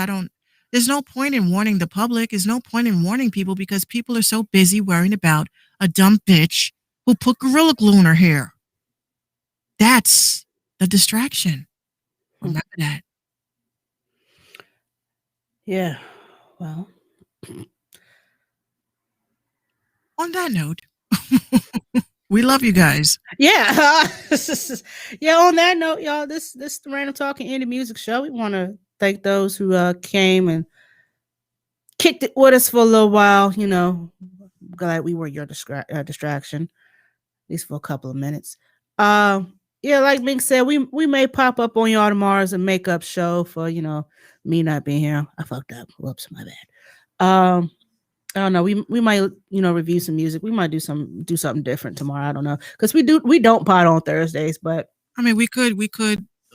there's no point in warning the public. There's no point in warning people because people are so busy worrying about a dumb bitch who put Gorilla Glue in her hair. That's the distraction. Remember that. Yeah. Well, on that note, we love you guys. Yeah. Yeah. On that note, y'all, this is the Random Talking Indie Music Show. We want to thank those who came and kicked it with us for a little while. Glad we were your distraction, at least for a couple of minutes. Yeah, like Mink said, we may pop up on y'all tomorrow as a makeup show for me not being here. I fucked up. Whoops, my bad. I don't know. We might review some music. We might do something different tomorrow. I don't know, because we don't pod on Thursdays, but I mean, we could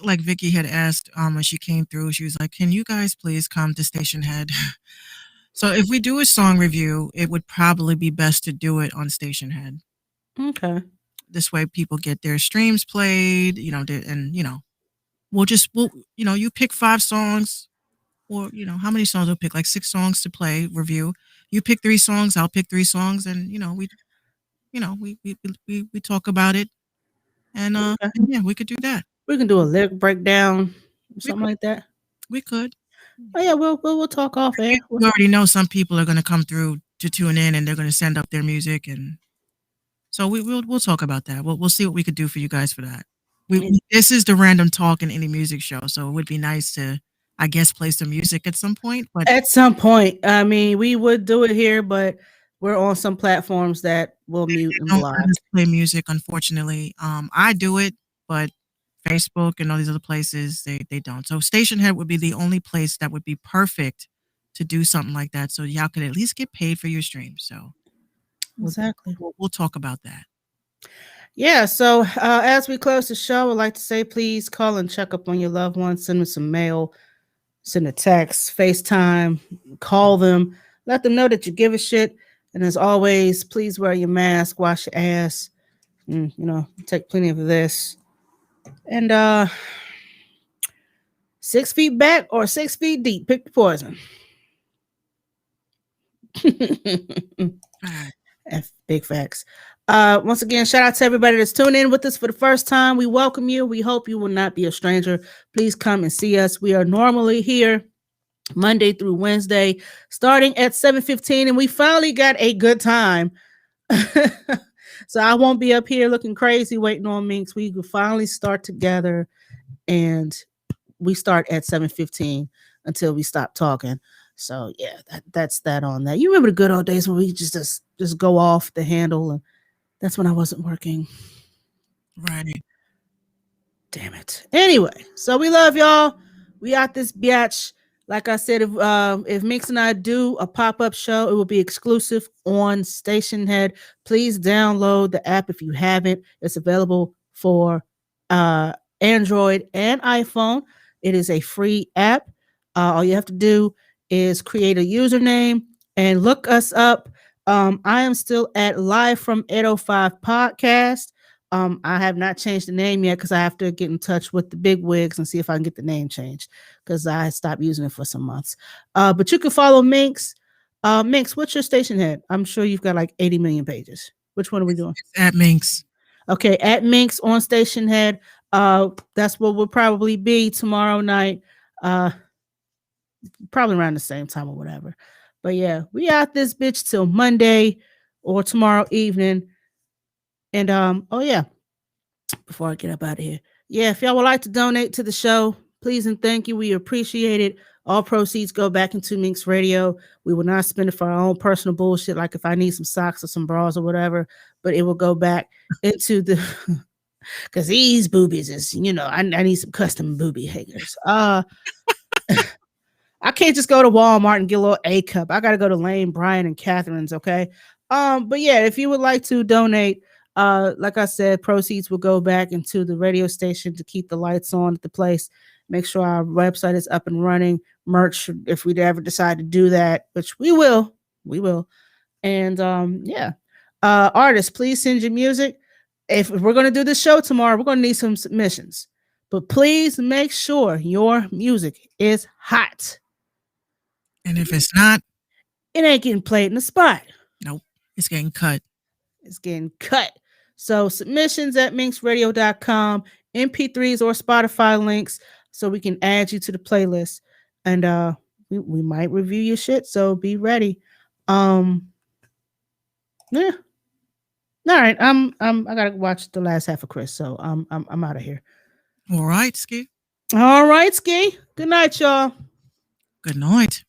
like Vicky had asked when she came through. She was like, "Can you guys please come to Station Head?" So if we do a song review, it would probably be best to do it on Station Head. Okay. This way, people get their streams played. And we'll you pick 5 songs, or how many songs we'll pick, like 6 songs to play review. You pick 3 songs, I'll pick 3 songs, and we talk about it, and Okay. and yeah, we could do that. We can do a lyric breakdown, something could. like that. We could. Oh yeah, we'll talk off air. We already know some people are going to come through to tune in, and they're going to send up their music, and so we'll talk about that. We'll see what we could do for you guys for that. This is the Random Talk and Indie Music Show, so it would be nice to, I guess, play some music at some point. But at some point, I mean, we would do it here, but we're on some platforms that will mute and block. Play music, unfortunately. I do it, but Facebook and all these other places, they don't. So Station Head would be the only place that would be perfect to do something like that, so y'all could at least get paid for your stream. So exactly, we'll talk about that. Yeah. So as we close the show, I'd like to say, please call and check up on your loved ones. Send them some mail, send a text, FaceTime, call them, let them know that you give a shit. And as always, please wear your mask, wash your ass, and, take plenty of this. And 6 feet back or 6 feet deep, pick the poison. Big facts. Once again, shout out to everybody that's tuning in with us for the first time. We welcome you. We hope you will not be a stranger. Please come and see us. We are normally here Monday through Wednesday, starting at 7:15, and we finally got a good time. So I won't be up here looking crazy waiting on Minx. We will finally start together, and we start at 7:15 until we stop talking. So yeah, that's that on that. You remember the good old days when we just go off the handle, and that's when I wasn't working. Right. Damn it. Anyway, so we love y'all. We out this biatch. Like I said, if Minx and I do a pop-up show, it will be exclusive on Station Head. Please download the app if you haven't. It's available for Android and iPhone. It is a free app. All you have to do is create a username and look us up. I am still at Live from 805 Podcast. I have not changed the name yet because I have to get in touch with the big wigs and see if I can get the name changed, because I stopped using it for some months. But you can follow Minx. Minx, what's your Station Head? I'm sure you've got like 80 million pages. Which one are we doing? It's at Minx. Okay, at Minx on Station Head. That's what we'll probably be tomorrow night. Probably around the same time or whatever. But yeah, we out this bitch till Monday or tomorrow evening. And oh yeah, before I get up out of here, yeah, if y'all would like to donate to the show, please and thank you. We appreciate it. All proceeds go back into Minx Radio. We will not spend it for our own personal bullshit, like if I need some socks or some bras or whatever, but it will go back into the because these boobies is, I need some custom booby hangers. I can't just go to Walmart and get a little A cup. I gotta go to Lane, Brian, and Catherine's, okay? But yeah, if you would like to donate, like I said, proceeds will go back into the radio station to keep the lights on at the place. Make sure our website is up and running. Merch, if we'd ever decide to do that, which we will. And yeah. Artists, please send your music. If we're gonna do this show tomorrow, we're gonna need some submissions. But please make sure your music is hot. And if it's not, it ain't getting played in the spot. Nope. It's getting cut. It's getting cut. So submissions at minxradio.com, MP3s or Spotify links, so we can add you to the playlist. And we might review your shit, so be ready. Yeah. All right. I gotta watch the last half of Chris, so I'm out of here. All right, Ski. All right, Ski. Good night, y'all. Good night.